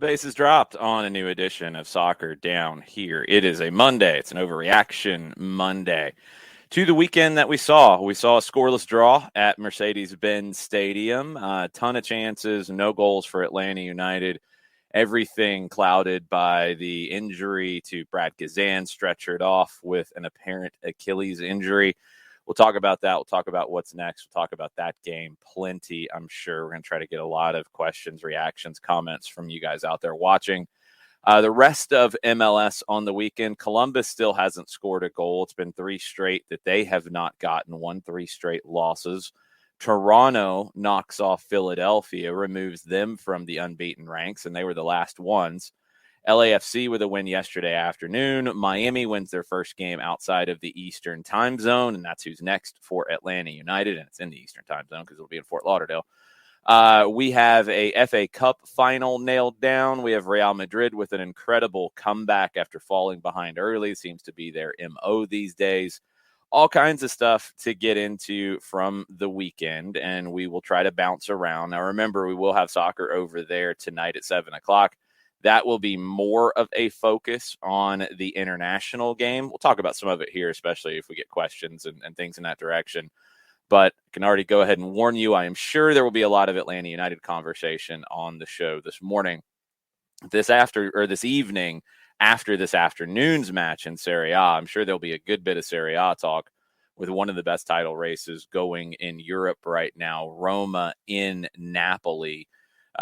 Bases dropped on a new edition of Soccer Down Here. It is a Monday. It's an overreaction Monday to the weekend that we saw. We saw a scoreless draw at Mercedes-Benz Stadium. A ton of chances, no goals for Atlanta United. Everything clouded by the injury to Brad Guzan, stretchered off with an apparent Achilles injury. We'll talk about that. We'll talk about what's next. We'll talk about that game plenty, I'm sure. We're going to try to get a lot of questions, reactions, comments from you guys out there watching. The rest of MLS on the weekend, Columbus still hasn't scored a goal. It's been 3 straight that they have not gotten, 3 straight losses. Toronto knocks off Philadelphia, removes them from the unbeaten ranks, and they were the last ones. LAFC with a win yesterday afternoon. Miami wins their first game outside of the Eastern time zone, and that's who's next for Atlanta United, and it's in the Eastern time zone because it'll be in Fort Lauderdale. We have a FA Cup final nailed down. We have Real Madrid with an incredible comeback after falling behind early. Seems to be their MO these days. All kinds of stuff to get into from the weekend, and we will try to bounce around. Now, remember, we will have soccer over there tonight at 7 o'clock. That will be more of a focus on the international game. We'll talk about some of it here, especially if we get questions and things in that direction. But I can already go ahead and warn you, I am sure there will be a lot of Atlanta United conversation on the show this morning. This evening, after this afternoon's match in Serie A, I'm sure there'll be a good bit of Serie A talk with one of the best title races going in Europe right now. Roma in Napoli.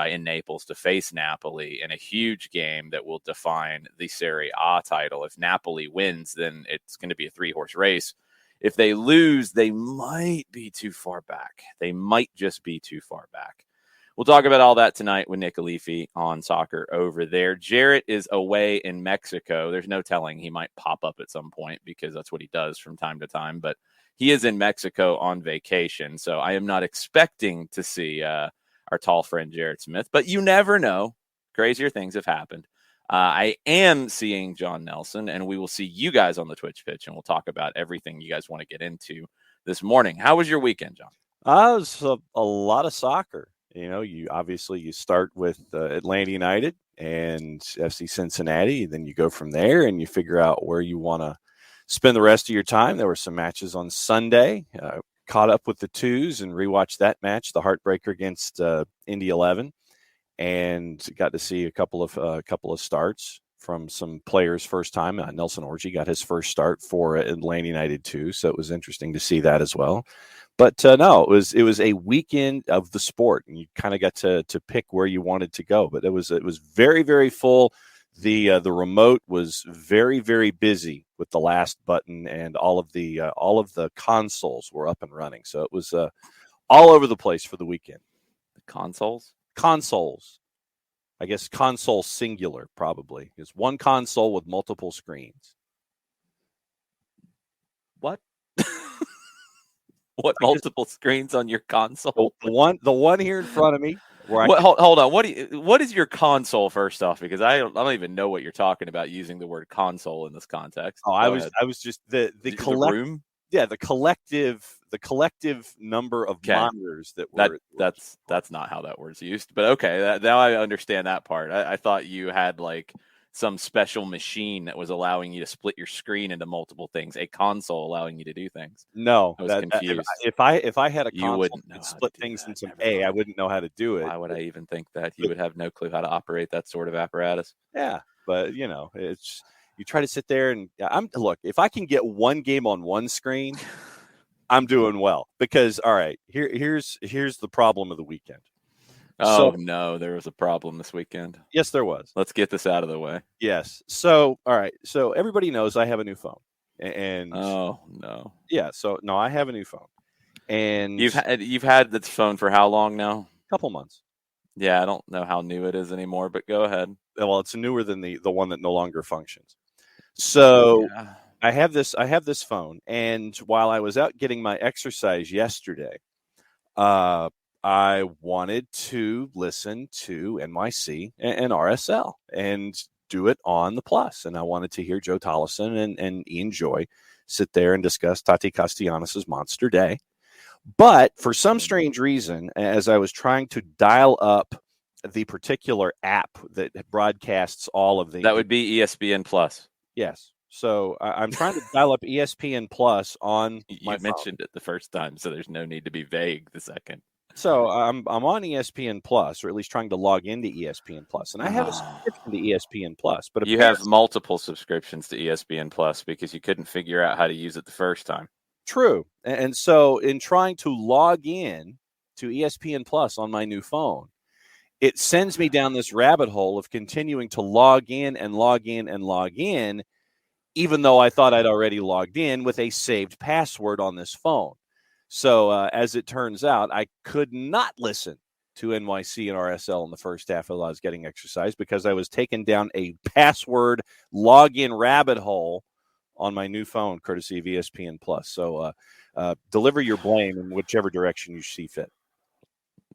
In Naples to face Napoli in a huge game that will define the Serie A title. If Napoli wins, then it's going to be a 3-horse race. If they lose, they might be too far back. They might just be too far back. We'll talk about all that tonight with Nick Alifi on Soccer Over There. Jarrett is away in Mexico. There's no telling he might pop up at some point because that's what he does from time to time. But he is in Mexico on vacation, so I am not expecting to see our tall friend Jarrett Smith, but you never know. Crazier things have happened. I am seeing John Nelson, and we will see you guys on the Twitch pitch, and we'll talk about everything you guys want to get into this morning. How was your weekend, John? It was a lot of soccer. You know, you start with Atlanta United and FC Cincinnati, then you go from there and you figure out where you want to spend the rest of your time. There were some matches on Sunday. Caught up with the twos and rewatched that match, the heartbreaker against Indy 11, and got to see a couple of starts from some players first time. Nelson Orji got his first start for Atlanta United too, so it was interesting to see that as well. But no, it was a weekend of the sport, and you kind of got to pick where you wanted to go. But it was very, very full. The remote was very, very busy with the last button, and all of the consoles were up and running. So it was all over the place for the weekend. The consoles, I guess console singular probably is one console with multiple screens. What? What multiple screens on your console? The one here in front of me. Hold on. What is your console first off? Because I don't even know what you're talking about using the word console in this context. Oh, I was just the room. Yeah, the collective number of monitors that were. That's not how that word's used. But okay, now I understand that part. I thought you had like some special machine that was allowing you to split your screen into multiple things, a console allowing you to do things. No, I was confused. If I had a console that could split things into I wouldn't know how to do it. Why would I even think that? You would have no clue how to operate that sort of apparatus. Yeah, but you know, it's you try to sit there and look, if I can get one game on one screen, I'm doing well. Because all right, here's the problem of the weekend. No, there was a problem this weekend. Yes, there was. Let's get this out of the way. Yes. So, all right. So everybody knows I have a new phone. And oh, no. Yeah. So, no, I have a new phone. And you've had this phone for how long now? A couple months. Yeah, I don't know how new it is anymore, but go ahead. Well, it's newer than the one that no longer functions. So, yeah. I have this phone, and while I was out getting my exercise yesterday, I wanted to listen to NYC and RSL and do it on the Plus. And I wanted to hear Joe Tollefson and Ian Joy sit there and discuss Tati Castellanos' Monster Day. But for some strange reason, as I was trying to dial up the particular app that broadcasts all of the. That would be ESPN Plus. Yes. So I'm trying to dial up ESPN Plus on my You phone. mentioned it the first time, so there's no need to be vague the second. So I'm on ESPN Plus, or at least trying to log into ESPN Plus, and I have a subscription to ESPN Plus. But you have multiple subscriptions to ESPN Plus because you couldn't figure out how to use it the first time. True, and so in trying to log in to ESPN Plus on my new phone, it sends me down this rabbit hole of continuing to log in and log in and log in, even though I thought I'd already logged in with a saved password on this phone. So as it turns out, I could not listen to NYC and RSL in the first half while I was getting exercise because I was taken down a password login rabbit hole on my new phone, courtesy of ESPN Plus. So deliver your blame in whichever direction you see fit.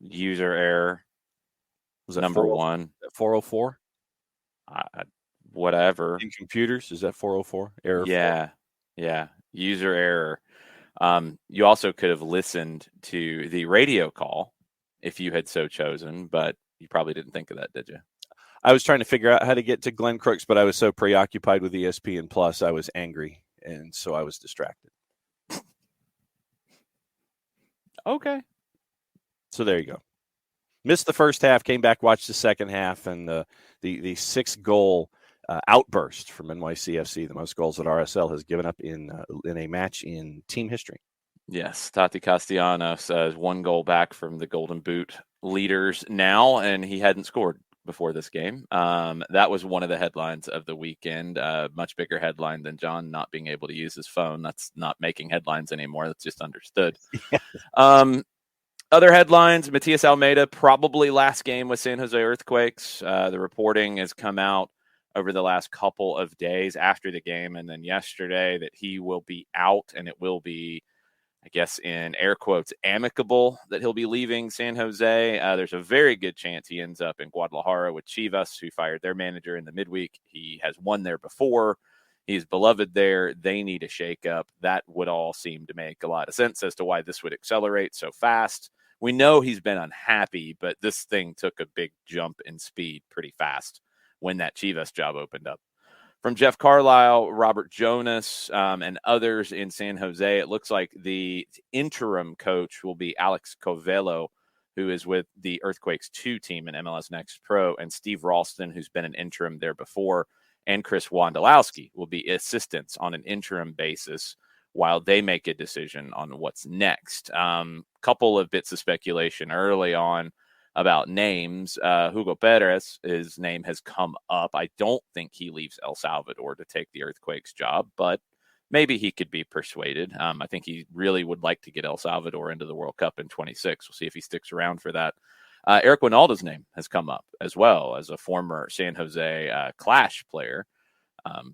User error. Was that number 1? 404? Whatever. In computers, is that 404? Error. Yeah. 4? Yeah. User error. You also could have listened to the radio call if you had so chosen, but you probably didn't think of that, did you? I was trying to figure out how to get to Glenn Crooks, but I was so preoccupied with ESPN Plus, I was angry, and so I was distracted. Okay. So there you go. Missed the first half, came back, watched the second half, and the 6-goal outburst from NYCFC, the most goals that RSL has given up in a match in team history. Yes, Tati Castellanos says 1 goal back from the Golden Boot leaders now, and he hadn't scored before this game. That was one of the headlines of the weekend. Much bigger headline than John not being able to use his phone. That's not making headlines anymore. That's just understood. Other headlines, Matias Almeyda, probably last game with San Jose Earthquakes. The reporting has come out over the last couple of days after the game and then yesterday that he will be out, and it will be, I guess, in air quotes, amicable that he'll be leaving San Jose. There's a very good chance he ends up in Guadalajara with Chivas, who fired their manager in the midweek. He has won there before. He's beloved there. They need a shakeup. That would all seem to make a lot of sense as to why this would accelerate so fast. We know he's been unhappy, but this thing took a big jump in speed pretty fast when that Chivas job opened up. From Jeff Carlisle, Robert Jonas, and others in San Jose, it looks like the interim coach will be Alex Covello, who is with the Earthquakes 2 team in MLS Next Pro, and Steve Ralston, who's been an interim there before, and Chris Wondolowski will be assistants on an interim basis while they make a decision on what's next. Couple of bits of speculation early on about names. Hugo Perez, his name has come up. I don't think he leaves El Salvador to take the Earthquakes job, but maybe he could be persuaded. I think he really would like to get El Salvador into the World Cup in 26. We'll see if he sticks around for that. Eric Winalda's name has come up as well as a former San Jose Clash player,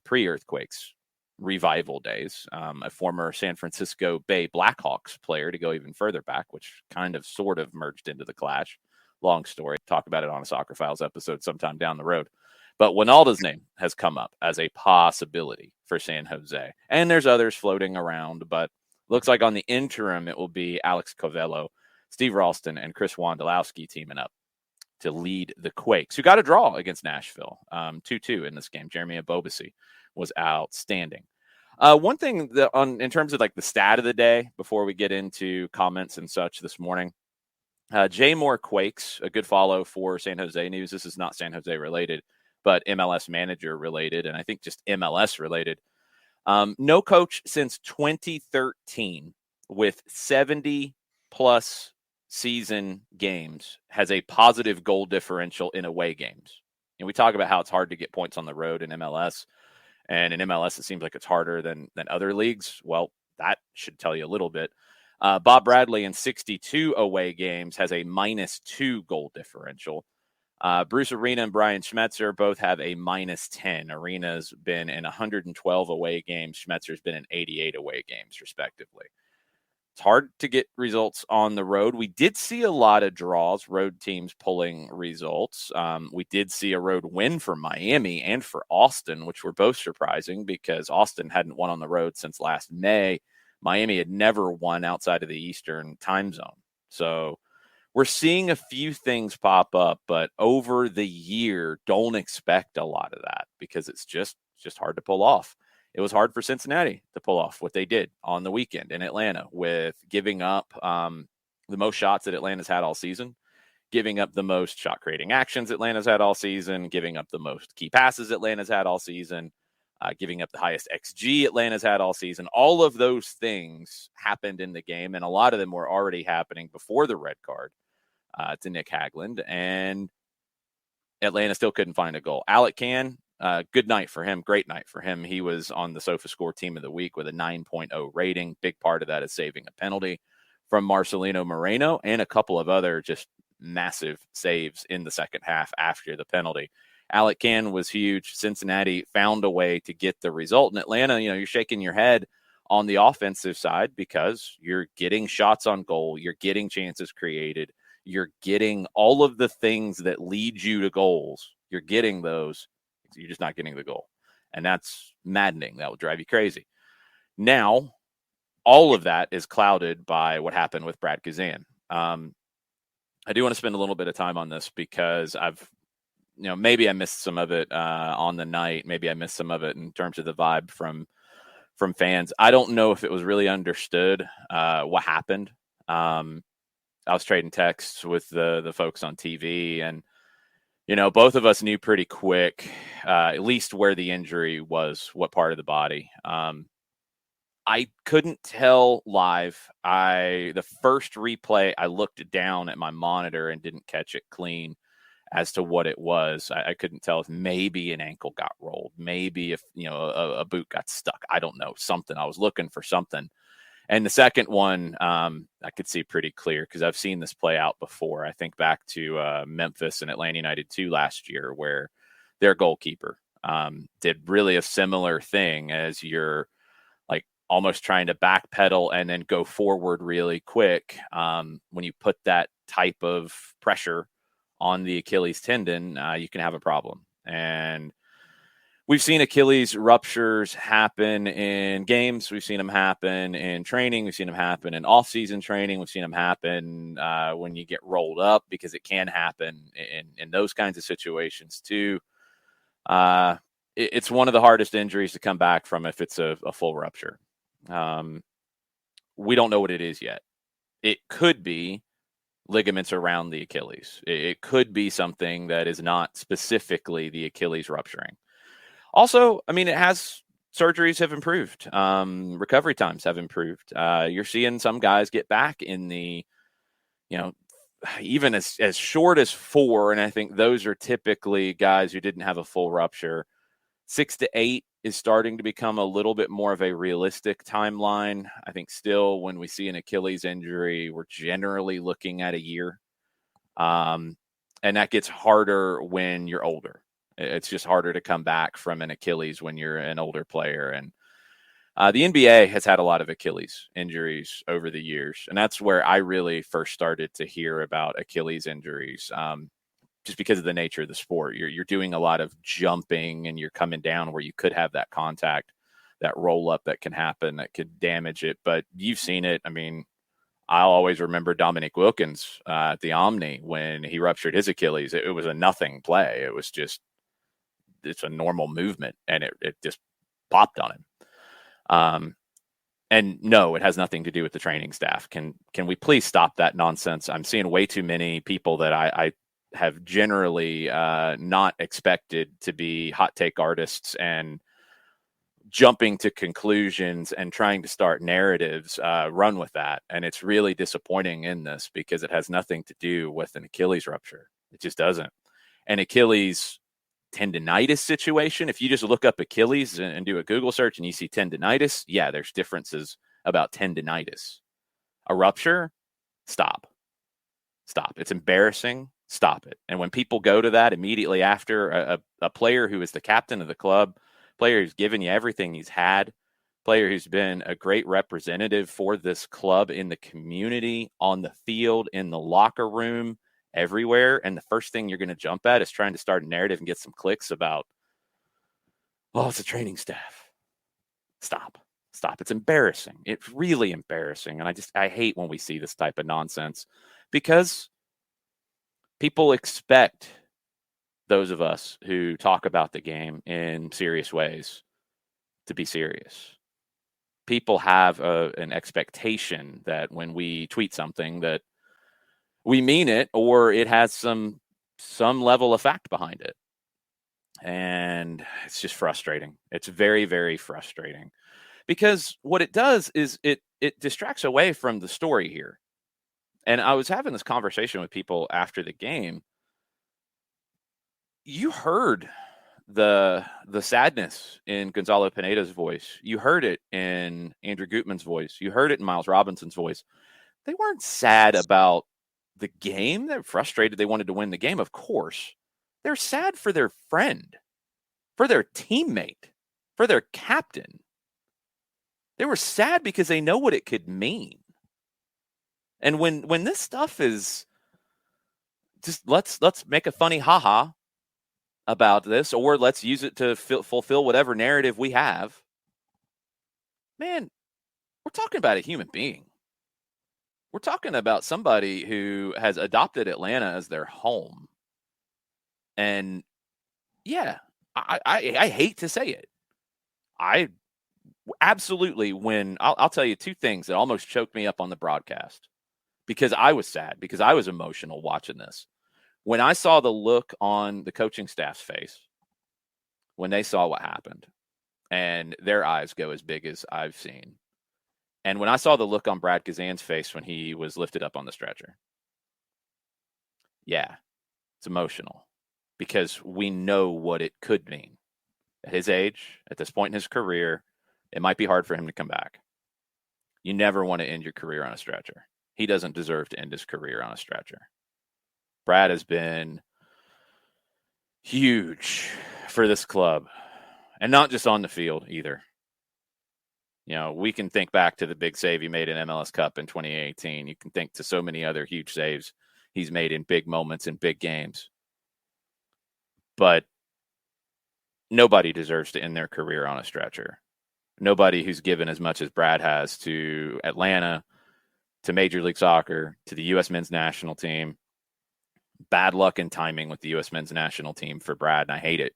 pre-Earthquakes revival days, a former San Francisco Bay Blackhawks player to go even further back, which kind of sort of merged into the Clash. Long story. Talk about it on a Soccer Files episode sometime down the road. But Winalda's name has come up as a possibility for San Jose. And there's others floating around, but looks like on the interim, it will be Alex Covello, Steve Ralston, and Chris Wondolowski teaming up to lead the Quakes, who got a draw against Nashville, 2-2 in this game. Jeremy Abobasi was outstanding. One thing that in terms of like the stat of the day, before we get into comments and such this morning, Jay Moore Quakes, a good follow for San Jose News. This is not San Jose related, but MLS manager related, and I think just MLS related. No coach since 2013 with 70 plus season games has a positive goal differential in away games. And we talk about how it's hard to get points on the road in MLS. And in MLS, it seems like it's harder than other leagues. Well, that should tell you a little bit. Bob Bradley in 62 away games has a -2 goal differential. Bruce Arena and Brian Schmetzer both have a -10. Arena's been in 112 away games. Schmetzer's been in 88 away games, respectively. It's hard to get results on the road. We did see a lot of draws, road teams pulling results. We did see a road win for Miami and for Austin, which were both surprising because Austin hadn't won on the road since last May. Miami had never won outside of the Eastern time zone. So we're seeing a few things pop up, but over the year, don't expect a lot of that because it's just hard to pull off. It was hard for Cincinnati to pull off what they did on the weekend in Atlanta with giving up the most shots that Atlanta's had all season, giving up the most shot creating actions Atlanta's had all season, giving up the most key passes Atlanta's had all season, giving up the highest XG Atlanta's had all season. All of those things happened in the game, and a lot of them were already happening before the red card to Nick Hagland, and Atlanta still couldn't find a goal. ATLvCIN, good night for him. Great night for him. He was on the SofaScore Team of the Week with a 9.0 rating. Big part of that is saving a penalty from Marcelino Moreno and a couple of other just massive saves in the second half after the penalty. ATLvCIN was huge. Cincinnati found a way to get the result. In Atlanta, you're shaking your head on the offensive side because you're getting shots on goal. You're getting chances created. You're getting all of the things that lead you to goals. You're getting those. You're just not getting the goal. And that's maddening. That will drive you crazy. Now, all of that is clouded by what happened with Brad Guzan. I do want to spend a little bit of time on this because maybe I missed some of it on the night. Maybe I missed some of it in terms of the vibe from fans. I don't know if it was really understood what happened. I was trading texts with the folks on TV, and both of us knew pretty quick, at least where the injury was, what part of the body. I couldn't tell live. The first replay, I looked down at my monitor and didn't catch it clean as to what it was. I couldn't tell if maybe an ankle got rolled, maybe if a boot got stuck. I don't know, something. I was looking for something. And the second one, I could see pretty clear because I've seen this play out before. I think back to Memphis and Atlanta United 2 last year, where their goalkeeper did really a similar thing as you're like almost trying to backpedal and then go forward really quick. When you put that type of pressure on the Achilles tendon, you can have a problem. And we've seen Achilles ruptures happen in games. We've seen them happen in training. We've seen them happen in off-season training. We've seen them happen when you get rolled up, because it can happen in those kinds of situations too. It's one of the hardest injuries to come back from if it's a full rupture. We don't know what it is yet. It could be ligaments around the Achilles. It could be something that is not specifically the Achilles rupturing. Also, surgeries have improved. Recovery times have improved. You're seeing some guys get back in the, even as short as 4. And I think those are typically guys who didn't have a full rupture. 6 to 8 is starting to become a little bit more of a realistic timeline. I think still when we see an Achilles injury, we're generally looking at a year. And that gets harder when you're older. It's just harder to come back from an Achilles when you're an older player. And the NBA has had a lot of Achilles injuries over the years. And that's where I really first started to hear about Achilles injuries, just because of the nature of the sport. You're doing a lot of jumping and you're coming down where you could have that contact, that roll up that can happen, that could damage it. But you've seen it. I'll always remember Dominic Wilkins at the Omni when he ruptured his Achilles. It was a nothing play. It was just, it's a normal movement, and it just popped on him. And no, it has nothing to do with the training staff. Can we please stop that nonsense? I'm seeing way too many people that I have generally not expected to be hot take artists and jumping to conclusions and trying to start narratives, run with that. And it's really disappointing in this because it has nothing to do with an Achilles rupture. It just doesn't. An Achilles tendinitis situation, if you just look up Achilles and do a Google search and you see tendinitis, yeah, there's differences about tendinitis. A rupture, stop. It's embarrassing. Stop it. And when people go to that immediately after a player who is the captain of the club, player who's given you everything he's had, player who's been a great representative for this club in the community, on the field, in the locker room, everywhere, and the first thing you're going to jump at is trying to start a narrative and get some clicks about, it's a training staff. Stop. It's embarrassing. It's really embarrassing. And I hate when we see this type of nonsense, because People expect those of us who talk about the game in serious ways to be serious. People have an expectation that when we tweet something that we mean it or it has some level of fact behind it. And it's just frustrating. It's very, very frustrating because what it does is it distracts away from the story here. And I was having this conversation with people after the game. You heard the sadness in Gonzalo Pineda's voice. You heard it in Andrew Gutman's voice. You heard it in Miles Robinson's voice. They weren't sad about the game. They're frustrated. They wanted to win the game, of course. They're sad for their friend, for their teammate, for their captain. They were sad because they know what it could mean. And when this stuff is just let's make a funny haha about this, or let's use it to fulfill whatever narrative we have. Man, we're talking about a human being. We're talking about somebody who has adopted Atlanta as their home. And yeah, I hate to say it. I absolutely, I'll tell you two things that almost choked me up on the broadcast because I was sad, because I was emotional watching this. When I saw the look on the coaching staff's face, when they saw what happened, and their eyes go as big as I've seen. And when I saw the look on Brad Guzan's face when he was lifted up on the stretcher, yeah, it's emotional because we know what it could mean. At his age, at this point in his career, it might be hard for him to come back. You never want to end your career on a stretcher. He doesn't deserve to end his career on a stretcher. Brad has been huge for this club, and not just on the field either. You know, we can think back to the big save he made in MLS Cup in 2018. You can think to so many other huge saves he's made in big moments in big games. But nobody deserves to end their career on a stretcher. Nobody who's given as much as Brad has to Atlanta, to Major League Soccer, to the U.S. men's national team. Bad luck and timing with the U.S. men's national team for Brad, and I hate it.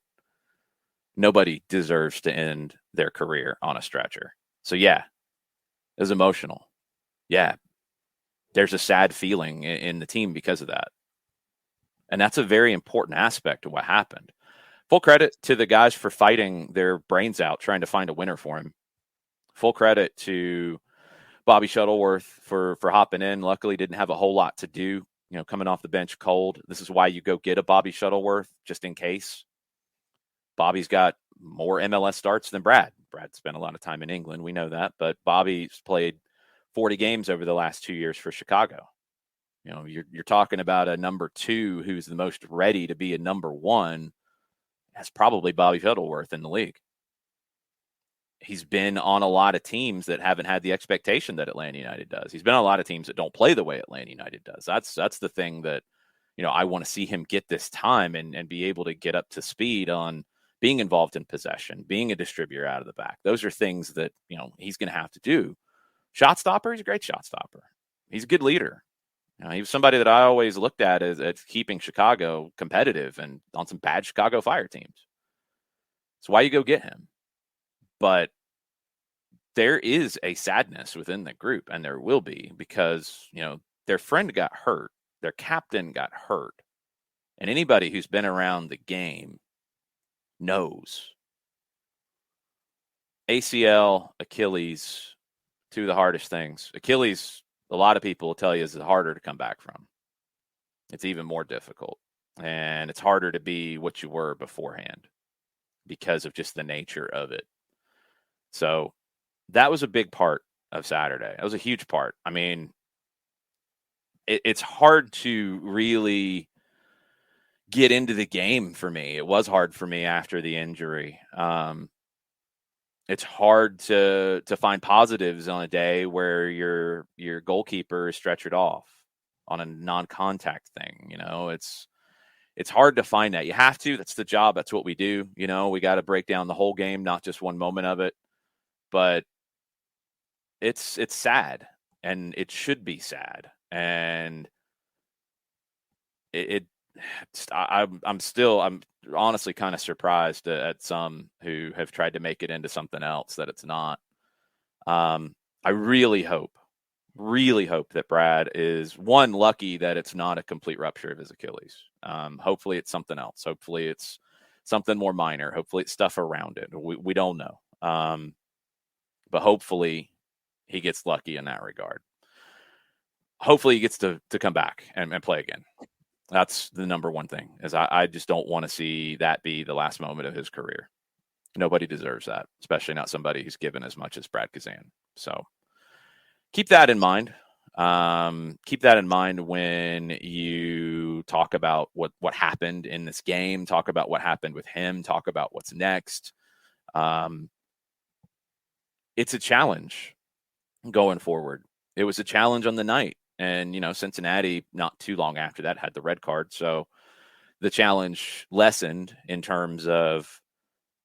Nobody deserves to end their career on a stretcher. So, yeah, it was emotional. Yeah, there's a sad feeling in the team because of that. And that's a very important aspect of what happened. Full credit to the guys for fighting their brains out, trying to find a winner for him. Full credit to Bobby Shuttleworth for hopping in. Luckily, didn't have a whole lot to do, you know, coming off the bench cold. This is why you go get a Bobby Shuttleworth, just in case. Bobby's got more MLS starts than Brad. Brad spent a lot of time in England. We know that. But Bobby's played 40 games over the last 2 years for Chicago. You know, you're talking about a number two who's the most ready to be a number one. That's probably Bobby Shuttleworth in the league. He's been on a lot of teams that haven't had the expectation that Atlanta United does. He's been on a lot of teams that don't play the way Atlanta United does. That's the thing that, you know, I want to see him get this time and be able to get up to speed on being involved in possession, being a distributor out of the back. Those are things that, you know, he's going to have to do. Shot stopper, he's a great shot stopper. He's a good leader. You know, he was somebody that I always looked at as keeping Chicago competitive and on some bad Chicago Fire teams. That's why you go get him. But there is a sadness within the group, and there will be, because, you know, their friend got hurt, their captain got hurt, and anybody who's been around the game knows ACL, Achilles, two of the hardest things. Achilles, a lot of people will tell you, is harder to come back from. It's even more difficult, and it's harder to be what you were beforehand because of just the nature of it. So that was a big part of Saturday. That was a huge part. I mean, it's hard to really get into the game for me. It was hard for me after the injury. It's hard to find positives on a day where your goalkeeper is stretchered off on a non-contact thing. You know, it's hard to find that. You have to. That's the job. That's what we do. You know, we got to break down the whole game, not just one moment of it. But it's sad, and it should be sad, and it I'm honestly kind of surprised at some who have tried to make it into something else that it's not. I really hope that Brad is one lucky that it's not a complete rupture of his Achilles. Hopefully it's something else. Hopefully it's something more minor. Hopefully it's stuff around it. We don't know. But hopefully he gets lucky in that regard. Hopefully he gets to come back and play again. That's the number one thing, is I just don't want to see that be the last moment of his career. Nobody deserves that, especially not somebody who's given as much as Brad Guzan. So keep that in mind. Keep that in mind when you talk about what happened in this game, talk about what happened with him, talk about what's next. It's a challenge going forward. It was a challenge on the night. And, Cincinnati, not too long after that, had the red card. So the challenge lessened in terms of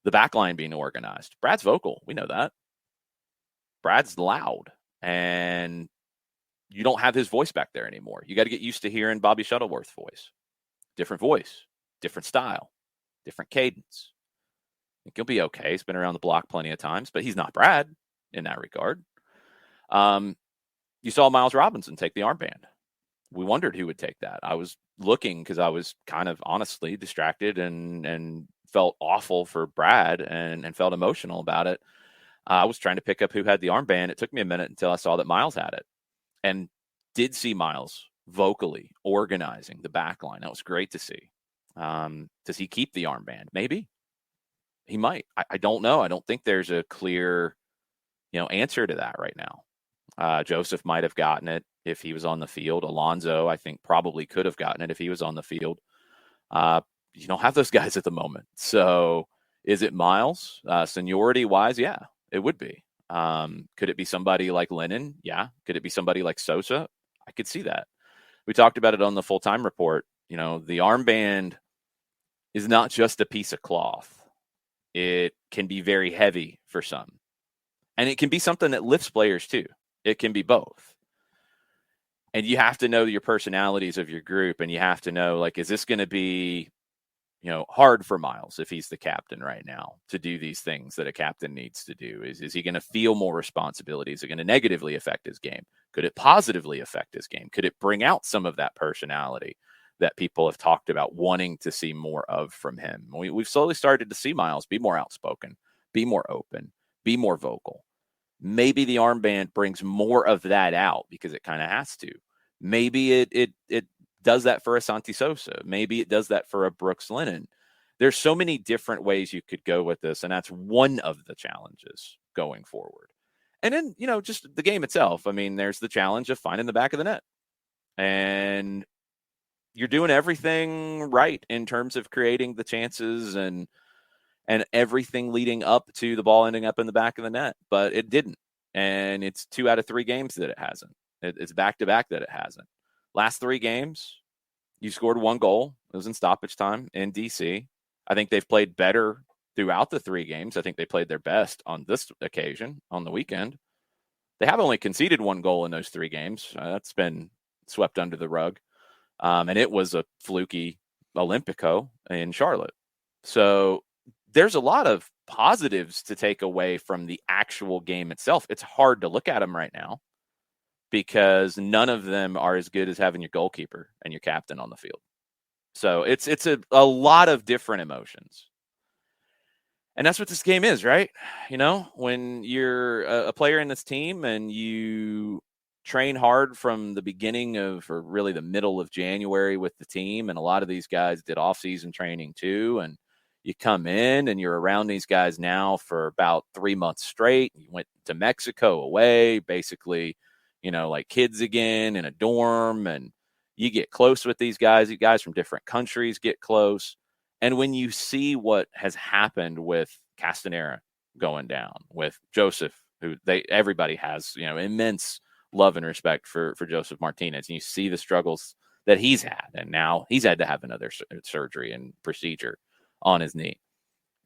the back line being organized. Brad's vocal. We know that. Brad's loud. And you don't have his voice back there anymore. You got to get used to hearing Bobby Shuttleworth's voice, different style, different cadence. I think he'll be okay. He's been around the block plenty of times, but he's not Brad in that regard. You saw Miles Robinson take the armband. We wondered who would take that. I was looking because I was kind of honestly distracted and felt awful for Brad and felt emotional about it. I was trying to pick up who had the armband. It took me a minute until I saw that Miles had it, and did see Miles vocally organizing the back line. That was great to see. Does he keep the armband? Maybe. He might. I don't know. I don't think there's a clear, answer to that right now. Joseph might have gotten it if he was on the field. Alonzo, I think, probably could have gotten it if he was on the field. You don't have those guys at the moment. So is it Miles? Seniority-wise, yeah, it would be. Could it be somebody like Lennon? Yeah. Could it be somebody like Sosa? I could see that. We talked about it on the full-time report. The armband is not just a piece of cloth. It can be very heavy for some. And it can be something that lifts players too. It can be both. And you have to know your personalities of your group, and you have to know, is this going to be, hard for Miles if he's the captain right now to do these things that a captain needs to do? Is he going to feel more responsibility? Is it going to negatively affect his game? Could it positively affect his game? Could it bring out some of that personality that people have talked about wanting to see more of from him? We've slowly started to see Miles be more outspoken, be more open, be more vocal. Maybe the armband brings more of that out because it kind of has to. Maybe it does that for a Santi Sosa. Maybe it does that for a Brooks Lennon. There's so many different ways you could go with this, and that's one of the challenges going forward. And then, just the game itself. I mean, there's the challenge of finding the back of the net. And you're doing everything right in terms of creating the chances and everything leading up to the ball ending up in the back of the net, but it didn't. And it's 2 out of 3 games that it hasn't. It's back-to-back that it hasn't. Last 3 games, you scored 1 goal. It was in stoppage time in D.C. I think they've played better throughout the 3 games. I think they played their best on this occasion, on the weekend. They have only conceded 1 goal in those 3 games. That's been swept under the rug. And it was a fluky Olympico in Charlotte. So there's a lot of positives to take away from the actual game itself. It's hard to look at them right now because none of them are as good as having your goalkeeper and your captain on the field. So it's a lot of different emotions. And that's what this game is, right? When you're a player in this team and you train hard from the beginning of, or really the middle of January with the team, and a lot of these guys did off-season training too, and you come in and you're around these guys now for about 3 months straight. You went to Mexico away, basically, like kids again in a dorm, and you get close with these guys. You guys from different countries get close. And when you see what has happened with Castanera going down, with Joseph, who everybody has, immense love and respect for Joseph Martinez, and you see the struggles that he's had, and now he's had to have another surgery and procedure on his knee.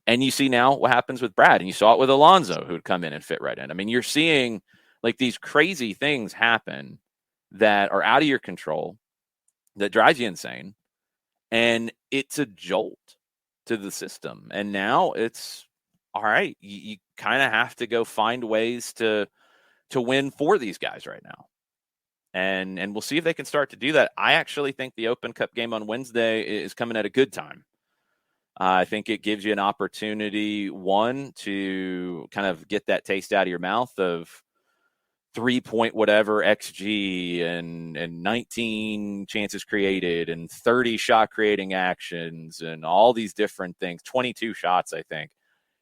And you see now what happens with Brad, and you saw it with Alonzo, who'd come in and fit right in. I mean, you're seeing these crazy things happen that are out of your control, that drives you insane. And it's a jolt to the system. And now it's all right. You kind of have to go find ways to win for these guys right now. And we'll see if they can start to do that. I actually think the Open Cup game on Wednesday is coming at a good time. I think it gives you an opportunity, one, to kind of get that taste out of your mouth of 3-point whatever XG and 19 chances created and 30 shot creating actions and all these different things, 22 shots, I think.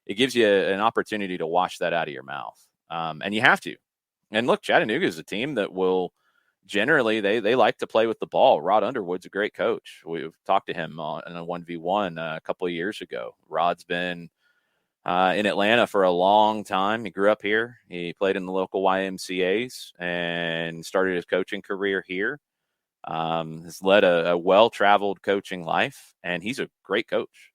It gives you an opportunity to wash that out of your mouth. And you have to. And look, Chattanooga is a team that will generally, they like to play with the ball. Rod Underwood's a great coach. We've talked to him in a 1v1 a couple of years ago. Rod's been in Atlanta for a long time. He grew up here. He played in the local YMCAs and started his coaching career here. Has led a well-traveled coaching life, and he's a great coach.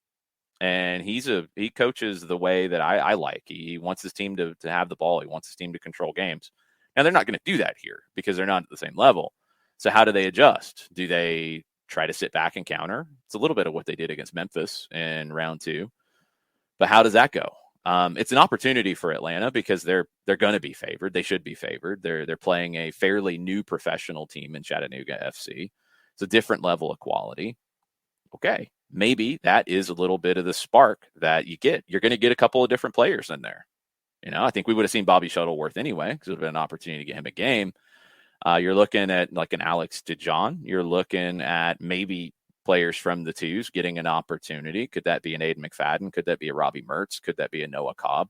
And he coaches the way that I like. He wants his team to have the ball. He wants his team to control games. Now, they're not going to do that here because they're not at the same level. So how do they adjust? Do they try to sit back and counter? It's a little bit of what they did against Memphis in round 2. But how does that go? It's an opportunity for Atlanta because they're going to be favored. They should be favored. They're playing a fairly new professional team in Chattanooga FC. It's a different level of quality. Okay, maybe that is a little bit of the spark that you get. You're going to get a couple of different players in there. I think we would have seen Bobby Shuttleworth anyway because it would have been an opportunity to get him a game. You're looking at like an Alex DeJohn. You're looking at maybe players from the twos getting an opportunity. Could that be an Aiden McFadden? Could that be a Robbie Mertz? Could that be a Noah Cobb?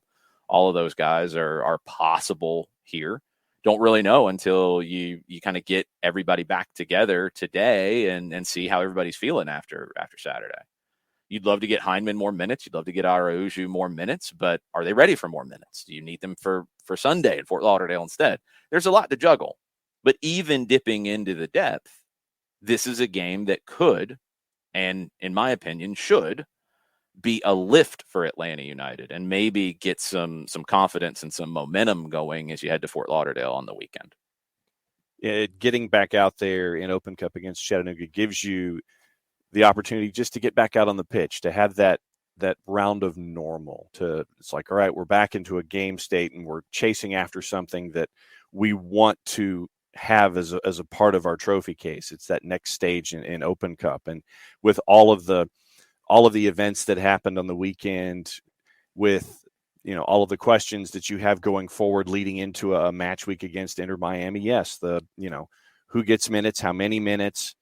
All of those guys are possible here. Don't really know until you kind of get everybody back together today and see how everybody's feeling after Saturday. You'd love to get Hindman more minutes. You'd love to get Araujo more minutes, but are they ready for more minutes? Do you need them for Sunday in Fort Lauderdale instead? There's a lot to juggle. But even dipping into the depth, this is a game that could, and in my opinion, should be a lift for Atlanta United and maybe get some confidence and some momentum going as you head to Fort Lauderdale on the weekend. Getting back out there in Open Cup against Chattanooga gives you the opportunity just to get back out on the pitch, to have that round of normal. It's like, all right, we're back into a game state and we're chasing after something that we want to have as a part of our trophy case. It's that next stage in Open Cup. And with all of the events that happened on the weekend, with all of the questions that you have going forward leading into a match week against Inter Miami, yes, who gets minutes, how many minutes,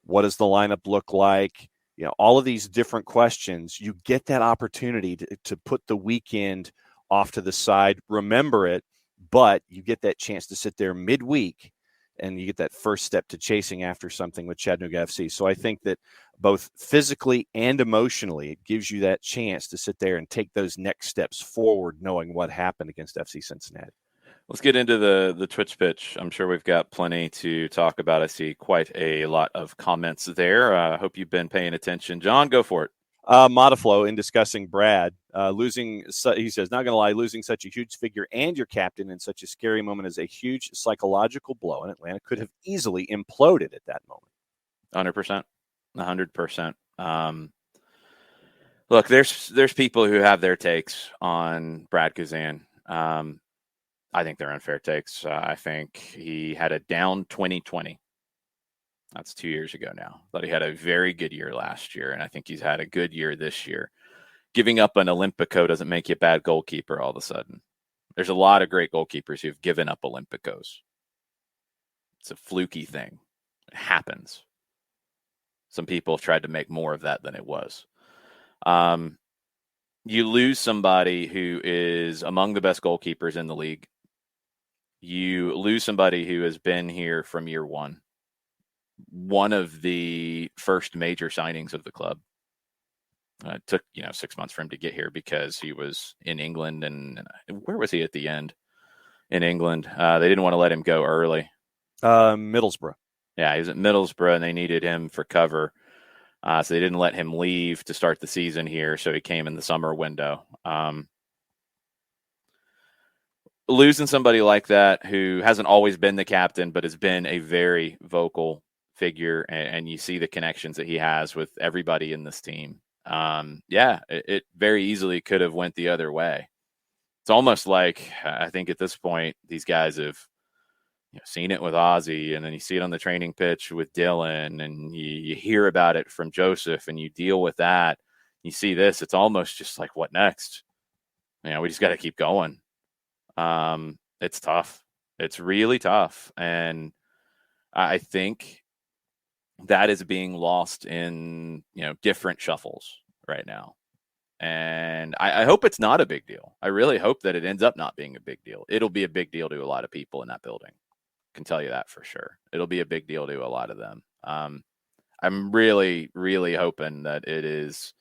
what does the lineup look like? All of these different questions, you get that opportunity to put the weekend off to the side, remember it, but you get that chance to sit there midweek and you get that first step to chasing after something with Chattanooga FC. So I think that both physically and emotionally, it gives you that chance to sit there and take those next steps forward, knowing what happened against FC Cincinnati. Let's get into the Twitch pitch. I'm sure we've got plenty to talk about. I see quite a lot of comments there. I hope you've been paying attention. John, go for it. Modiflow, in discussing Brad, losing, he says, not going to lie, losing such a huge figure and your captain in such a scary moment is a huge psychological blow, and Atlanta could have easily imploded at that moment. 100%. 100%. Look, there's people who have their takes on Brad Guzan. I think they're unfair takes. I think he had a down 2020. That's 2 years ago now. But he had a very good year last year, and I think he's had a good year this year. Giving up an Olympico doesn't make you a bad goalkeeper all of a sudden. There's a lot of great goalkeepers who've given up Olympicos. It's a fluky thing. It happens. Some people have tried to make more of that than it was. You lose somebody who is among the best goalkeepers in the league. You lose somebody who has been here from year one. One of the first major signings of the club. It took 6 months for him to get here because he was in England, and where was he at the end? In England, they didn't want to let him go early. Middlesbrough. Yeah, he was at Middlesbrough, and they needed him for cover, so they didn't let him leave to start the season here. So he came in the summer window. Losing somebody like that who hasn't always been the captain, but has been a very vocal figure, and you see the connections that he has with everybody in this team. It very easily could have went the other way. It's almost like I think at this point these guys have seen it with Ozzy, and then you see it on the training pitch with Dylan, and you hear about it from Joseph, and you deal with that. You see this, it's almost just like, what next? We just got to keep going. It's tough. It's really tough. And I think that is being lost in, different shuffles right now. And I hope it's not a big deal. I really hope that it ends up not being a big deal. It'll be a big deal to a lot of people in that building. Can tell you that for sure. It'll be a big deal to a lot of them. I'm really, really hoping that it is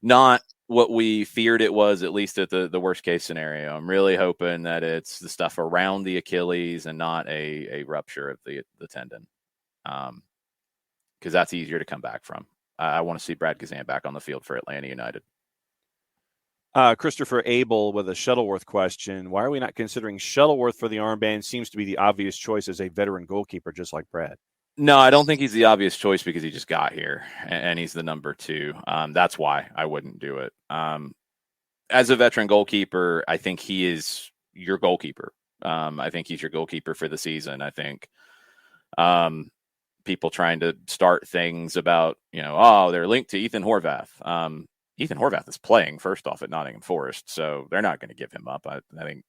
not what we feared it was, at least at the worst case scenario. I'm really hoping that it's the stuff around the Achilles and not a rupture of the tendon, because that's easier to come back from. I want to see Brad Guzan back on the field for Atlanta United. Christopher Abel with a Shuttleworth question. Why are we not considering Shuttleworth for the armband? Seems to be the obvious choice as a veteran goalkeeper, just like Brad. No, I don't think he's the obvious choice because he just got here and he's the number 2. That's why I wouldn't do it. As a veteran goalkeeper, I think he is your goalkeeper. I think he's your goalkeeper for the season. I think people trying to start things about, they're linked to Ethan Horvath. Ethan Horvath is playing first off at Nottingham Forest, so they're not going to give him up. I think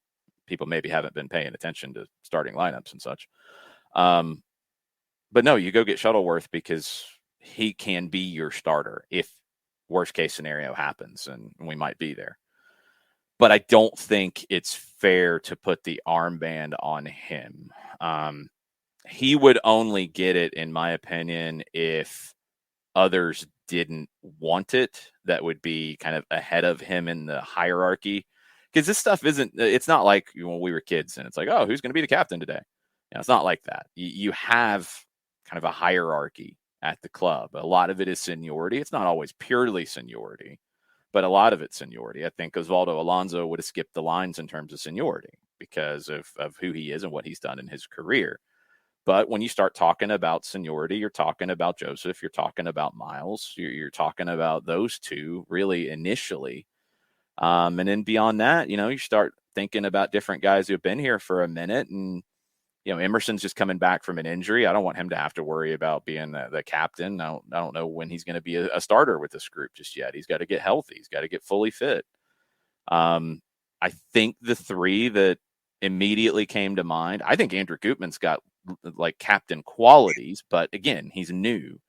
people maybe haven't been paying attention to starting lineups and such. But no, you go get Shuttleworth because he can be your starter if worst case scenario happens, and we might be there. But I don't think it's fair to put the armband on him. He would only get it, in my opinion, if others didn't want it. That would be kind of ahead of him in the hierarchy. Because this stuff it's not like when we were kids and it's like, oh, who's going to be the captain today? It's not like that. You have kind of a hierarchy at the club. A lot of it is seniority. It's not always purely seniority, but a lot of it's seniority. I think Osvaldo Alonso would have skipped the lines in terms of seniority because of who he is and what he's done in his career. But when you start talking about seniority, you're talking about Joseph, you're talking about Miles, you're talking about those two really initially. And then beyond that, you start thinking about different guys who have been here for a minute. And, Emerson's just coming back from an injury. I don't want him to have to worry about being the captain. I don't know when he's going to be a starter with this group just yet. He's got to get healthy. He's got to get fully fit. I think the 3 that immediately came to mind, I think Andrew Gutman's got like captain qualities, but again, he's new.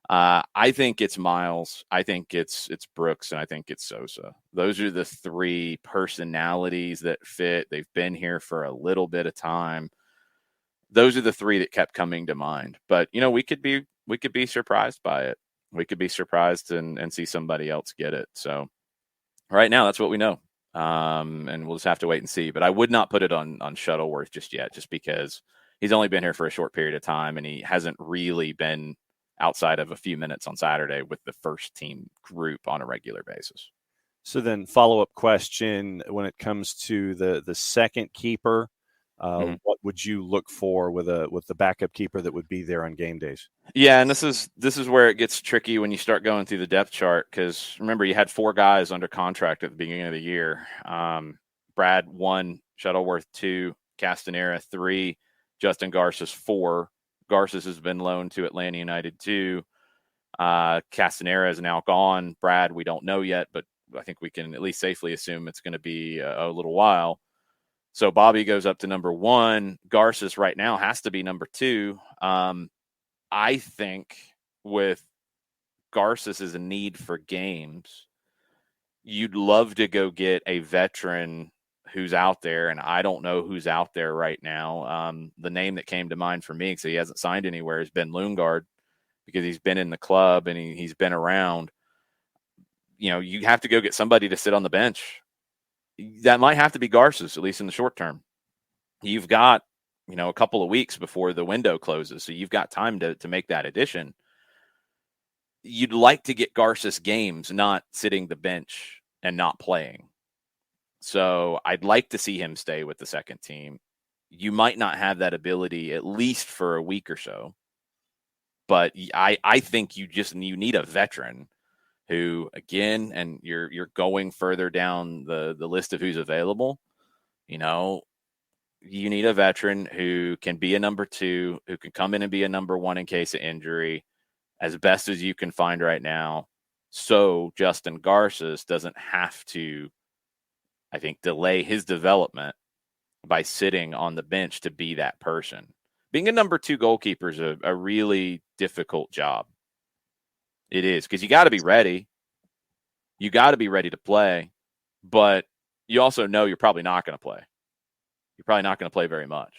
I think it's Miles. I think it's Brooks, and I think it's Sosa. Those are the 3 personalities that fit. They've been here for a little bit of time. Those are the 3 that kept coming to mind. But we could be surprised by it. We could be surprised and see somebody else get it. So right now, that's what we know. And we'll just have to wait and see. But I would not put it on Shuttleworth just yet, just because he's only been here for a short period of time, and he hasn't really been outside of a few minutes on Saturday with the first team group on a regular basis. So then follow-up question, when it comes to the second keeper, what would you look for with the backup keeper that would be there on game days? Yeah, and this is where it gets tricky when you start going through the depth chart, because remember, you had 4 guys under contract at the beginning of the year. Brad 1, Shuttleworth 2, Castanera 3, Justin Garces 4. Garces has been loaned to Atlanta United 2. Castanera is now gone. Brad, we don't know yet, but I think we can at least safely assume it's going to be a little while. So Bobby goes up to number 1. Garces right now has to be number 2. I think with Garces' need for games, you'd love to go get a veteran who's out there, and I don't know who's out there right now. The name that came to mind for me, because he hasn't signed anywhere, is Ben Lundgaard, because he's been in the club and he's been around. You have to go get somebody to sit on the bench. That might have to be Garces, at least in the short term. You've got, a couple of weeks before the window closes, so you've got time to make that addition. You'd like to get Garces games, not sitting the bench and not playing. So I'd like to see him stay with the second team. You might not have that ability, at least for a week or so. But I think you need a veteran who, again, and you're going further down the list of who's available. You know, you need a veteran who can be a number 2, who can come in and be a number 1 in case of injury, as best as you can find right now. So Justin Garces doesn't have to, I think, delay his development by sitting on the bench to be that person. Being a number 2 goalkeeper is a really difficult job. It is, because you got to be ready. You got to be ready to play, but you also know you're probably not going to play. You're probably not going to play very much.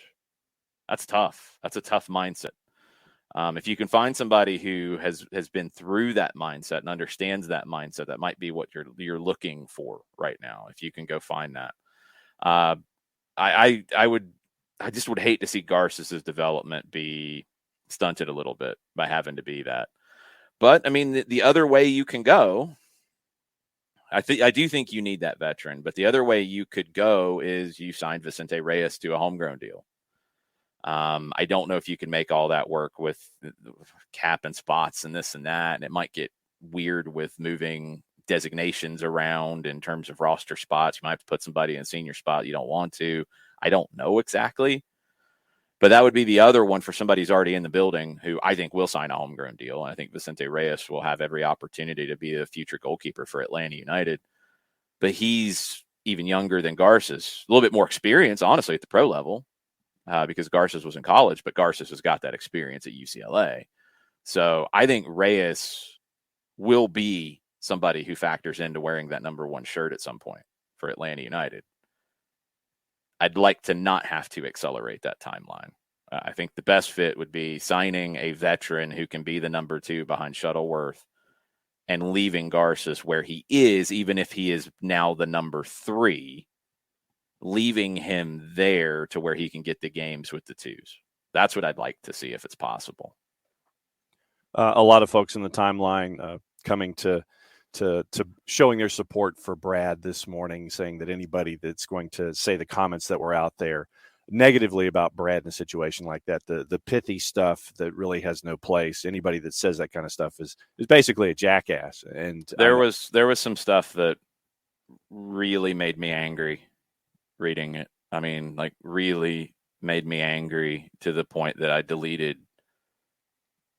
That's tough. That's a tough mindset. If you can find somebody who has been through that mindset and understands that mindset, that might be what you're looking for right now. If you can go find that, I just would hate to see Garces' development be stunted a little bit by having to be that. But I mean, the other way you can go, I do think you need that veteran. But the other way you could go is you sign Vicente Reyes to a homegrown deal. I don't know if you can make all that work with cap and spots and this and that. And it might get weird with moving designations around in terms of roster spots. You might have to put somebody in a senior spot you don't want to. I don't know exactly. But that would be the other one for somebody who's already in the building who I think will sign a homegrown deal. And I think Vicente Reyes will have every opportunity to be a future goalkeeper for Atlanta United. But he's even younger than Garces, a little bit more experience, honestly, at the pro level. Because Garces was in college, but Garces has got that experience at UCLA. So I think Reyes will be somebody who factors into wearing that number 1 shirt at some point for Atlanta United. I'd like to not have to accelerate that timeline. I think the best fit would be signing a veteran who can be the number 2 behind Shuttleworth and leaving Garces where he is, even if he is now the number 3. Leaving him there to where he can get the games with the 2s. That's what I'd like to see if it's possible. A lot of folks in the timeline coming to showing their support for Brad this morning, saying that anybody that's going to say the comments that were out there negatively about Brad in a situation like that, the pithy stuff that really has no place. Anybody that says that kind of stuff is basically a jackass. And there was some stuff that really made me angry reading it. I mean, like, really made me angry to the point that I deleted,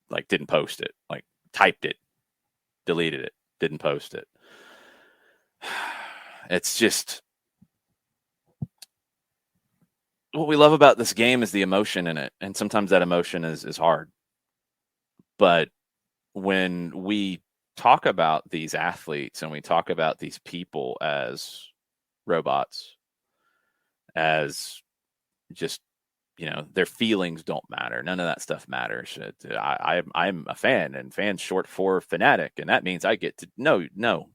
like, didn't post it, like, typed it, deleted it, didn't post it. It's just, what we love about this game is the emotion in it. And sometimes that emotion is hard. But when we talk about these athletes and we talk about these people as robots, as just, their feelings don't matter. None of that stuff matters. I'm a fan, and fan's short for fanatic, and that means I get to no.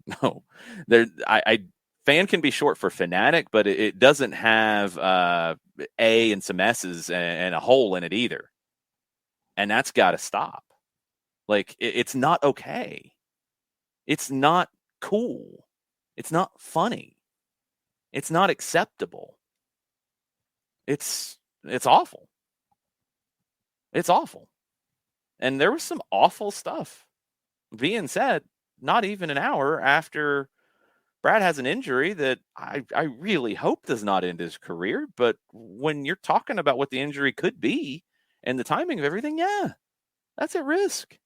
Fan can be short for fanatic, but it doesn't have A and some S's and a hole in it either, and that's got to stop. Like, it's not okay. It's not cool. It's not funny. It's not acceptable. It's awful. It's awful. And there was some awful stuff being said not even an hour after Brad has an injury that I really hope does not end his career. But when you're talking about what the injury could be and the timing of everything, yeah, that's at risk.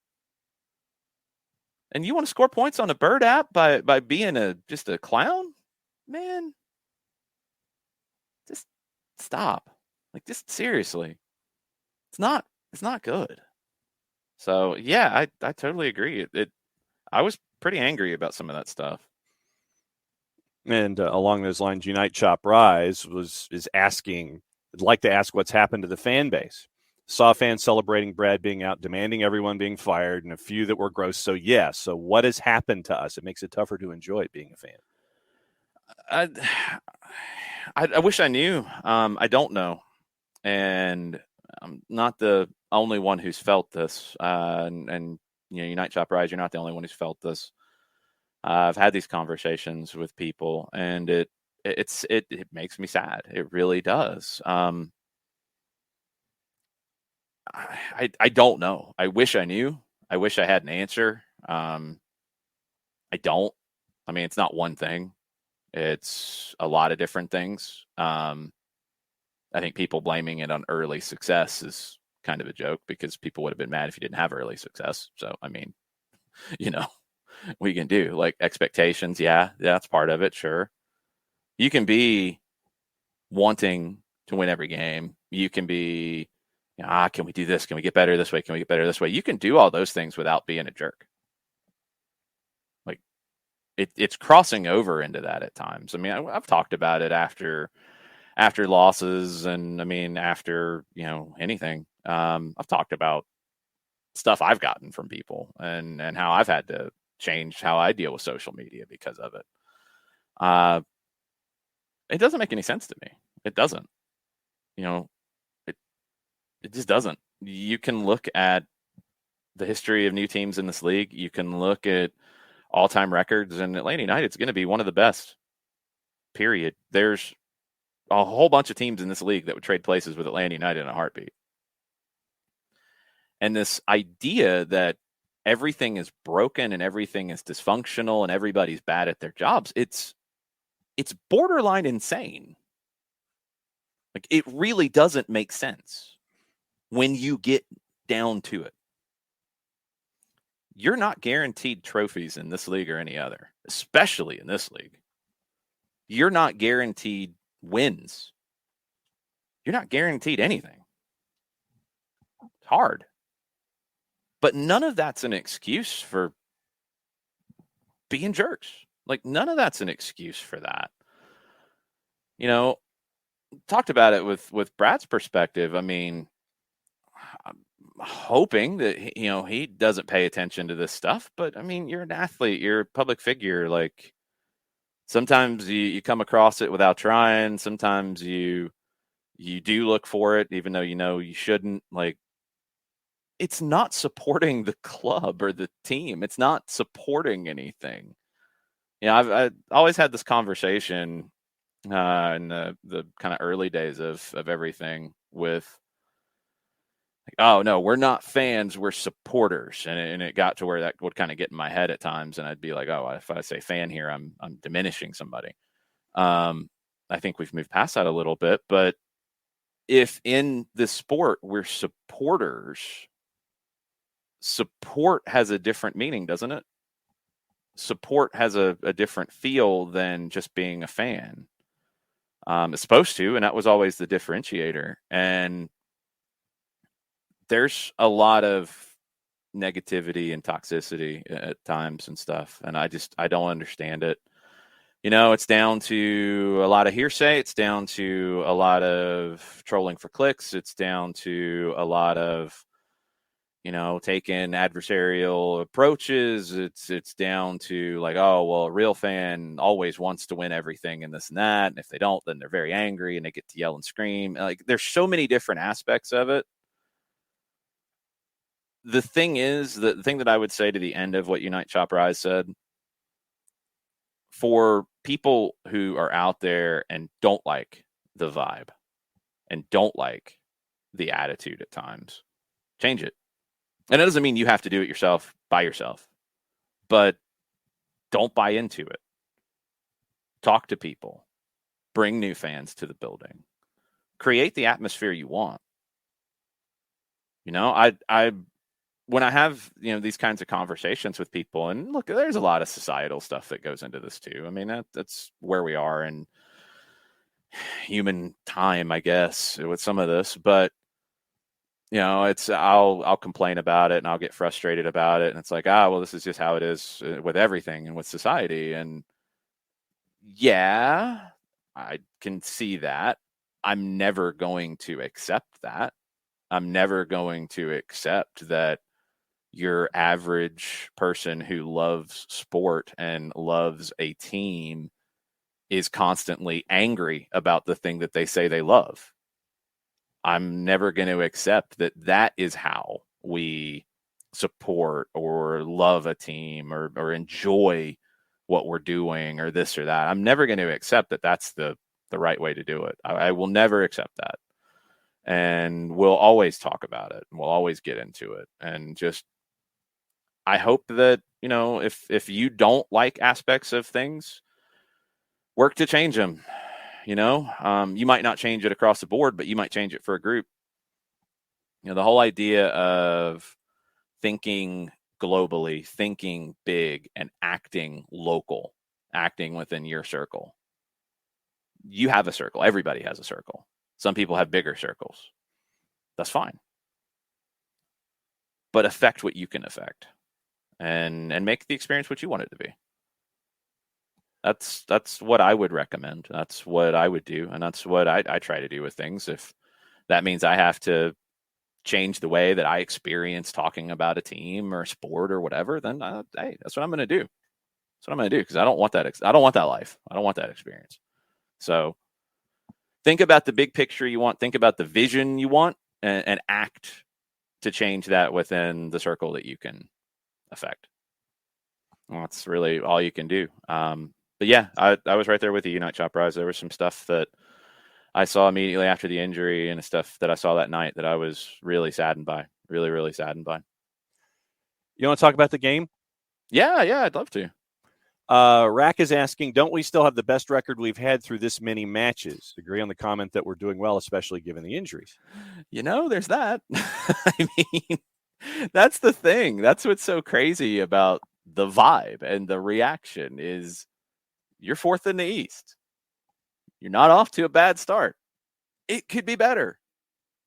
And you want to score points on a Bird app by being just a clown? Man, just stop. Like, just seriously. It's not good. So yeah, I totally agree. I was pretty angry about some of that stuff. And along those lines, Unite Chop Rise is asking, I'd like to ask what's happened to the fan base. Saw fans celebrating Brad being out, demanding everyone being fired, and a few that were gross. So yes. So what has happened to us? It makes it tougher to enjoy being a fan. I wish I knew. I don't know. And I'm not the only one who's felt this. And Unite Chop Rise, you're not the only one who's felt this. I've had these conversations with people, and it makes me sad. It really does. I don't know. I wish I knew. I wish I had an answer. I don't. I mean, it's not one thing. It's a lot of different things. I think people blaming it on early success is kind of a joke because people would have been mad if you didn't have early success. So, I mean, you know, what you can do, like expectations. Yeah, that's part of it. Sure. You can be wanting to win every game. You can be, can we do this? Can we get better this way? Can we get better this way? You can do all those things without being a jerk. Like it's crossing over into that at times. I mean, I've talked about it after losses, and I mean after anything. I've talked about stuff I've gotten from people and how I've had to change how I deal with social media because of it. It doesn't make any sense to me. It doesn't. It just doesn't. You can look at the history of new teams in this league. You can look at all-time records, and Atlanta United's going to be one of the best. Period. There's a whole bunch of teams in this league that would trade places with Atlanta United in a heartbeat. And this idea that everything is broken and everything is dysfunctional and everybody's bad at their jobs, it's borderline insane. Like, it really doesn't make sense when you get down to it. You're not guaranteed trophies in this league or any other, especially in this league. You're not guaranteed wins. You're not guaranteed anything. It's hard. But none of that's an excuse for being jerks. Like, none of that's an excuse for that. Talked about it with Brad's perspective. I mean, I'm hoping that he doesn't pay attention to this stuff, but I mean, you're an athlete, you're a public figure. Like, sometimes you come across it without trying. Sometimes you do look for it, even though you shouldn't. Like, it's not supporting the club or the team. It's not supporting anything. I've always had this conversation in the kind of early days of everything with, like, oh no, we're not fans, we're supporters, and it got to where that would kind of get in my head at times, and I'd be like, oh, if I say fan here, I'm diminishing somebody. I think we've moved past that a little bit, but if in this sport we're supporters, support has a different meaning, doesn't it? Support has a different feel than just being a fan. It's supposed to, and that was always the differentiator. And there's a lot of negativity and toxicity at times and stuff, and I don't understand it. It's down to a lot of hearsay. It's down to a lot of trolling for clicks. It's down to a lot of taking adversarial approaches. It's down to like, oh, well, a real fan always wants to win everything and this and that. And if they don't, then they're very angry and they get to yell and scream. Like, there's so many different aspects of it. The thing is, the thing that I would say to the end of what Unite Chop Rise said, for people who are out there and don't like the vibe and don't like the attitude at times, change it. And it doesn't mean you have to do it yourself by yourself, but don't buy into it. Talk to people, bring new fans to the building, create the atmosphere you want. I when I have, these kinds of conversations with people, and look, there's a lot of societal stuff that goes into this too. I mean, that's where we are in human time, I guess, with some of this, but I'll complain about it and I'll get frustrated about it. And it's like, well, this is just how it is with everything and with society. And yeah, I can see that. I'm never going to accept that. I'm never going to accept that your average person who loves sport and loves a team is constantly angry about the thing that they say they love. I'm never going to accept that is how we support or love a team or enjoy what we're doing or this or that. I'm never going to accept that that's the right way to do it. I will never accept that. and we'll always talk about it. We'll always get into it. And just, I hope that, if you don't like aspects of things, work to change them. You might not change it across the board, but you might change it for a group. The whole idea of thinking globally, thinking big, and acting local, acting within your circle. You have a circle. Everybody has a circle. Some people have bigger circles. That's fine. But affect what you can affect, and make the experience what you want it to be. That's what I would recommend. That's what I would do, and that's what I try to do with things. If that means I have to change the way that I experience talking about a team or a sport or whatever, then hey, that's what I'm going to do. That's what I'm going to do, because I don't want that. I don't want that life. I don't want that experience. So think about the big picture you want. Think about the vision you want, and act to change that within the circle that you can affect. Well, that's really all you can do. But yeah, I was right there with you, Night Chop Rise. There was some stuff that I saw immediately after the injury and stuff that I saw that night that I was really saddened by. Really, really saddened by. You want to talk about the game? Yeah, I'd love to. Rack is asking, don't we still have the best record we've had through this many matches? Agree on the comment that we're doing well, especially given the injuries. There's that. I mean, that's the thing. That's what's so crazy about the vibe and the reaction is you're fourth in the East. You're not off to a bad start. It could be better.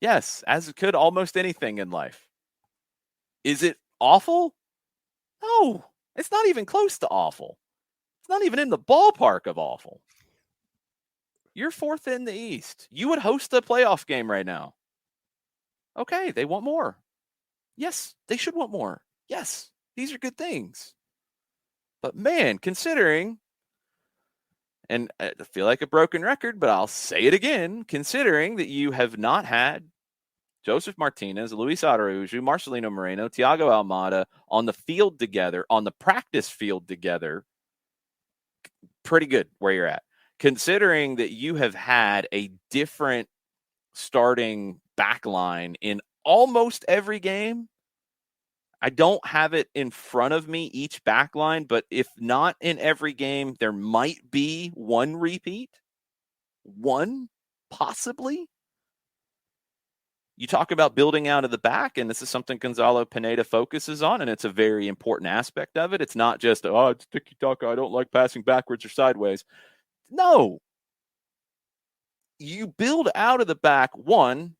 Yes, as could almost anything in life. Is it awful? No, it's not even close to awful. It's not even in the ballpark of awful. You're fourth in the East. You would host a playoff game right now. Okay, they want more. Yes, they should want more. Yes, these are good things. But man, considering, and I feel like a broken record, but I'll say it again, considering that you have not had Joseph Martinez, Luis Araujo, Marcelino Moreno, Thiago Almada on the field together, on the practice field together, pretty good where you're at. Considering that you have had a different starting back line in almost every game. I don't have it in front of me, each back line, but if not in every game, there might be one repeat. One, possibly. You talk about building out of the back, and this is something Gonzalo Pineda focuses on, and it's a very important aspect of it. It's not just, it's tiki-taka, I don't like passing backwards or sideways. No. You build out of the back, one,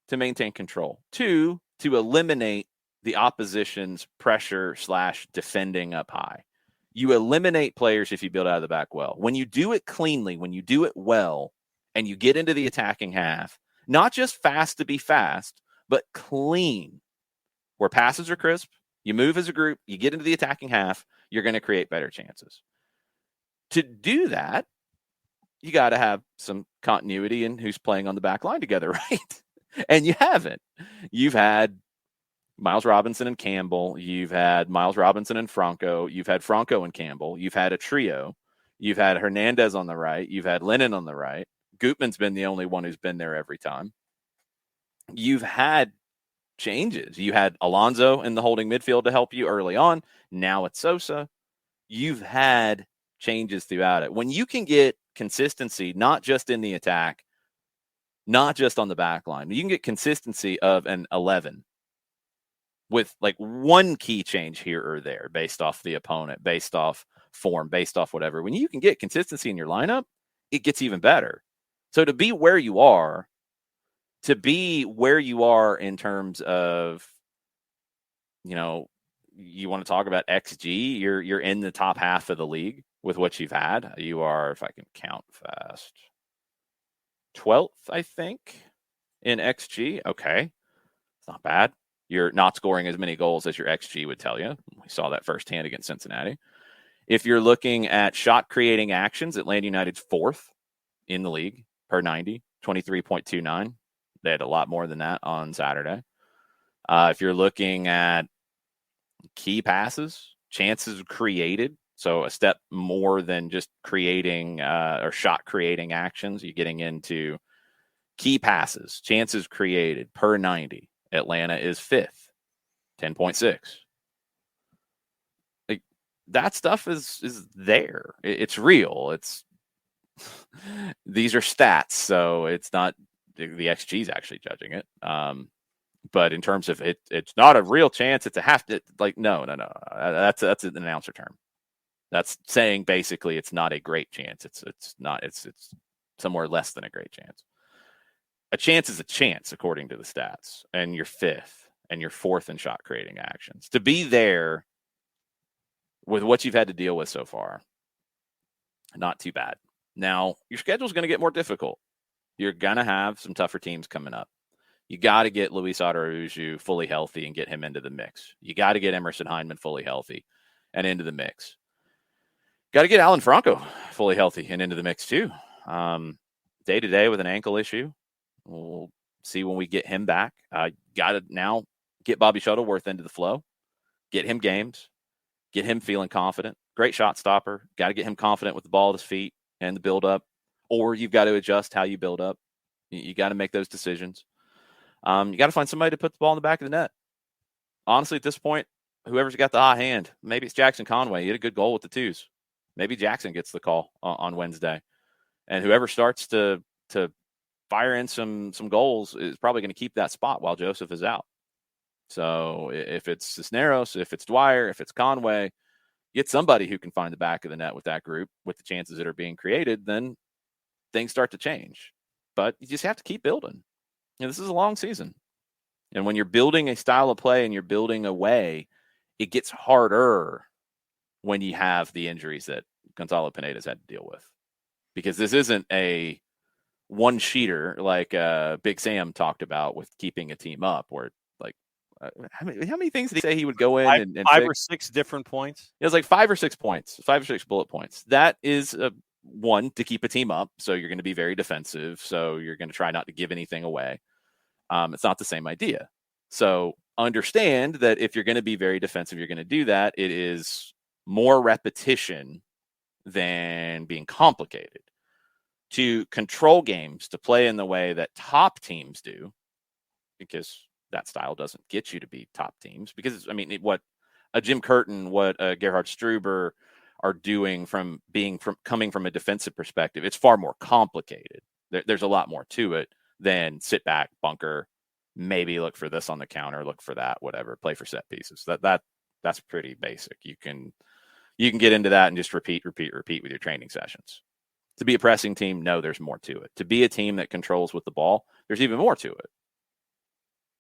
to maintain control. Two, to eliminate the opposition's pressure / defending up high. You eliminate players if you build out of the back well. When you do it cleanly, when you do it well, and you get into the attacking half, not just fast to be fast, but clean, where passes are crisp, you move as a group, you get into the attacking half, you're going to create better chances. To do that, you got to have some continuity in who's playing on the back line together, right? And you haven't. You've had Miles Robinson and Campbell. You've had Miles Robinson and Franco. You've had Franco and Campbell. You've had a trio. You've had Hernandez on the right. You've had Lennon on the right. Gutman's been the only one who's been there every time. You've had changes. You had Alonso in the holding midfield to help you early on. Now it's Sosa. You've had changes throughout it. When you can get consistency, not just in the attack, not just on the back line, you can get consistency of an 11 with like one key change here or there based off the opponent, based off form, based off whatever. When you can get consistency in your lineup, it gets even better. So to be where you are in terms of, you want to talk about XG, you're in the top half of the league with what you've had. You are, if I can count fast, 12th, I think, in XG. Okay. It's not bad. You're not scoring as many goals as your XG would tell you. We saw that firsthand against Cincinnati. If you're looking at shot creating actions, Atlanta United's 4th in the league per 90, 23.29. They had a lot more than that on Saturday. If you're looking at key passes, chances created, so a step more than just creating or shot creating actions, you're getting into Key passes, chances created per 90. Atlanta is 5th, 10.6. Like, that stuff is there. It's real. These are stats, so it's not the XG is actually judging it. But in terms of it's not a real chance. It's a half. No. That's an announcer term. That's saying basically it's not a great chance. It's somewhere less than a great chance. A chance is a chance according to the stats, and you're 5th and you're 4th in shot creating actions. To be there with what you've had to deal with so far, not too bad. Now, your schedule is going to get more difficult. You're going to have some tougher teams coming up. You got to get Luis Araujo fully healthy and get him into the mix. You got to get Emerson Hyndman fully healthy and into the mix. Got to get Alan Franco fully healthy and into the mix too. Day-to-day with an ankle issue. We'll see when we get him back. Got to now get Bobby Shuttleworth into the flow. Get him games. Get him feeling confident. Great shot stopper. Got to get him confident with the ball at his feet and the build-up. Or you've got to adjust how you build up. You got to make those decisions. You got to find somebody to put the ball in the back of the net. Honestly, at this point, whoever's got the hot hand, maybe it's Jackson Conway. He had a good goal with the 2s. Maybe Jackson gets the call on Wednesday. And whoever starts to fire in some goals is probably going to keep that spot while Joseph is out. So if it's Cisneros, if it's Dwyer, if it's Conway, get somebody who can find the back of the net with that group with the chances that are being created, then things start to change. But you just have to keep building. This is a long season. And when you're building a style of play and you're building a way, it gets harder when you have the injuries that Gonzalo Pineda's had to deal with. Because this isn't a one-sheeter like Big Sam talked about with keeping a team up, where how many things did he say he would go in and five fix? Or 6 different points? It was like 5 or 6 points, 5 or 6 bullet points. That is one, to keep a team up. So you're going to be very defensive. So you're going to try not to give anything away. It's not the same idea. So understand that if you're going to be very defensive, you're going to do that. It is more repetition than being complicated. To control games, to play in the way that top teams do, because that style doesn't get you to be top teams. Because, what a Jim Curtin, what a Gerhard Struber are doing coming from a defensive perspective, it's far more complicated. There's a lot more to it than sit back, bunker, maybe look for this on the counter, look for that, whatever, play for set pieces. That's pretty basic. You can get into that and just repeat with your training sessions. To be a pressing team, no, there's more to it. To be a team that controls with the ball, there's even more to it.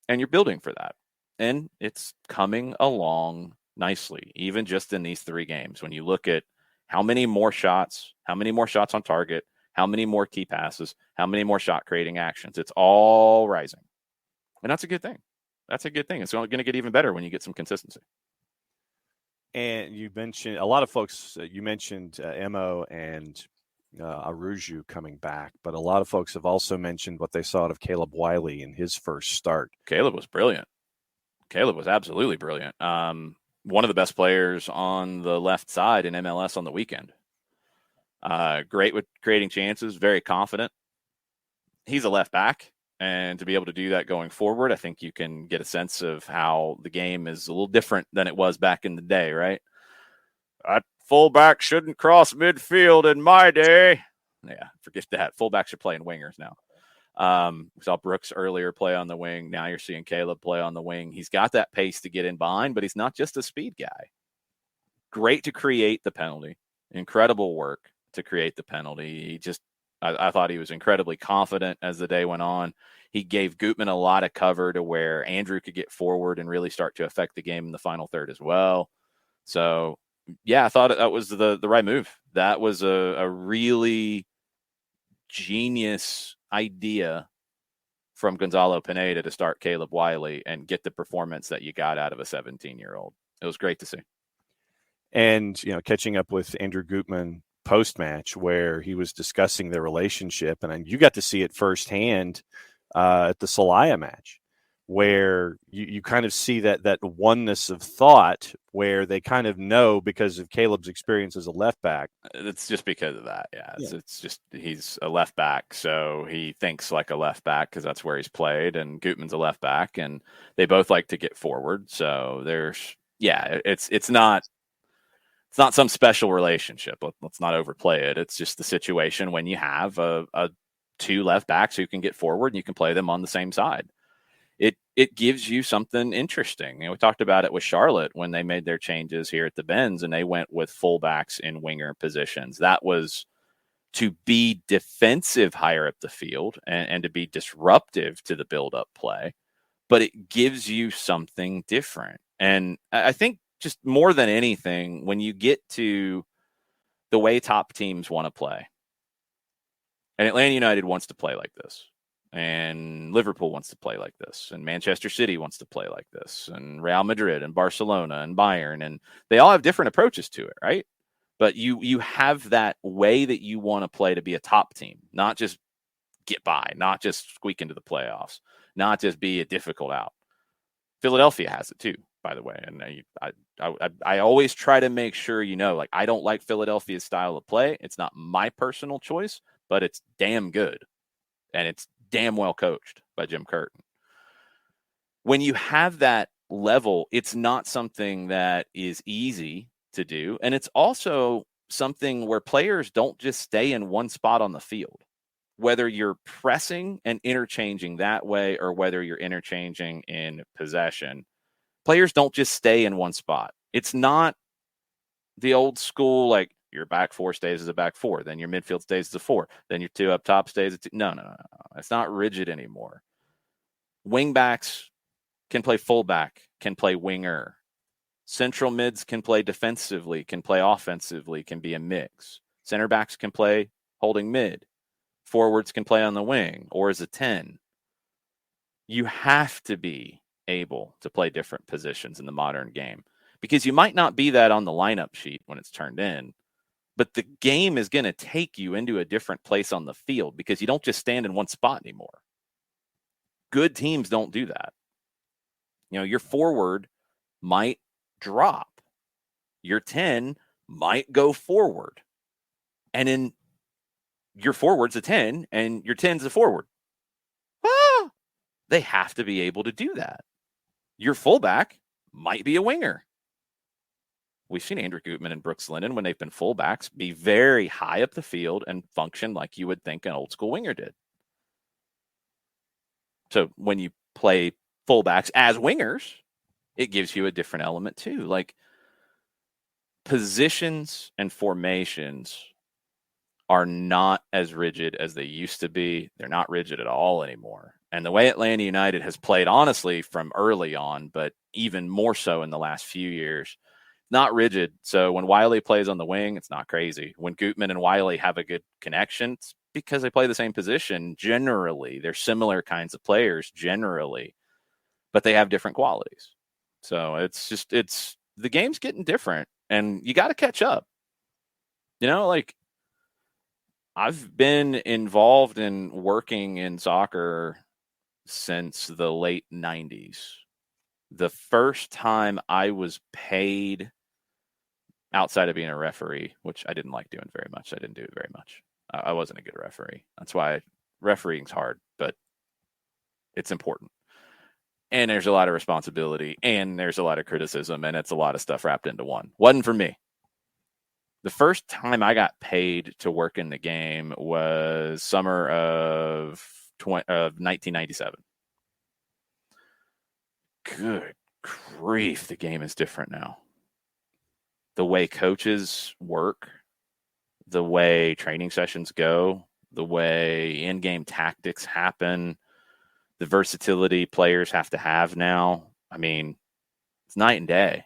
And you're building for that. And it's coming along nicely, even just in these 3 games. When you look at how many more shots on target, how many more key passes, how many more shot creating actions, it's all rising. And that's a good thing. It's going to get even better when you get some consistency. And you mentioned a lot of folks, you mentioned Emo and Araujo coming back, but a lot of folks have also mentioned what they saw out of Caleb Wiley in his first start. Caleb was brilliant. Caleb was absolutely brilliant. One of the best players on the left side in MLS on the weekend. Great with creating chances, very confident. He's a left back, and to be able to do that going forward, I think you can get a sense of how the game is a little different than it was back in the day, right? Fullback shouldn't cross midfield in my day. Yeah, forget that. Fullbacks are playing wingers now. We saw Brooks earlier play on the wing. Now you're seeing Caleb play on the wing. He's got that pace to get in behind, but he's not just a speed guy. Great to create the penalty. Incredible work to create the penalty. I thought he was incredibly confident as the day went on. He gave Gutman a lot of cover to where Andrew could get forward and really start to affect the game in the final third as well. So, yeah, I thought that was the right move. That was a really genius idea from Gonzalo Pineda to start Caleb Wiley and get the performance that you got out of a 17-year-old. It was great to see. And, catching up with Andrew Gutman post-match where he was discussing their relationship, and you got to see it firsthand at the Celaya match where you kind of see that oneness of thought where they kind of know because of Caleb's experience as a left back. It's just because of that. Yeah. It's just he's a left back, so he thinks like a left back because that's where he's played, and Gutman's a left back, and they both like to get forward. So it's not some special relationship. Let's not overplay it. It's just the situation when you have a two left backs who can get forward and you can play them on the same side. It gives you something interesting. We talked about it with Charlotte when they made their changes here at the Benz and they went with fullbacks in winger positions. That was to be defensive higher up the field and to be disruptive to the build-up play. But it gives you something different. And I think just more than anything, when you get to the way top teams want to play, and Atlanta United wants to play like this, and Liverpool wants to play like this, and Manchester City wants to play like this, and Real Madrid and Barcelona and Bayern, and they all have different approaches to it, right? But you have that way that you want to play to be a top team, not just get by, not just squeak into the playoffs, not just be a difficult out. Philadelphia has it too, by the way, and I always try to make sure like I don't like Philadelphia's style of play. It's not my personal choice, but it's damn good, and it's damn well coached by Jim Curtin. When you have that level, it's not something that is easy to do. And it's also something where players don't just stay in one spot on the field, whether you're pressing and interchanging that way or whether you're interchanging in possession. Players don't just stay in one spot. It's not the old school, like your back four stays as a back four, then your midfield stays as a four, then your two up top stays as a two. No. It's not rigid anymore. Wing backs can play fullback, can play winger. Central mids can play defensively, can play offensively, can be a mix. Center backs can play holding mid. Forwards can play on the wing or as a 10. You have to be able to play different positions in the modern game because you might not be that on the lineup sheet when it's turned in, but the game is going to take you into a different place on the field because you don't just stand in one spot anymore. Good teams don't do that. Your forward might drop. Your 10 might go forward. And then your forward's a 10 and your 10's a forward. They have to be able to do that. Your fullback might be a winger. We've seen Andrew Gutman and Brooks Lennon, when they've been fullbacks, be very high up the field and function like you would think an old school winger did. So when you play fullbacks as wingers, it gives you a different element too. Like positions and formations are not as rigid as they used to be. They're not rigid at all anymore. And the way Atlanta United has played, honestly, from early on, but even more so in the last few years, not rigid. So when Wiley plays on the wing, it's not crazy. When Gutman and Wiley have a good connection, it's because they play the same position. Generally, they're similar kinds of players generally, but they have different qualities. So it's the game's getting different and you got to catch up. Like I've been involved in working in soccer since the late 90s. The first time I was paid outside of being a referee, which I didn't like doing very much. I didn't do it very much. I wasn't a good referee. That's why refereeing's hard, but it's important. And there's a lot of responsibility and there's a lot of criticism and it's a lot of stuff wrapped into one. Wasn't for me. The first time I got paid to work in the game was summer of 1997. Good grief, the game is different now. The way coaches work, the way training sessions go, the way in-game tactics happen, the versatility players have to have now. I mean, it's night and day.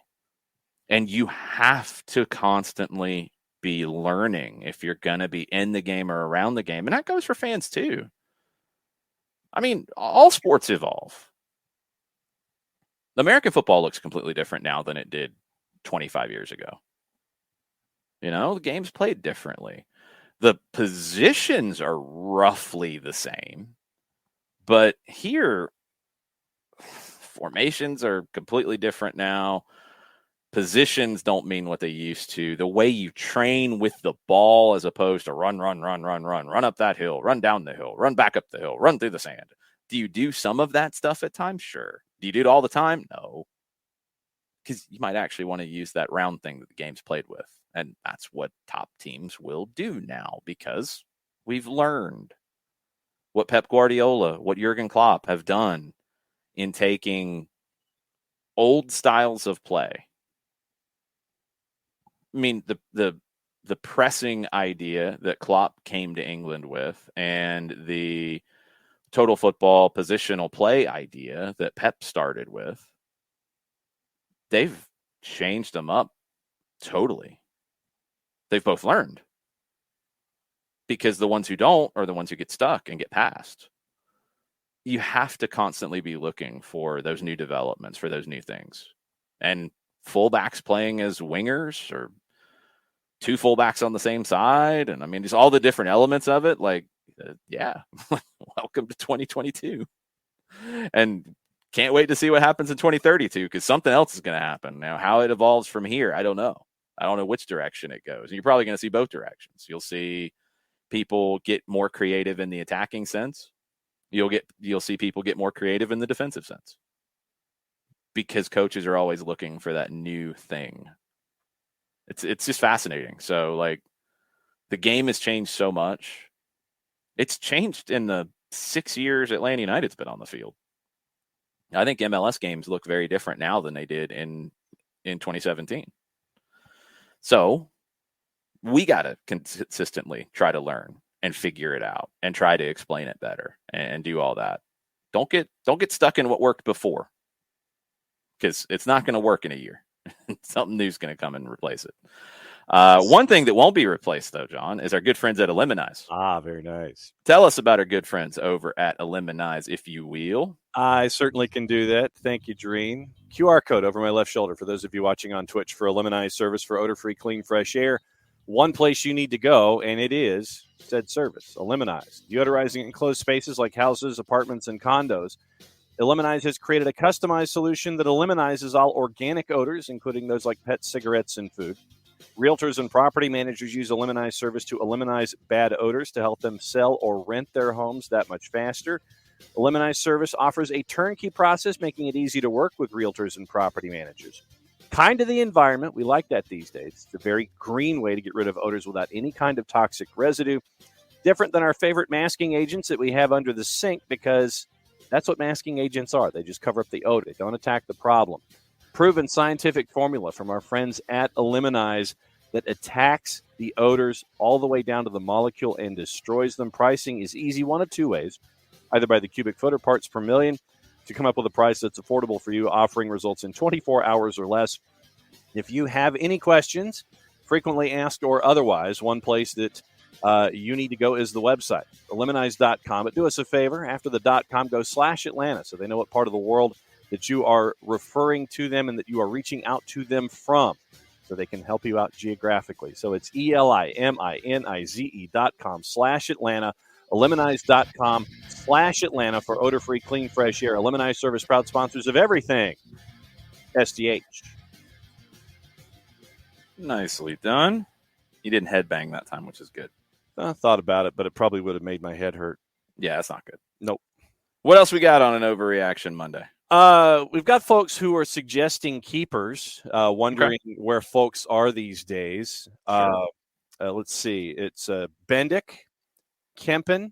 And you have to constantly be learning if you're going to be in the game or around the game. And that goes for fans too. I mean, all sports evolve. American football looks completely different now than it did 25 years ago. The game's played differently. The positions are roughly the same. But here, Formations are completely different now. Positions don't mean what they used to. The way you train with the ball as opposed to run up that hill, run down the hill, run back up the hill, run through the sand. Do you do some of that stuff at times? Sure. Do you do it all the time? No. Because you might actually want to use that round thing that the game's played with. And that's what top teams will do now because we've learned what Pep Guardiola, what Jurgen Klopp have done in taking old styles of play. I mean, the pressing idea that Klopp came to England with and the total football positional play idea that Pep started with, they've changed them up totally. They've both learned because the ones who don't are the ones who get stuck and get past. You have to constantly be looking for those new developments, for those new things. And fullbacks playing as wingers or two fullbacks on the same side. And I mean, just all the different elements of it. Like, yeah, welcome to 2022. And can't wait to see what happens in 2032 because something else is going to happen. Now, how it evolves from here, I don't know. I don't know which direction it goes. And you're probably going to see both directions. You'll see people get more creative in the attacking sense. You'll see people get more creative in the defensive sense because coaches are always looking for that new thing. It's just fascinating. So like the game has changed so much. It's changed in the 6 years Atlanta United's been on the field. I think MLS games look very different now than they did in 2017. So we got to consistently try to learn and figure it out and try to explain it better and do all that. Don't get stuck in what worked before because it's not going to work in a year. Something new's going to come and replace it. One thing that won't be replaced, though, John, is our good friends at ATLvCIN. Ah, very nice. Tell us about our good friends over at ATLvCIN, if you will. I certainly can do that. Thank you, Doreen. QR code over my left shoulder for those of you watching on Twitch for ATLvCIN service for odor-free, clean, fresh air. One place you need to go, and it is said service, ATLvCIN. Deodorizing enclosed spaces like houses, apartments, and condos. ATLvCIN has created a customized solution that eliminizes all organic odors, including those like pet cigarettes and food. Realtors and property managers use ATLvCIN service to eliminate bad odors to help them sell or rent their homes that much faster. ATLvCIN service offers a turnkey process, making it easy to work with realtors and property managers. Kind to the environment. We like that these days. It's a very green way to get rid of odors without any kind of toxic residue. Different than our favorite masking agents that we have under the sink because that's what masking agents are. They just cover up the odor. They don't attack the problem. Proven scientific formula from our friends at ATLvCIN that attacks the odors all the way down to the molecule and destroys them. Pricing is easy one of two ways, either by the cubic foot or parts per million, to come up with a price that's affordable for you, offering results in 24 hours or less. If you have any questions, frequently asked or otherwise, one place that you need to go is the website, ATLvCIN.com. But do us a favor, after the .com, go /Atlanta so they know what part of the world that you are referring to them and that you are reaching out to them from so they can help you out geographically. So it's ELIMINIZE.com /Atlanta, ATLvCIN.com /Atlanta for odor-free, clean, fresh air. ATLvCIN service, proud sponsors of everything SDH. Nicely done. You didn't headbang that time, which is good. I thought about it, but it probably would have made my head hurt. Yeah, that's not good. Nope. What else we got on an Overreaction Monday? We've got folks who are suggesting keepers, wondering where folks are these days. Sure. Let's see. It's Bendick, Kempen,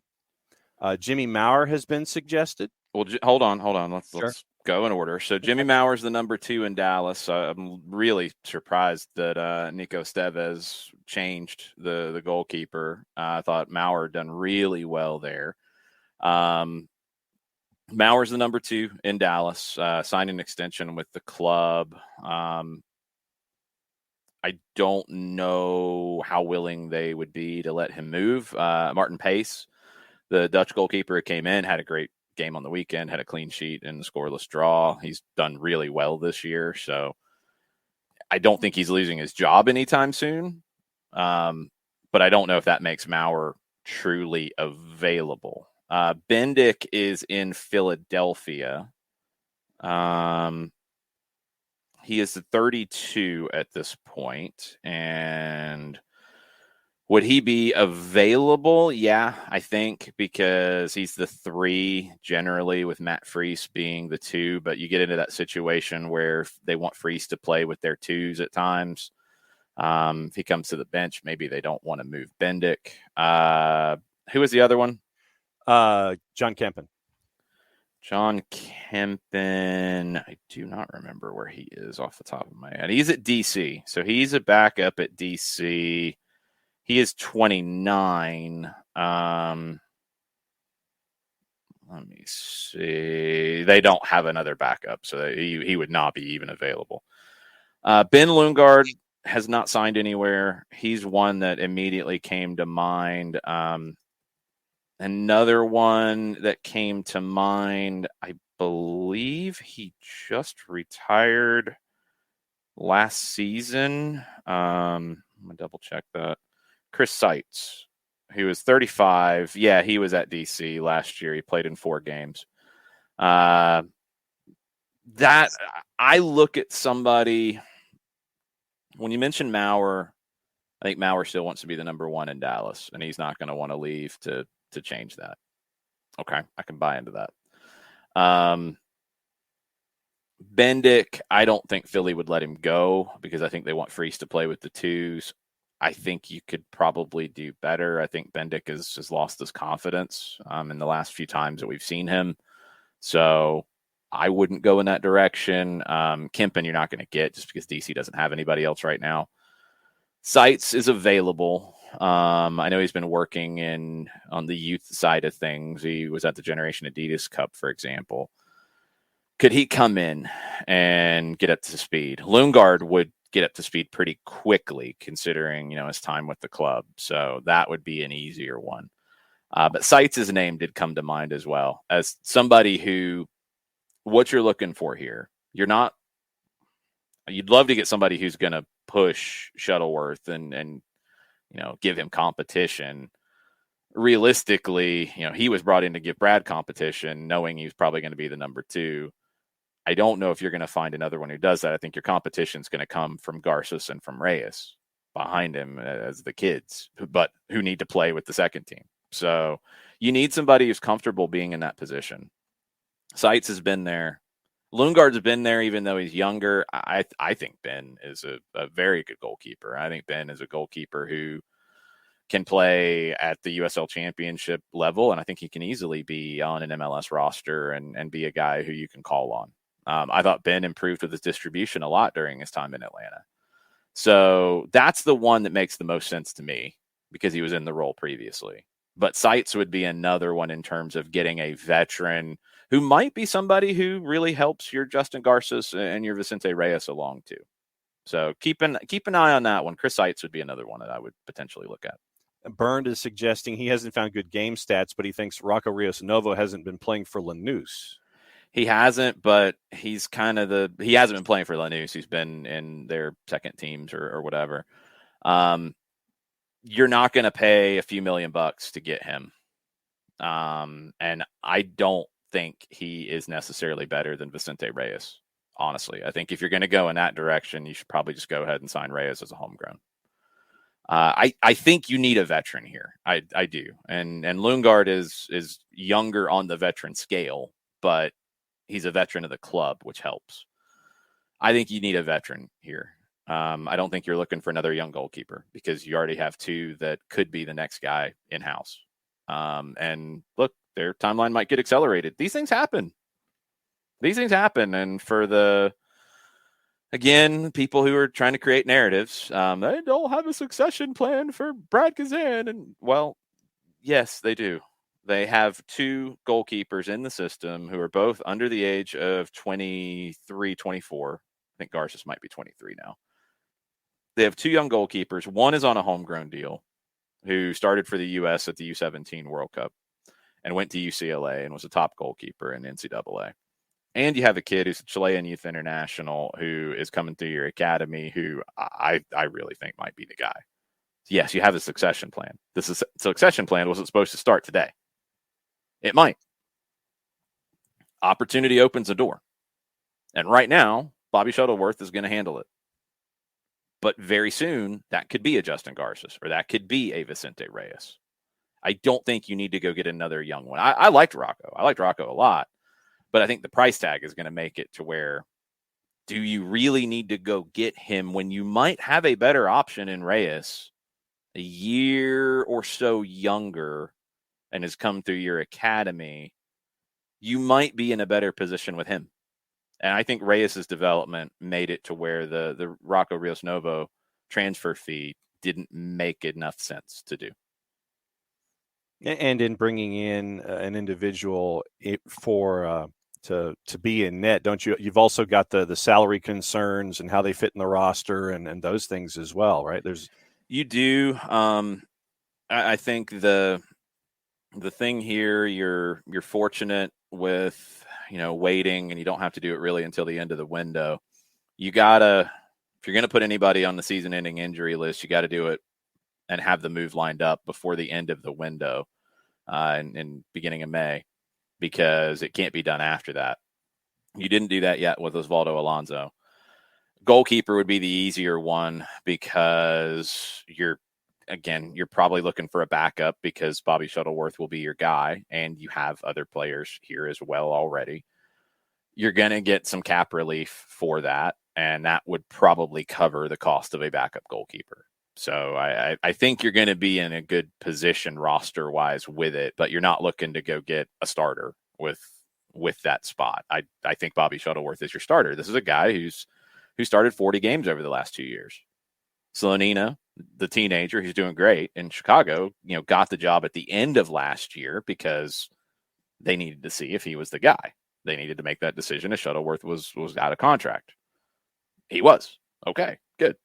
Jimmy Maurer has been suggested. Well, hold on. Let's go in order. So Jimmy Mauer's the number 2 in Dallas. I'm really surprised that Nico Estevez changed the goalkeeper. I thought Maurer done really well there. Mauer's the number 2 in Dallas, signed an extension with the club. I don't know how willing they would be to let him move. Martin Pace, the Dutch goalkeeper who came in, had a great game on the weekend, had a clean sheet in the scoreless draw. He's done really well this year. So I don't think he's losing his job anytime soon. But I don't know if that makes Maurer truly available. Bendick is in Philadelphia. He is 32 at this point, and would he be available? Yeah, I think, because he's the 3 generally, with Matt Freese being the 2. But you get into that situation where they want Freese to play with their 2s at times. If he comes to the bench, maybe they don't want to move Bendick. Who was the other one? John Kempen. John Kempen. I do not remember where he is off the top of my head. He's at DC, so he's a backup at DC. He is 29. Let me see. They don't have another backup, so he would not be even available. Ben Lundgaard has not signed anywhere. He's one that immediately came to mind. Another one that came to mind, I believe he just retired last season. I'm going to double check that. Chris Seitz, who was 35. Yeah, he was at DC last year. He played in 4 games. That I look at somebody, when you mention Maurer, I think Maurer still wants to be the number 1 in Dallas, and he's not going to want to leave to change that. Okay, I can buy into that. Bendick, I don't think Philly would let him go, because I think they want Freese to play with the 2s. I think you could probably do better. I think Bendick has lost his confidence in the last few times that we've seen him. So I wouldn't go in that direction. Kempen, you're not going to get, just because DC doesn't have anybody else right now. Seitz is available. I know he's been working on the youth side of things. He was at the Generation Adidas Cup, for example. Could he come in and get up to speed? Lundgaard would get up to speed pretty quickly, considering his time with the club. So that would be an easier one. But Seitz' name did come to mind as well, as somebody who, what you're looking for here, you'd love to get somebody who's going to push Shuttleworth and give him competition. Realistically, he was brought in to give Brad competition, knowing he was probably going to be the number 2. I don't know if you're going to find another one who does that. I think your competition is going to come from Garces and from Reyes behind him as the kids, but who need to play with the second team. So you need somebody who's comfortable being in that position. Seitz has been there. Lundgaard's been there, even though he's younger. I think Ben is a very good goalkeeper. I think Ben is a goalkeeper who can play at the USL Championship level, and I think he can easily be on an MLS roster and be a guy who you can call on. I thought Ben improved with his distribution a lot during his time in Atlanta. So that's the one that makes the most sense to me, because he was in the role previously. But Seitz would be another one in terms of getting a veteran who might be somebody who really helps your Justin Garces and your Vicente Reyes along too. So keep an eye on that one. Chris Seitz would be another one that I would potentially look at. Burned is suggesting he hasn't found good game stats, but he thinks Rocco Rios Novo hasn't been playing for Lanús. He hasn't, but he's he hasn't been playing for Lanús. He's been in their second teams or whatever. You're not going to pay a few $1 million to get him. And I don't think he is necessarily better than Vicente Reyes. Honestly, I think if you're going to go in that direction, you should probably just go ahead and sign Reyes as a homegrown. I think you need a veteran here. I do. And Lundgaard is younger on the veteran scale, but he's a veteran of the club, which helps. I think you need a veteran here. I don't think you're looking for another young goalkeeper, because you already have 2 that could be the next guy in-house. And look, their timeline might get accelerated. These things happen. And for people who are trying to create narratives, they don't have a succession plan for Brad Guzan. And well, yes, they do. They have 2 goalkeepers in the system who are both under the age of 23, 24. I think Garces might be 23 now. They have 2 young goalkeepers. One is on a homegrown deal, who started for the U.S. at the U17 World Cup and went to UCLA and was a top goalkeeper in NCAA. And you have a kid who's a Chilean youth international who is coming through your academy, who I really think might be the guy. Yes, you have a succession plan. This succession plan wasn't supposed to start today. It might. Opportunity opens a door. And right now, Bobby Shuttleworth is going to handle it. But very soon, that could be a Justin Garces or that could be a Vicente Reyes. I don't think you need to go get another young one. I liked Rocco. I liked Rocco a lot. But I think the price tag is going to make it to where, do you really need to go get him when you might have a better option in Reyes, a year or so younger, and has come through your academy? You might be in a better position with him. And I think Reyes' development made it to where the Rocco Rios Novo transfer fee didn't make enough sense to do. And in bringing in an individual for to be in net, don't you? You've also got the salary concerns and how they fit in the roster and those things as well, right? You do. I think the thing here, you're fortunate with, waiting, and you don't have to do it really until the end of the window. You gotta, if you're going to put anybody on the season-ending injury list, you got to do it and have the move lined up before the end of the window in beginning of May, because it can't be done after that. You didn't do that yet with Osvaldo Alonso. Goalkeeper would be the easier one because you're probably looking for a backup because Bobby Shuttleworth will be your guy, and you have other players here as well already. You're going to get some cap relief for that, and that would probably cover the cost of a backup goalkeeper. So I think you're going to be in a good position roster-wise with it, but you're not looking to go get a starter with that spot. I think Bobby Shuttleworth is your starter. This is a guy who started 40 games over the last 2 years. Slonina, the teenager, who's doing great in Chicago, got the job at the end of last year because they needed to see if he was the guy. They needed to make that decision if Shuttleworth was out of contract. He was. Okay, good.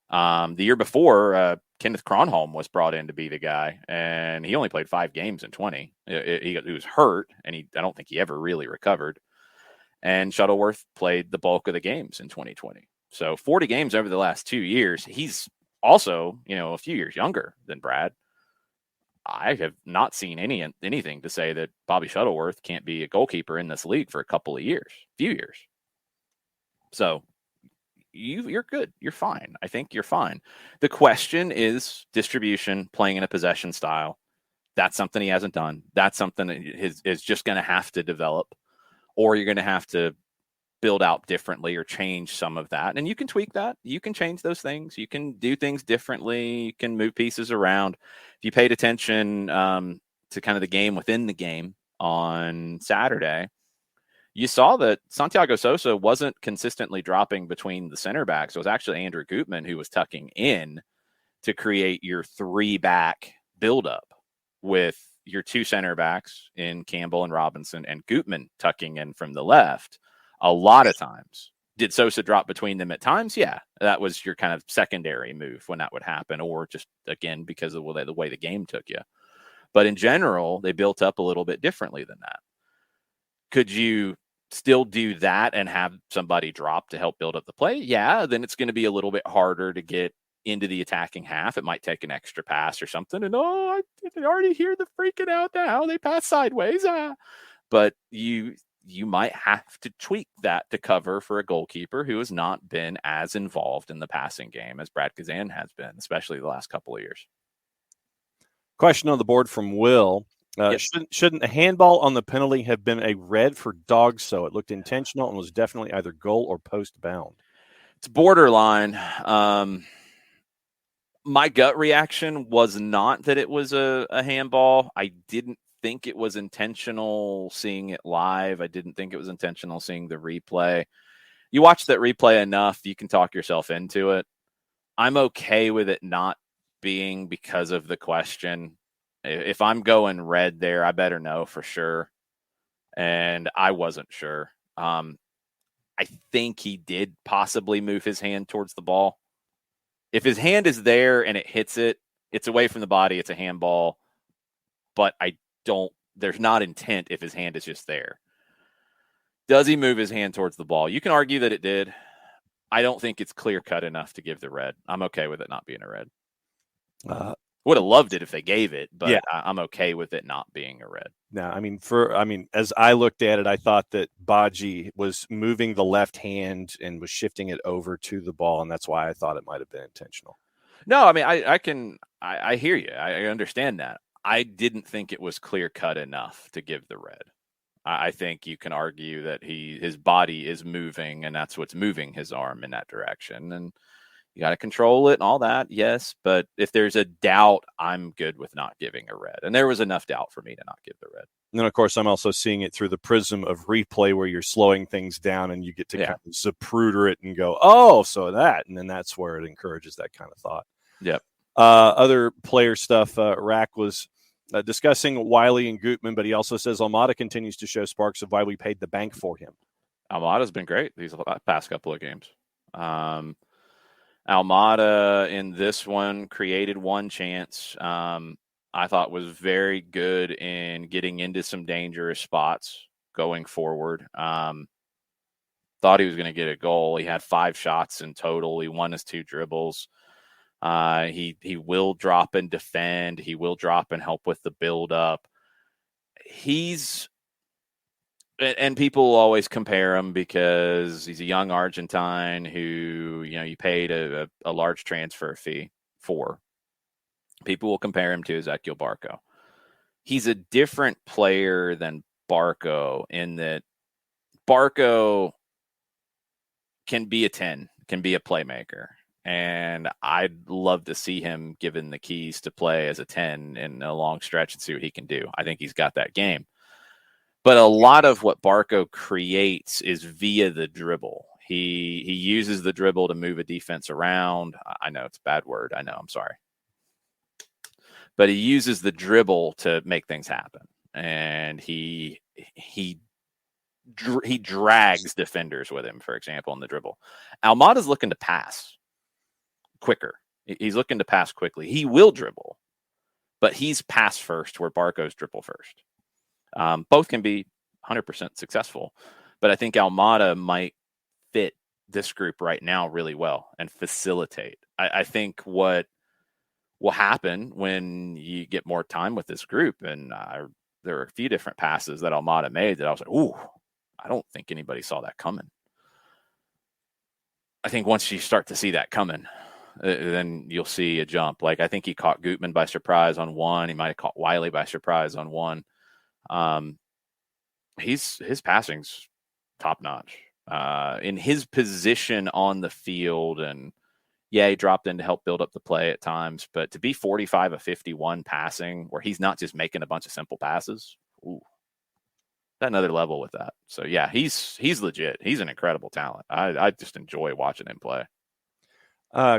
The year before, Kenneth Kronholm was brought in to be the guy, and he only played 5 games in 20. He was hurt, and I don't think he ever really recovered. And Shuttleworth played the bulk of the games in 2020. So 40 games over the last 2 years. He's also, a few years younger than Brad. I have not seen anything to say that Bobby Shuttleworth can't be a goalkeeper in this league for a few years. So you're good. You're fine. I think you're fine. The question is distribution, playing in a possession style. That's something he hasn't done. That's something that is just going to have to develop, or you're going to have to build out differently or change some of that. And you can tweak that. You can change those things. You can do things differently. You can move pieces around. If you paid attention to kind of the game within the game on Saturday, you saw that Santiago Sosa wasn't consistently dropping between the center backs. It was actually Andrew Gutman who was tucking in to create your 3-back buildup with your 2 center backs in Campbell and Robinson, and Gutman tucking in from the left. A lot of times. Did Sosa drop between them at times? Yeah, that was your kind of secondary move when that would happen, or just, again, because of the way the game took you. But in general, they built up a little bit differently than that. Could you still do that and have somebody drop to help build up the play? Yeah, then it's going to be a little bit harder to get into the attacking half. It might take an extra pass or something. And, I already hear the freaking out now. They pass sideways. But you might have to tweak that to cover for a goalkeeper who has not been as involved in the passing game as Brad Guzan has been, especially the last couple of years. Question on the board from Will. Yes. Shouldn't a handball on the penalty have been a red for dog? So it looked intentional and was definitely either goal or post bound. It's borderline. My gut reaction was not that it was a handball. I didn't think it was intentional seeing it live. I didn't think it was intentional seeing the replay. You watch that replay enough, you can talk yourself into it. I'm okay with it not being because of the question. If I'm going red there, I better know for sure. And I wasn't sure. I think he did possibly move his hand towards the ball. If his hand is there and it hits it, it's away from the body, it's a handball. But there's not intent if his hand is just there. Does he move his hand towards the ball? You can argue that it did. I don't think it's clear cut enough to give the red. I'm okay with it not being a red. Would have loved it if they gave it, but Yeah. I'm okay with it not being a red. No, I mean, as I looked at it, I thought that Baji was moving the left hand and was shifting it over to the ball, and that's why I thought it might have been intentional. No, I mean, I hear you. I understand that. I didn't think it was clear cut enough to give the red. I think you can argue that his body is moving, and that's what's moving his arm in that direction. And you got to control it and all that, yes. But if there's a doubt, I'm good with not giving a red. And there was enough doubt for me to not give the red. And then, of course, I'm also seeing it through the prism of replay where you're slowing things down and you get to kind of zapruder it and go, oh, so that. And then that's where it encourages that kind of thought. Yep. Other player stuff, Rack was discussing Wiley and Gutman, but he also says Almeyda continues to show sparks of why we paid the bank for him. Almeyda's been great these past couple of games. Almeyda in this one created one chance. I thought was very good in getting into some dangerous spots going forward. Thought he was going to get a goal. He had 5 shots in total. He won his 2 dribbles. He will drop and defend. He will drop and help with the build up. And people always compare him because he's a young Argentine who, you paid a large transfer fee for. People will compare him to Ezequiel Barco. He's a different player than Barco in that Barco can be a 10, can be a playmaker. And I'd love to see him given the keys to play as a 10 in a long stretch and see what he can do. I think he's got that game. But a lot of what Barco creates is via the dribble. He uses the dribble to move a defense around. I know it's a bad word. I know. I'm sorry. But he uses the dribble to make things happen. And he drags defenders with him, for example, in the dribble. Almeyda's looking to pass quicker. He's looking to pass quickly. He will dribble, but he's pass first where Barco's dribble first. Both can be 100% successful, but I think Almeyda might fit this group right now really well and facilitate. I think what will happen when you get more time with this group, and there are a few different passes that Almeyda made that I was like, ooh, I don't think anybody saw that coming. I think once you start to see that coming, then you'll see a jump. Like I think he caught Gutman by surprise on one. He might have caught Wiley by surprise on one. His passing's top notch. In his position on the field, and he dropped in to help build up the play at times, but to be 45 of 51 passing where he's not just making a bunch of simple passes, another level with that. So yeah, he's legit. He's an incredible talent. I just enjoy watching him play.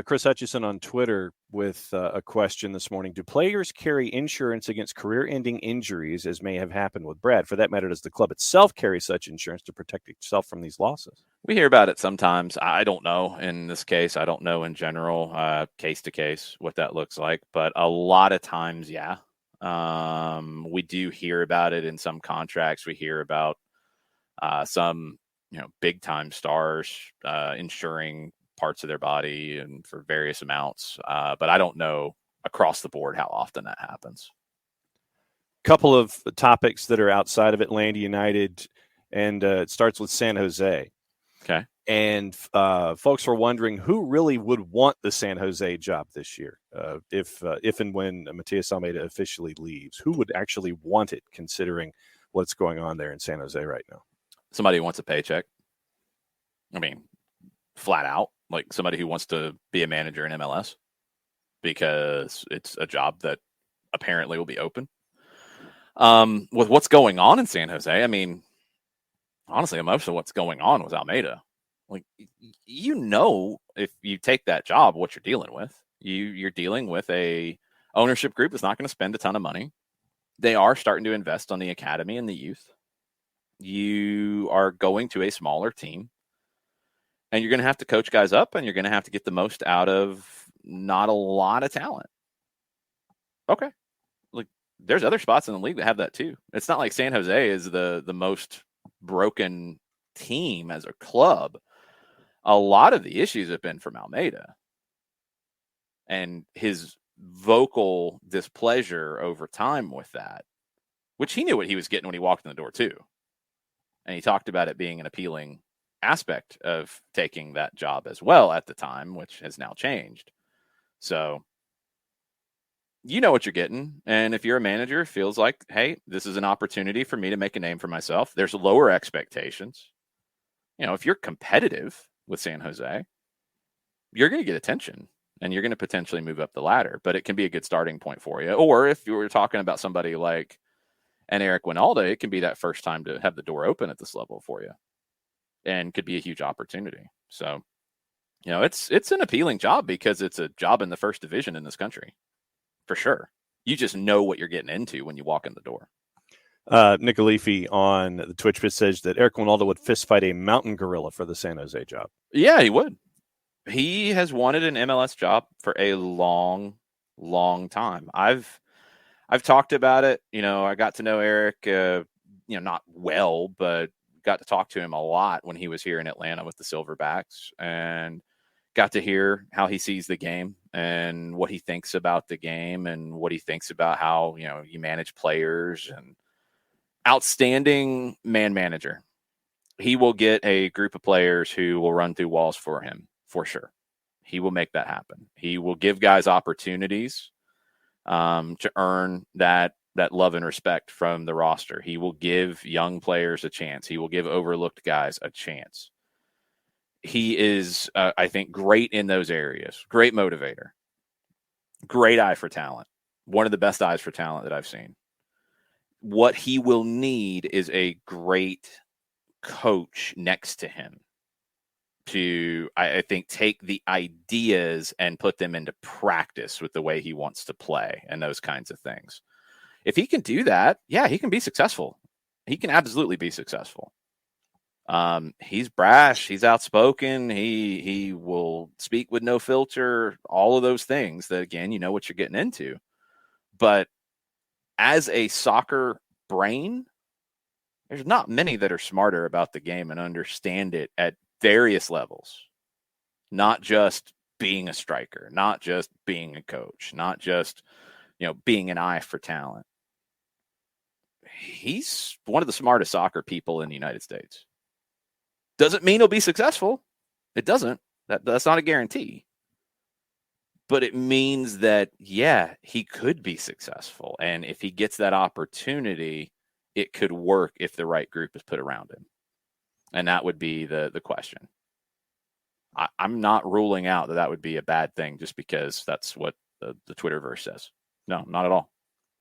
Chris Hutchison on Twitter with a question this morning. Do players carry insurance against career-ending injuries as may have happened with Brad? For that matter, does the club itself carry such insurance to protect itself from these losses? We hear about it sometimes. I don't know in this case. I don't know in general, case to case, what that looks like. But a lot of times, yeah. We do hear about it in some contracts. We hear about some, big time stars insuring parts of their body and for various amounts. But I don't know across the board how often that happens. Couple of topics that are outside of Atlanta United, and it starts with San Jose. Okay. And folks were wondering who really would want the San Jose job this year, if and when Matias Almeyda officially leaves. Who would actually want it, considering what's going on there in San Jose right now? Somebody who wants a paycheck. I mean, flat out, like somebody who wants to be a manager in MLS because it's a job that apparently will be open. With what's going on in San Jose, I mean, honestly, most of what's going on with Almeyda. Like, if you take that job, what you're dealing with. You're dealing with a ownership group that's not going to spend a ton of money. They are starting to invest on the academy and the youth. You are going to a smaller team, and you're going to have to coach guys up, and you're going to have to get the most out of not a lot of talent. Okay. Like, there's other spots in the league that have that too. It's not like San Jose is the most broken team as a club. A lot of the issues have been from Almeyda and his vocal displeasure over time with that, which he knew what he was getting when he walked in the door too. And he talked about it being an appealing aspect of taking that job as well at the time, which has now changed. So you know what you're getting. And if you're a manager, it feels like, hey, this is an opportunity for me to make a name for myself. There's lower expectations. You know, if you're competitive with San Jose, you're going to get attention and you're going to potentially move up the ladder, but it can be a good starting point for you. Or if you were talking about somebody like an Eric Winalda, it can be that first time to have the door open at this level for you and could be a huge opportunity. So, you know, it's an appealing job because it's a job in the first division in this country. For sure. You just know what you're getting into when you walk in the door. Nick Alifi on the Twitch says that Eric Winalda would fist fight a mountain gorilla for the San Jose job. Yeah, he would. He has wanted an MLS job for a long, long time. I've talked about it. You know, I got to know Eric, not well, but got to talk to him a lot when he was here in Atlanta with the Silverbacks and got to hear how he sees the game and what he thinks about the game and what he thinks about how, you know, you manage players. And outstanding man manager. He will get a group of players who will run through walls for him, for sure. He will make that happen. He will give guys opportunities to earn that love and respect from the roster. He will give young players a chance. He will give overlooked guys a chance. He is, I think, great in those areas. Great motivator. Great eye for talent. One of the best eyes for talent that I've seen. What he will need is a great coach next to him to, I think, take the ideas and put them into practice with the way he wants to play and those kinds of things. If he can do that, yeah, he can be successful. He can absolutely be successful. He's brash. He's outspoken. He will speak with no filter, all of those things that, again, you know what you're getting into. But as a soccer brain, there's not many that are smarter about the game and understand it at various levels, not just being a striker, not just being a coach, not just, you know, being an eye for talent. He's one of the smartest soccer people in the United States. Doesn't mean he'll be successful. It doesn't. That's not a guarantee. But it means that, yeah, he could be successful. And if he gets that opportunity, it could work if the right group is put around him. And that would be the question. I'm not ruling out that would be a bad thing just because that's what the Twitterverse says. No, not at all.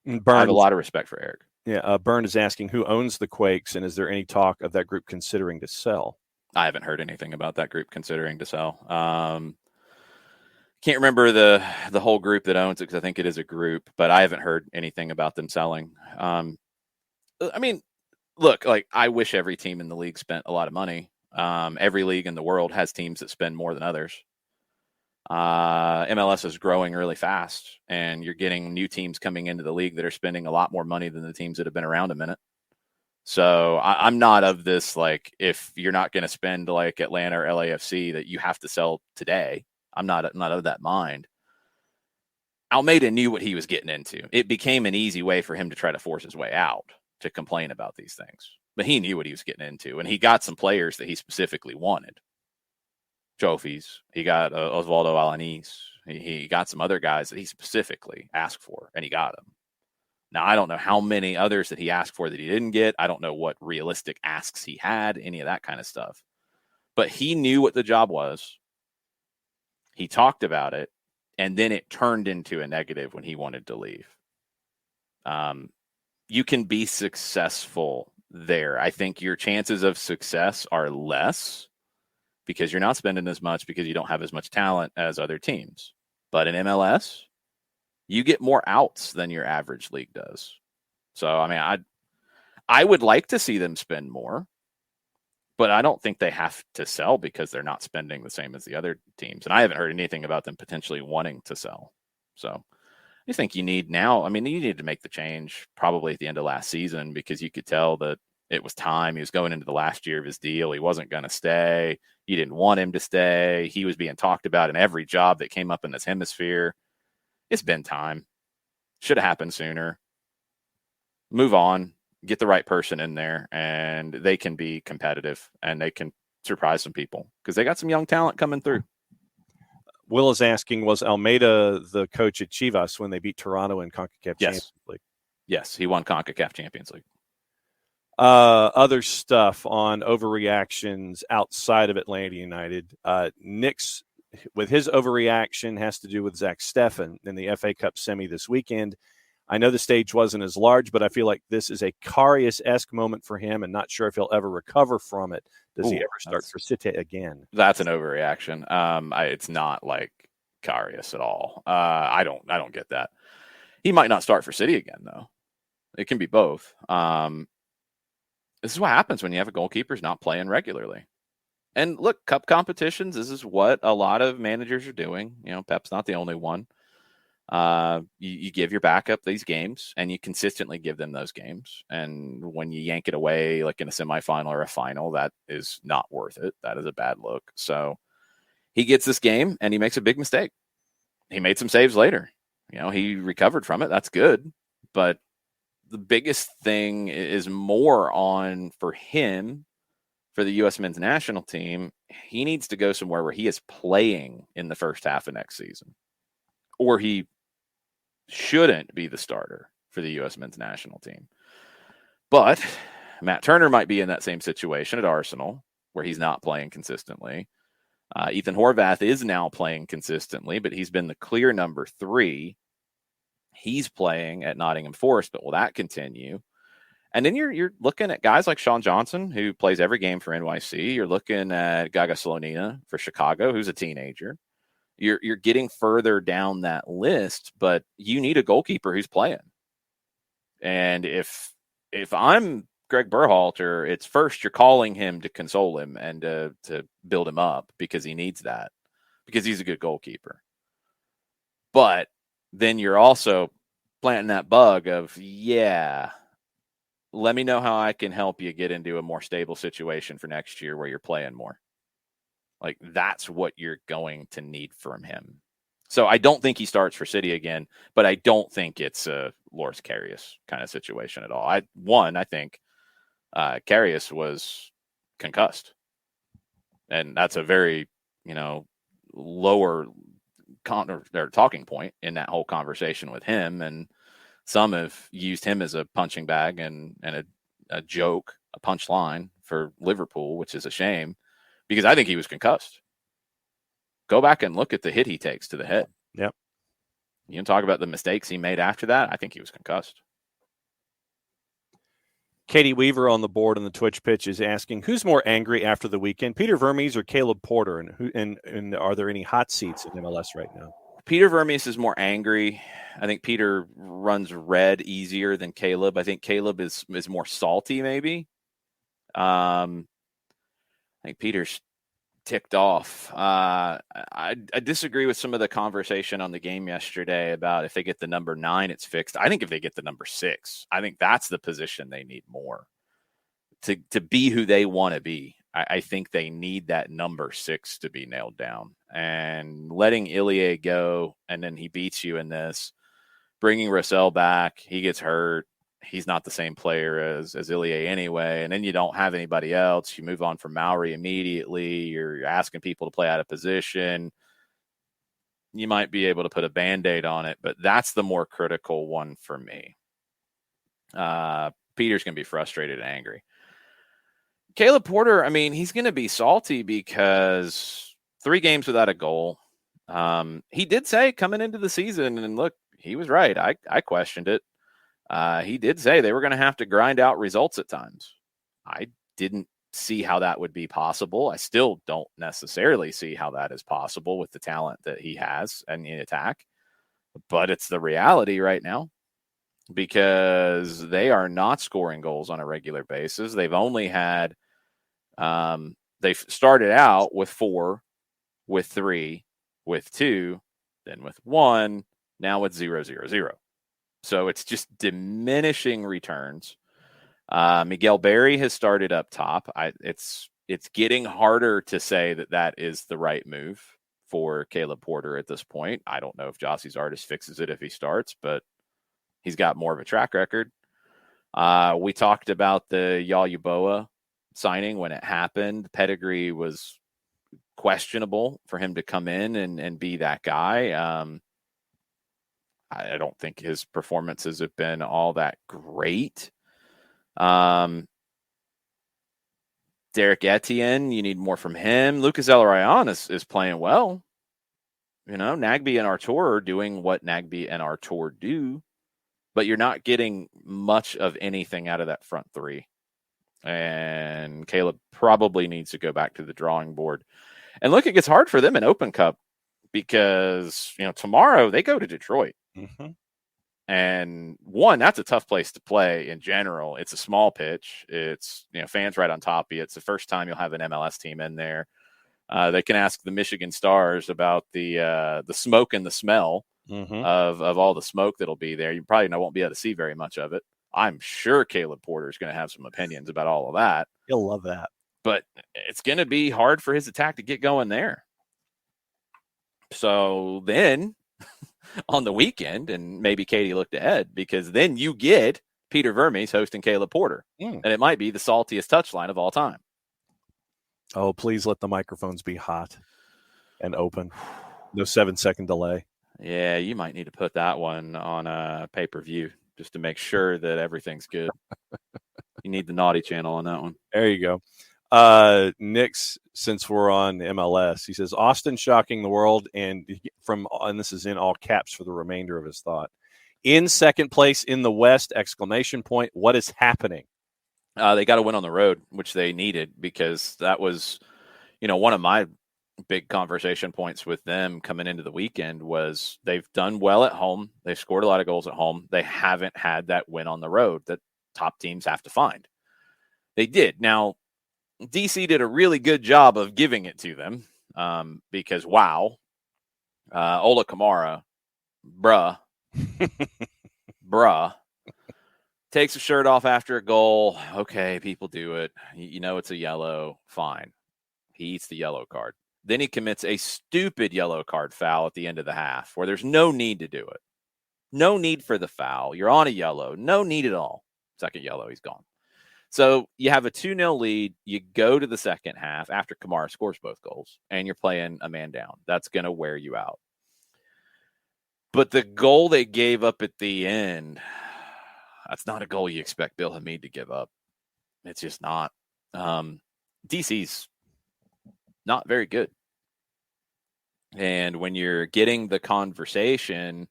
I have a lot of respect for Eric. Yeah, Byrne is asking who owns the Quakes, and is there any talk of that group considering to sell? I haven't heard anything about that group considering to sell. Can't remember the whole group that owns it because I think it is a group, but I haven't heard anything about them selling. I mean, look, like I wish every team in the league spent a lot of money. Every league in the world has teams that spend more than others. MLS is growing really fast, and you're getting new teams coming into the league that are spending a lot more money than the teams that have been around a minute. So I'm not of this, like, if you're not going to spend like Atlanta or LAFC that you have to sell today. I'm not of that mind. Almeyda knew what he was getting into. It became an easy way for him to try to force his way out to complain about these things. But he knew what he was getting into, and he got some players that he specifically wanted. Trophies. He got Osvaldo Alanis. He got some other guys that he specifically asked for, and he got them. Now, I don't know how many others that he asked for that he didn't get. I don't know what realistic asks he had, any of that kind of stuff. But he knew what the job was. He talked about it, and then it turned into a negative when he wanted to leave. You can be successful there. I think your chances of success are less because you're not spending as much because you don't have as much talent as other teams. But in MLS, you get more outs than your average league does. So, I mean, I would like to see them spend more, but I don't think they have to sell because they're not spending the same as the other teams. And I haven't heard anything about them potentially wanting to sell. So I think you need now, I mean, you need to make the change probably at the end of last season because you could tell that it was time. He was going into the last year of his deal. He wasn't going to stay. You didn't want him to stay. He was being talked about in every job that came up in this hemisphere. It's been time. Should have happened sooner. Move on, get the right person in there, and they can be competitive and they can surprise some people because they got some young talent coming through. Will is asking, was Almeyda the coach at Chivas when they beat Toronto in CONCACAF Champions League? Yes, he won CONCACAF Champions League. Other stuff on overreactions outside of Atlanta United. Nick's, with his overreaction, has to do with Zach Steffen in the FA Cup semi this weekend. I know the stage wasn't as large, but I feel like this is a Karius-esque moment for him, and not sure if he'll ever recover from it. Does he ever start for City again? That's an overreaction. It's not like Karius at all. I don't get that. He might not start for City again, though. It can be both. This is what happens when you have a goalkeeper who's not playing regularly. And look, cup competitions, this is what a lot of managers are doing. You know, Pep's not the only one. You give your backup these games, and you consistently give them those games. And when you yank it away, like in a semifinal or a final, that is not worth it. That is a bad look. So he gets this game, and he makes a big mistake. He made some saves later. You know, he recovered from it. That's good. But the biggest thing is more on for him, for the U.S. men's national team. He needs to go somewhere where he is playing in the first half of next season, or he shouldn't be the starter for the U.S. men's national team. But Matt Turner might be in that same situation at Arsenal, where he's not playing consistently. Ethan Horvath is now playing consistently, but he's been the clear number 3. He's playing at Nottingham Forest, but will that continue? And then you're looking at guys like Sean Johnson, who plays every game for NYC. You're looking at Gaga Slonina for Chicago, who's a teenager. You're getting further down that list, but you need a goalkeeper who's playing. And if I'm Greg Berhalter, it's first you're calling him to console him and to build him up because he needs that, because he's a good goalkeeper. But then you're also planting that bug of, let me know how I can help you get into a more stable situation for next year where you're playing more. Like, that's what you're going to need from him. So I don't think he starts for City again, but I don't think it's a Loris Karius kind of situation at all. I think Karius was concussed. And that's a very, lower talking point in that whole conversation with him. And some have used him as a punching bag and a joke, a punchline for Liverpool, which is a shame because I think he was concussed. Go back and look at the hit he takes to the head. Yep. You can talk about the mistakes he made after that. I think he was concussed. Katie Weaver on the board on the Twitch pitch is asking, who's more angry after the weekend, Peter Vermes or Caleb Porter? And are there any hot seats in MLS right now? Peter Vermes is more angry. I think Peter runs red easier than Caleb. I think Caleb is more salty, maybe. I think Peter's ticked off. I disagree with some of the conversation on the game yesterday about if they get the number 9, it's fixed. I think if they get the number 6, I think that's the position they need more to be who they want to be. I think they need that number 6 to be nailed down. And letting Ilie go, and then he beats you in this, bringing Russell back, he gets hurt. He's not the same player as Ilie anyway. And then you don't have anybody else. You move on from Maori immediately. You're asking people to play out of position. You might be able to put a Band-Aid on it, but that's the more critical one for me. Peter's going to be frustrated and angry. Caleb Porter, I mean, he's going to be salty because 3 games without a goal. He did say coming into the season, and look, he was right. I questioned it. He did say they were going to have to grind out results at times. I didn't see how that would be possible. I still don't necessarily see how that is possible with the talent that he has and the attack, but it's the reality right now because they are not scoring goals on a regular basis. They've only had, they've started out with 4, with 3, with 2, then with 1, now with 0-0-0. So it's just diminishing returns. Miguel Berry has started up top. It's getting harder to say that is the right move for Caleb Porter at this point. I don't know if Jossie's Artist fixes it if he starts, but he's got more of a track record. We talked about the Yaluboa signing when it happened. Pedigree was questionable for him to come in and be that guy. I don't think his performances have been all that great. Derek Etienne, you need more from him. Lucas Elrayan is playing well. Nagbe and Artur are doing what Nagbe and Artur do, but you're not getting much of anything out of that front three. And Caleb probably needs to go back to the drawing board. And look, it gets hard for them in Open Cup because, tomorrow they go to Detroit. Mm-hmm. And that's a tough place to play in general. It's a small pitch. It's, fans right on top of you. It's the first time you'll have an MLS team in there. They can ask the Michigan Stars about the smoke and the smell of all the smoke that'll be there. You probably won't be able to see very much of it. I'm sure Caleb Porter is going to have some opinions about all of that. He'll love that. But it's going to be hard for his attack to get going there. So then on the weekend, and maybe Katie looked ahead, because then you get Peter Vermes hosting Caleb Porter. And it might be the saltiest touchline of all time. Oh, please let the microphones be hot and open. No 7-second delay. Yeah, you might need to put that one on a pay-per-view just to make sure that everything's good. You need the naughty channel on that one. There you go. Nick's, since we're on MLS, he says, Austin shocking the world, and this is in all caps for the remainder of his thought. In second place in the West, ! What is happening? They got to win on the road, which they needed, because that was, one of my big conversation points with them coming into the weekend was they've done well at home. They've scored a lot of goals at home. They haven't had that win on the road that top teams have to find. They did. Now, DC did a really good job of giving it to them because, wow, Ola Kamara, bruh, takes a shirt off after a goal. Okay, people do it. It's a yellow. Fine. He eats the yellow card. Then he commits a stupid yellow card foul at the end of the half where there's no need to do it. No need for the foul. You're on a yellow. No need at all. Second yellow, he's gone. So you have a 2-0 lead. You go to the second half after Kamara scores both goals, and you're playing a man down. That's going to wear you out. But the goal they gave up at the end, that's not a goal you expect Bill Hamid to give up. It's just not. DC's not very good. And when you're getting the conversation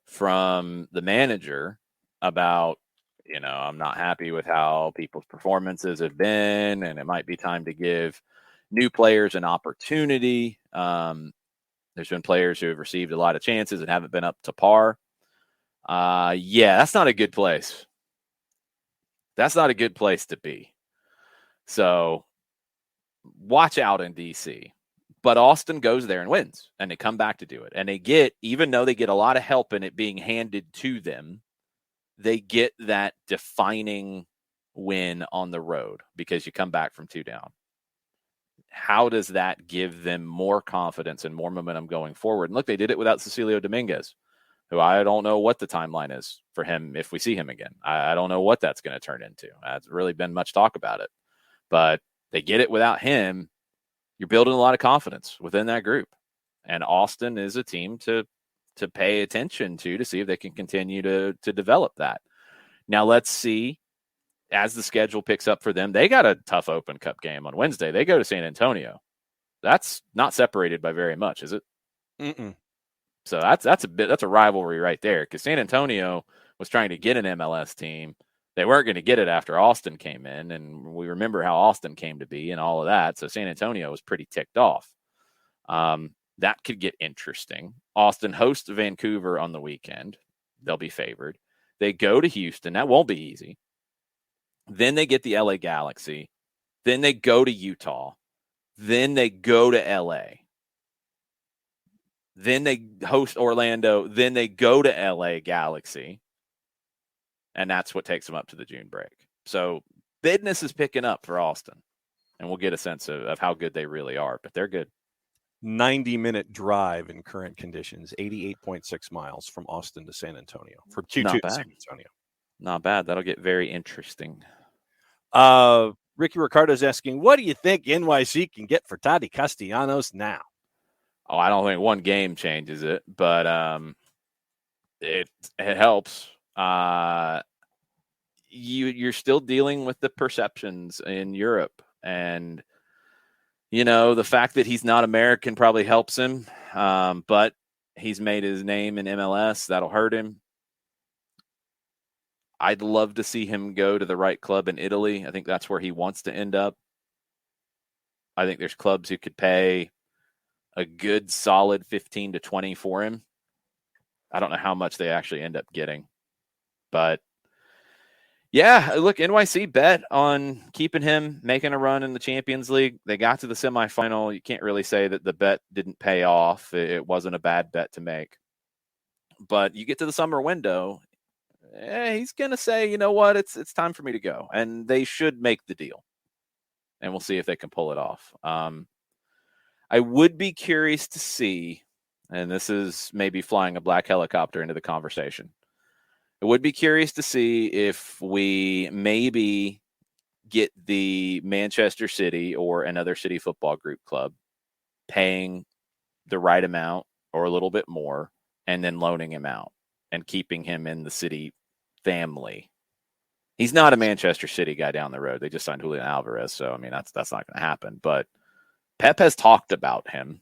from the manager about, I'm not happy with how people's performances have been, and it might be time to give new players an opportunity. There's been players who have received a lot of chances and haven't been up to par. That's not a good place. That's not a good place to be. So watch out in DC. But Austin goes there and wins, and they come back to do it. And even though they get a lot of help in it being handed to them, they get that defining win on the road because you come back from 2 down. How does that give them more confidence and more momentum going forward? And look, they did it without Cecilio Dominguez, who I don't know what the timeline is for him if we see him again. I don't know what that's going to turn into. There's really been much talk about it. But they get it without him. You're building a lot of confidence within that group. And Austin is a team to pay attention to see if they can continue to develop that. Now, let's see, as the schedule picks up for them, they got a tough Open Cup game on Wednesday. They go to San Antonio. That's not separated by very much, is it? Mm-mm. So that's a rivalry right there, because San Antonio was trying to get an MLS team. They weren't going to get it after Austin came in, and we remember how Austin came to be and all of that. So San Antonio was pretty ticked off. That could get interesting. Austin hosts Vancouver on the weekend. They'll be favored. They go to Houston. That won't be easy. Then they get the LA Galaxy. Then they go to Utah. Then they go to LA. Then they host Orlando. Then they go to LA Galaxy. And that's what takes them up to the June break. So business is picking up for Austin. And we'll get a sense of how good they really are. But they're good. 90-minute drive in current conditions, 88.6 miles from Austin to San Antonio for Q2 Not to bad. San Antonio. Not bad. That'll get very interesting. Ricky Ricardo's asking, what do you think NYC can get for Toddy Castellanos now? Oh, I don't think one game changes it, but it helps. You're still dealing with the perceptions in Europe, and the fact that he's not American probably helps him. But he's made his name in MLS. That'll hurt him. I'd love to see him go to the right club in Italy. I think that's where he wants to end up. I think there's clubs who could pay a good solid 15 to 20 for him. I don't know how much they actually end up getting. But yeah, look, NYC bet on keeping him, making a run in the Champions League. They got to the semifinal. You can't really say that the bet didn't pay off. It wasn't a bad bet to make. But you get to the summer window, he's going to say, you know what, it's time for me to go. And they should make the deal. And we'll see if they can pull it off. I would be curious to see, and this is maybe flying a black helicopter into the conversation. I would be curious to see if we maybe get the Manchester City or another city football group club paying the right amount or a little bit more and then loaning him out and keeping him in the city family. He's not a Manchester City guy down the road. They just signed Julian Alvarez, so I mean that's not going to happen. But Pep has talked about him.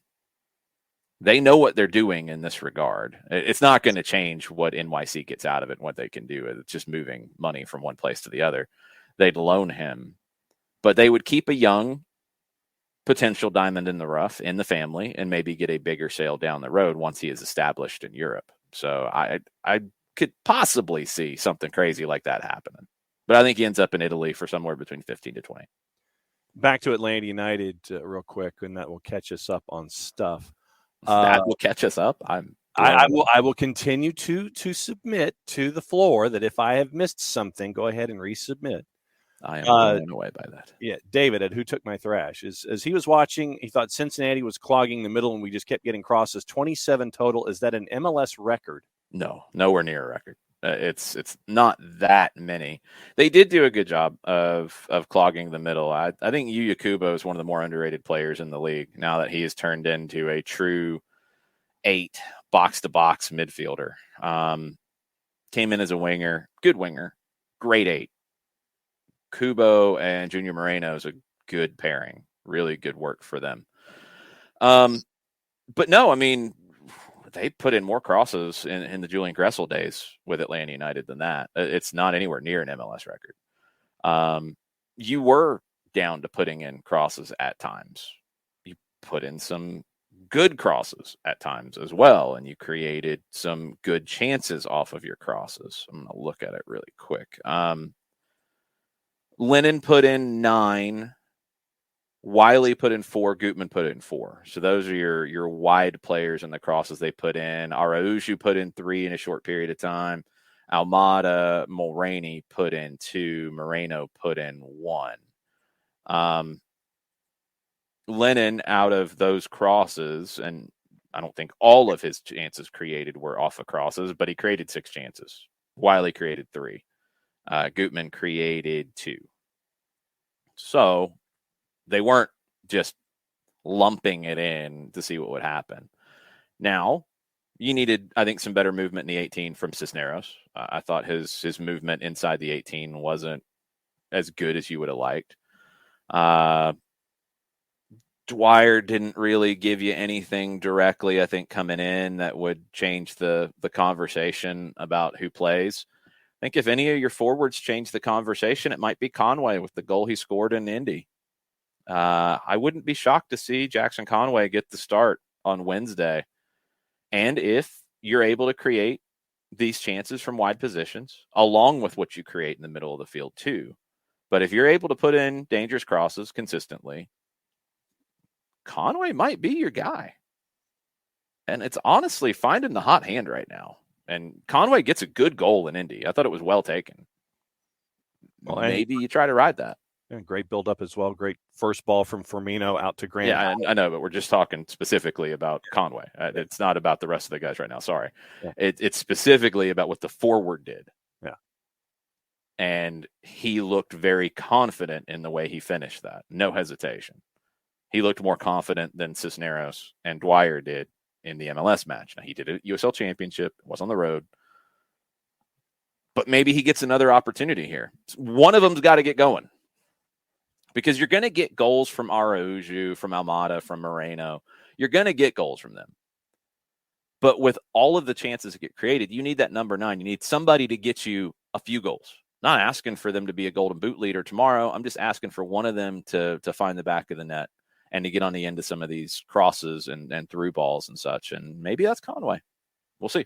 They know what they're doing in this regard. It's not going to change what NYC gets out of it and what they can do. It's just moving money from one place to the other. They'd loan him, but they would keep a young potential diamond in the rough in the family and maybe get a bigger sale down the road once he is established in Europe. So I could possibly see something crazy like that happening. But I think he ends up in Italy for somewhere between 15 to 20. Back to Atlanta United real quick, and that will catch us up on stuff. That will catch us up. I will continue to submit to the floor that if I have missed something, go ahead and resubmit. I am blown away by that. Yeah, David at Who Took My Thrash. As he was watching, he thought Cincinnati was clogging the middle and we just kept getting crosses. 27 total. Is that an MLS record? No, nowhere near a record. It's not that many. They did do a good job of clogging the middle. I think Yuya Kubo is one of the more underrated players in the league now that he has turned into a true 8 box-to-box midfielder. Came in as a winger, good winger, great 8. Kubo and Junior Moreno is a good pairing. Really good work for them. But no, I mean, they put in more crosses in the Julian Gressel days with Atlanta United than that. It's not anywhere near an MLS record. You were down to putting in crosses at times. You put in some good crosses at times as well, and you created some good chances off of your crosses. I'm going to look at it really quick. Lennon put in 9. Wiley put in 4. Gutman put in 4. So those are your wide players in the crosses they put in. Araujo put in 3 in a short period of time. Almada, Mulroney put in 2. Moreno put in 1. Lennon, out of those crosses, and I don't think all of his chances created were off of crosses, but he created 6 chances. Wiley created 3. Gutman created 2. So they weren't just lumping it in to see what would happen. Now, you needed, I think, some better movement in the 18 from Cisneros. I thought his movement inside the 18 wasn't as good as you would have liked. Dwyer didn't really give you anything directly, I think, coming in that would change the conversation about who plays. I think if any of your forwards change the conversation, it might be Conway with the goal he scored in Indy. I wouldn't be shocked to see Jackson Conway get the start on Wednesday. And if you're able to create these chances from wide positions, along with what you create in the middle of the field too, but if you're able to put in dangerous crosses consistently, Conway might be your guy. And it's honestly finding the hot hand right now. And Conway gets a good goal in Indy. I thought it was well taken. Well, maybe you try to ride that. Yeah, great build up as well. Great first ball from Firmino out to Grant. Yeah, I know, but we're just talking specifically about Conway. It's not about the rest of the guys right now. Sorry. Yeah. It's specifically about what the forward did. Yeah. And he looked very confident in the way he finished that. No hesitation. He looked more confident than Cisneros and Dwyer did in the MLS match. Now, he did a USL Championship, was on the road. But maybe he gets another opportunity here. One of them's got to get going. Because you're going to get goals from Araujo, from Almada, from Moreno. You're going to get goals from them. But with all of the chances that get created, you need that number 9. You need somebody to get you a few goals. Not asking for them to be a golden boot leader tomorrow. I'm just asking for one of them to find the back of the net and to get on the end of some of these crosses and through balls and such. And maybe that's Conway. We'll see.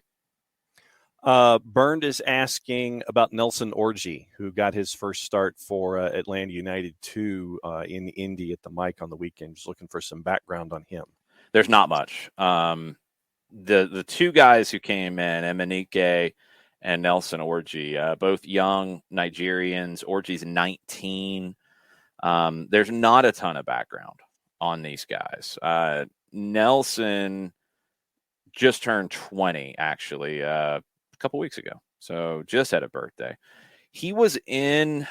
Bernd is asking about Nelson Orji, who got his first start for Atlanta United 2 in Indy at the Mic on the weekend. Just looking for some background on him. There's not much. The two guys who came in, Emenike and Nelson Orji, both young Nigerians. Orji's 19. There's not a ton of background on these guys. Nelson just turned 20, actually, a couple weeks ago. So just had a birthday. He was in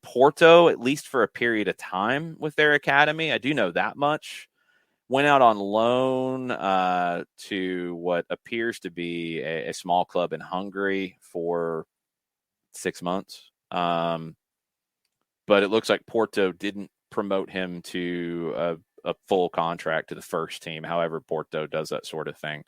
Porto, at least for a period of time with their academy. I do know that much. Went out on loan to what appears to be a small club in Hungary for 6 months. But it looks like Porto didn't promote him to a full contract to the first team. However, Porto does that sort of thing.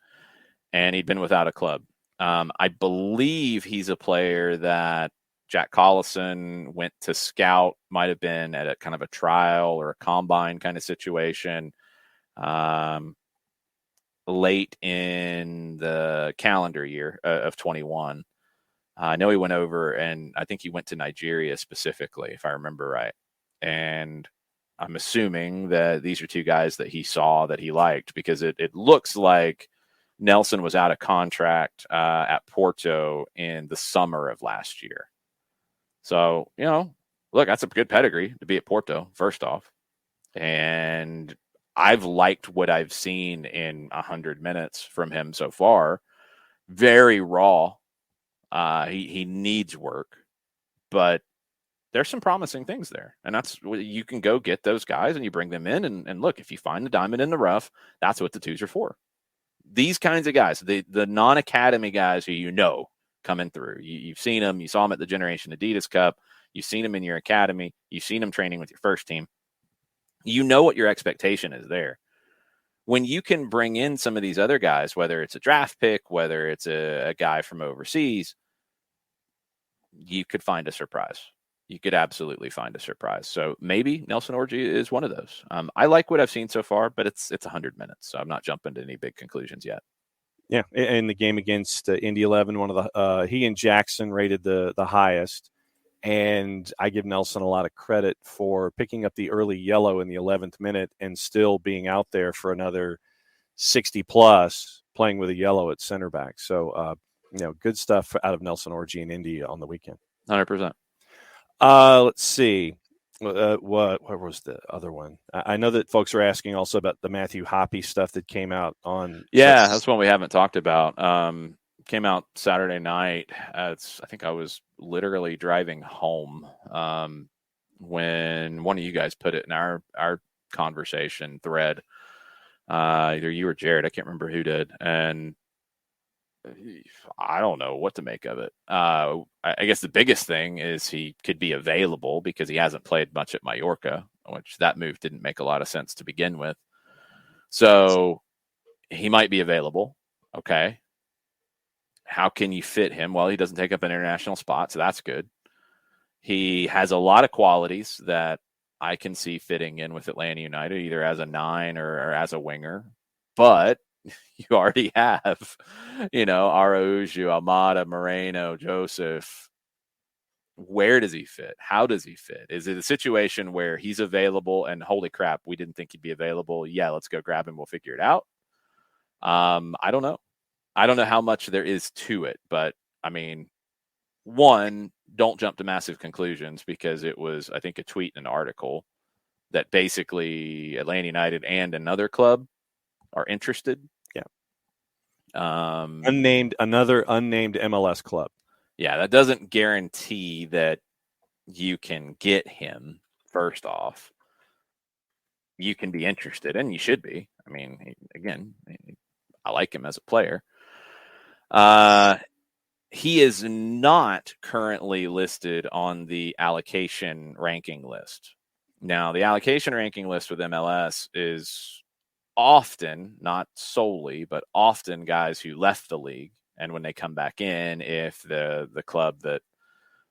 And he'd been without a club. I believe he's a player that Jack Collison went to scout, might have been at a kind of a trial or a combine kind of situation. Late in the calendar year of 21. I know he went over, and I think he went to Nigeria specifically, if I remember right. And I'm assuming that these are two guys that he saw that he liked, because it looks like Nelson was out of contract at Porto in the summer of last year. So, look, that's a good pedigree to be at Porto, first off. And I've liked what I've seen in 100 minutes from him so far. Very raw. He needs work, but there's some promising things there. And that's you can go get those guys and you bring them in. And look, if you find the diamond in the rough, that's what the twos are for. These kinds of guys, the non-academy guys who coming through. You've seen them. You saw them at the Generation Adidas Cup. You've seen them in your academy. You've seen them training with your first team. You know what your expectation is there. When you can bring in some of these other guys, whether it's a draft pick, whether it's a guy from overseas, you could find a surprise. You could absolutely find a surprise. So maybe Nelson Orji is one of those. I like what I've seen so far, but it's 100 minutes, so I'm not jumping to any big conclusions yet. Yeah, in the game against Indy 11, one of the he and Jackson rated the highest. And I give Nelson a lot of credit for picking up the early yellow in the 11th minute and still being out there for another 60 plus, playing with a yellow at center back. So, good stuff out of Nelson Orji in Indy on the weekend. 100%. Let's see. Where was the other one? I know that folks are asking also about the Matthew Hoppe stuff that came out on. Yeah, that's one we haven't talked about. Came out Saturday night. I think I was literally driving home when one of you guys put it in our conversation thread. Either you or Jared, I can't remember who did, and I don't know what to make of it. I guess the biggest thing is he could be available because he hasn't played much at Mallorca, which that move didn't make a lot of sense to begin with. So he might be available. Okay. How can you fit him? Well, he doesn't take up an international spot, so that's good. He has a lot of qualities that I can see fitting in with Atlanta United, either as a 9 or as a winger. But you already have, Araujo, Almada, Moreno, Joseph. Where does he fit? How does he fit? Is it a situation where he's available and holy crap, we didn't think he'd be available? Yeah, let's go grab him. We'll figure it out. I don't know. I don't know how much there is to it, but I mean, one, don't jump to massive conclusions, because it was, I think, a tweet and an article that basically Atlanta United and another club are interested. Yeah. Um, Another unnamed MLS club. Yeah, that doesn't guarantee that you can get him. First off, you can be interested, and you should be. I mean, again, I like him as a player. He is not currently listed on the allocation ranking list. Now, the allocation ranking list with MLS is often, not solely, but often guys who left the league. And when they come back in, if the club that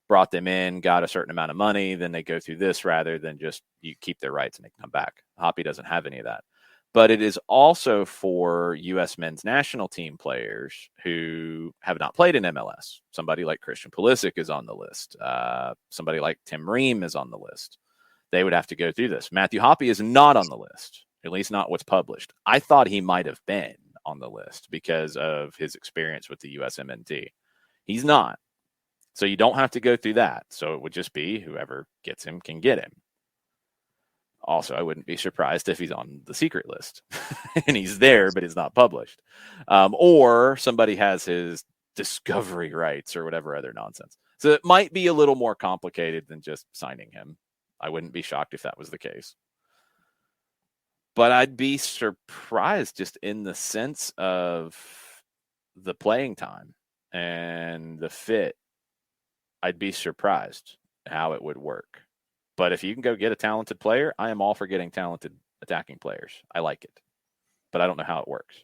brought them in got a certain amount of money, then they go through this rather than just you keep their rights and they can come back. Hoppy doesn't have any of that. But it is also for U.S. men's national team players who have not played in MLS. Somebody like Christian Pulisic is on the list. Somebody like Tim Ream is on the list. They would have to go through this. Matthew Hoppy is not on the list, at least not what's published. I thought he might have been on the list because of his experience with the USMNT. He's not. So you don't have to go through that. So it would just be whoever gets him can get him. Also, I wouldn't be surprised if he's on the secret list and he's there, but it's not published. Or somebody has his discovery rights or whatever other nonsense. So it might be a little more complicated than just signing him. I wouldn't be shocked if that was the case. But I'd be surprised just in the sense of the playing time and the fit. I'd be surprised how it would work. But if you can go get a talented player, I am all for getting talented attacking players. I like it. But I don't know how it works.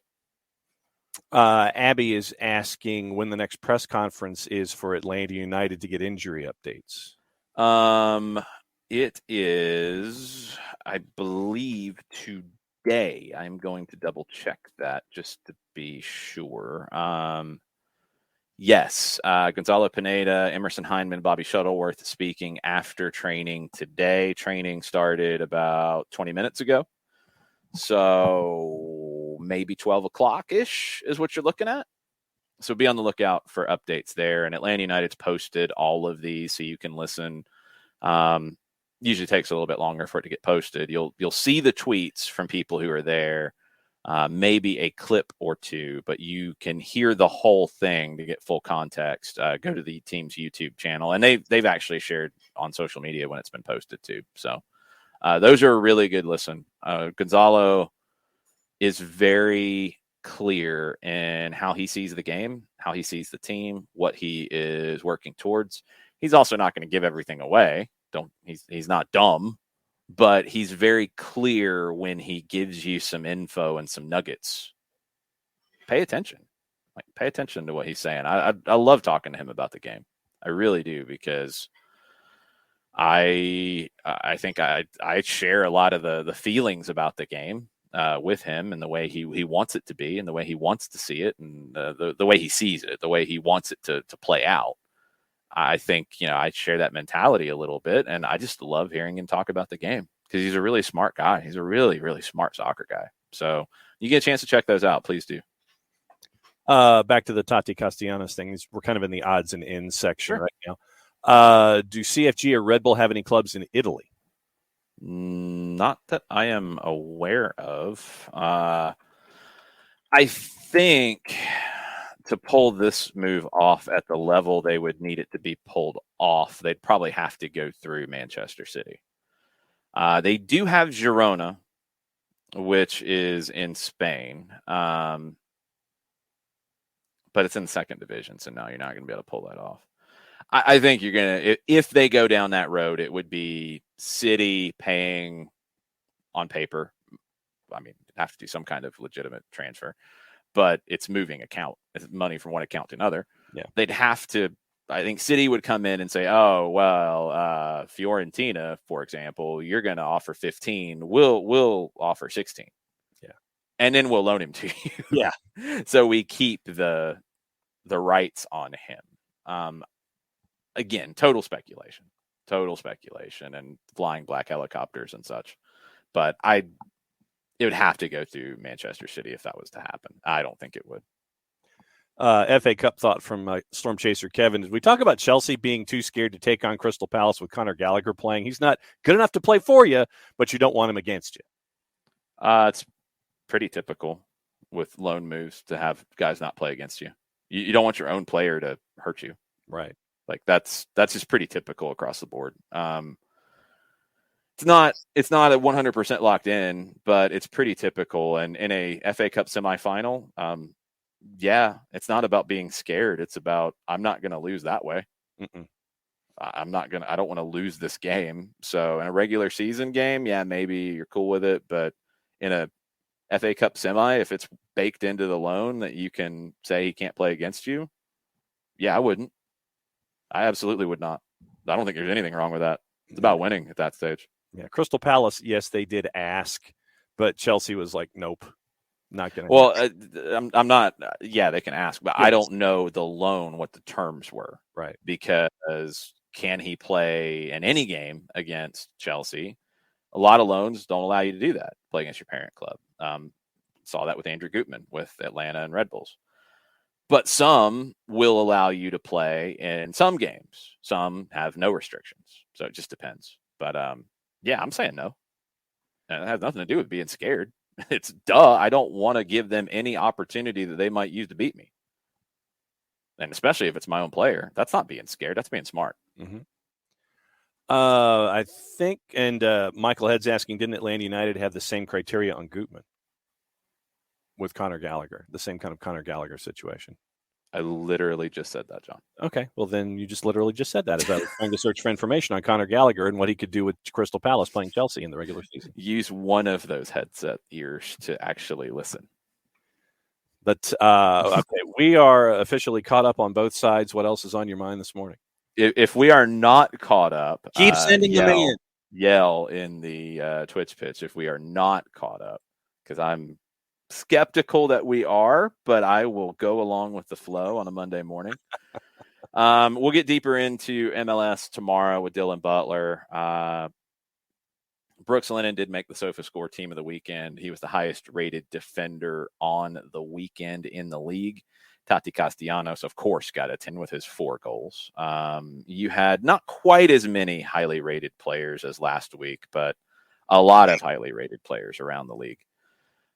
Abby is asking when the next press conference is for Atlanta United to get injury updates. It is, I believe, today. I'm going to double check that just to be sure. Yes, Gonzalo Pineda, Emerson Hyndman, Bobby Shuttleworth speaking after training today. Training started about 20 minutes ago. So maybe 12 o'clock-ish is what you're looking at. So be on the lookout for updates there. And Atlanta United's posted all of these so you can listen. Usually takes a little bit longer for it to get posted. You'll see the tweets from people who are there. Maybe a clip or two, but you can hear the whole thing to get full context. Go to the team's YouTube channel, and they've actually shared on social media when it's been posted too. So those are a really good listen. Gonzalo is very clear in how he sees the game, how he sees the team, what he is working towards. He's also not going to give everything away. He's not dumb. But he's very clear when he gives you some info and some nuggets. Pay attention. Pay attention to what he's saying. I love talking to him about the game. I really do, because I think I share a lot of the feelings about the game with him, and the way he wants it to be, and the way he wants to see it, and the way he sees it, the way he wants it to play out. I think, I share that mentality a little bit, and I just love hearing him talk about the game because he's a really smart guy. He's a really, really smart soccer guy. So you get a chance to check those out, please do. Back to the Tati Castellanos thing. We're kind of in the odds and ends section right now. Do CFG or Red Bull have any clubs in Italy? Not that I am aware of. I think to pull this move off at the level they would need it to be pulled off, they'd probably have to go through Manchester City. They do have Girona, which is in Spain, but it's in the second division, so no, you're not going to be able to pull that off. I think you're going to, if they go down that road, it would be City paying on paper. I mean, have to do some kind of legitimate transfer, but it's moving it's money from one account to another. Yeah. They'd have to, I think City would come in and say, oh, well, Fiorentina, for example, you're going to offer 15. We'll offer 16. Yeah. And then we'll loan him to you. Yeah. So we keep the rights on him. Again, total speculation and flying black helicopters and such. But it would have to go through Manchester City if that was to happen. I don't think it would. FA Cup thought from Storm Chaser Kevin is we talk about Chelsea being too scared to take on Crystal Palace with Conor Gallagher playing. He's not good enough to play for you, but you don't want him against you. It's pretty typical with loan moves to have guys not play against you. You don't want your own player to hurt you. Right. Like that's just pretty typical across the board. It's not at 100% locked in, but it's pretty typical. And in a FA Cup semifinal, yeah, it's not about being scared. It's about I'm not going to lose that way. Mm-mm. I don't want to lose this game. So in a regular season game, yeah, maybe you're cool with it. But in a FA Cup semi, if it's baked into the loan that you can say he can't play against you, yeah, I wouldn't. I absolutely would not. I don't think there's anything wrong with that. It's about winning at that stage. Yeah, Crystal Palace, yes, they did ask, but Chelsea was like, nope, not going to. Well, I'm not. Yeah, they can ask, but yes. I don't know the loan what the terms were. Right. Because can he play in any game against Chelsea? A lot of loans don't allow you to do that. Play against your parent club. Saw that with Andrew Gutman with Atlanta and Red Bulls. But some will allow you to play in some games. Some have no restrictions. So it just depends. But yeah, I'm saying no. And it has nothing to do with being scared. It's duh. I don't want to give them any opportunity that they might use to beat me. And especially if it's my own player. That's not being scared. That's being smart. Mm-hmm. I think, and Michael Head's asking, didn't Atlanta United have the same criteria on Gutman with Conor Gallagher, the same kind of Conor Gallagher situation? I literally just said that, John. Okay, well then you just literally just said that as I was trying to search for information on Conor Gallagher and what he could do with Crystal Palace playing Chelsea in the regular season. Use one of those headset ears to actually listen. But okay, we are officially caught up on both sides. What else is on your mind this morning? If we are not caught up, keep sending them in. Yell in the Twitch pitch if we are not caught up, because I'm skeptical that we are, but I will go along with the flow on a Monday morning. We'll get deeper into MLS tomorrow with Dylan Butler. Brooks Lennon did make the SofaScore team of the weekend. He was the highest rated defender on the weekend in the league. Tati Castellanos, of course, got a 10 with his 4 goals. You had not quite as many highly rated players as last week, but a lot of highly rated players around the league.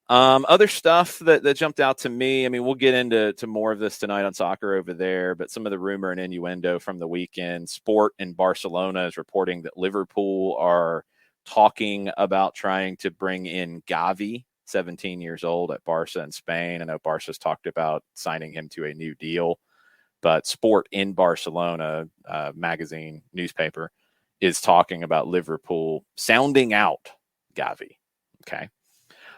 Other stuff that jumped out to me, I mean, we'll get into more of this tonight on Soccer Over There, but some of the rumor and innuendo from the weekend. Sport in Barcelona is reporting that Liverpool are talking about trying to bring in Gavi, 17 years old, at Barca in Spain. I know Barca's talked about signing him to a new deal, but Sport in Barcelona, magazine, newspaper, is talking about Liverpool sounding out Gavi. Okay.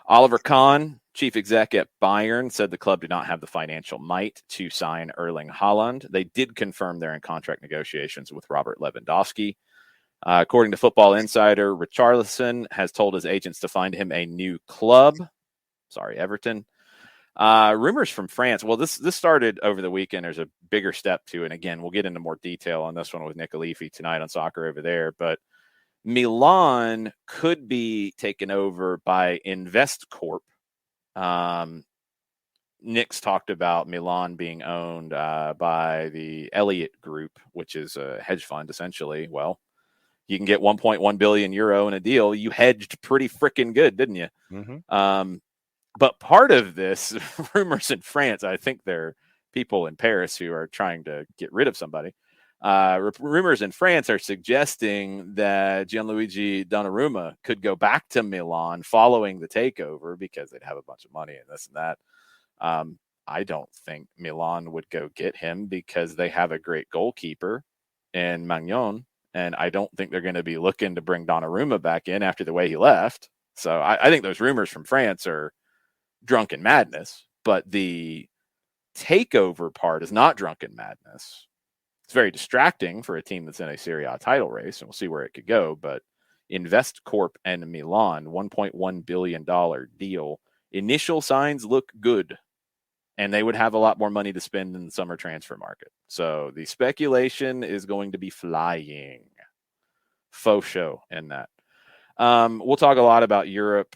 Oliver Kahn, chief exec at Bayern, said the club did not have the financial might to sign Erling Haaland. They did confirm they're in contract negotiations with Robert Lewandowski. According to Football Insider, Richarlison has told his agents to find him a new club. Sorry, Everton. Rumors from France. Well, this started over the weekend. There's a bigger step to it. And again, we'll get into more detail on this one with Nick Alifi tonight on Soccer Over There. But Milan could be taken over by Invest Corp. Nick's talked about Milan being owned by the Elliott Group, which is a hedge fund, essentially. Well, you can get 1.1 billion euro in a deal. You hedged pretty freaking good, didn't you? Mm-hmm. But part of this, rumors in France, I think there are people in Paris who are trying to get rid of somebody. Rumors in France are suggesting that Gianluigi Donnarumma could go back to Milan following the takeover because they'd have a bunch of money and this and that. I don't think Milan would go get him because they have a great goalkeeper in Magnon, and I don't think they're going to be looking to bring Donnarumma back in after the way he left. So I think those rumors from France are drunken madness, but the takeover part is not drunken madness. It's very distracting for a team that's in a Serie A title race, and we'll see where it could go. But Invest Corp and Milan, $1.1 billion deal. Initial signs look good, and they would have a lot more money to spend in the summer transfer market. So the speculation is going to be flying. Faux show in that. We'll talk a lot about Europe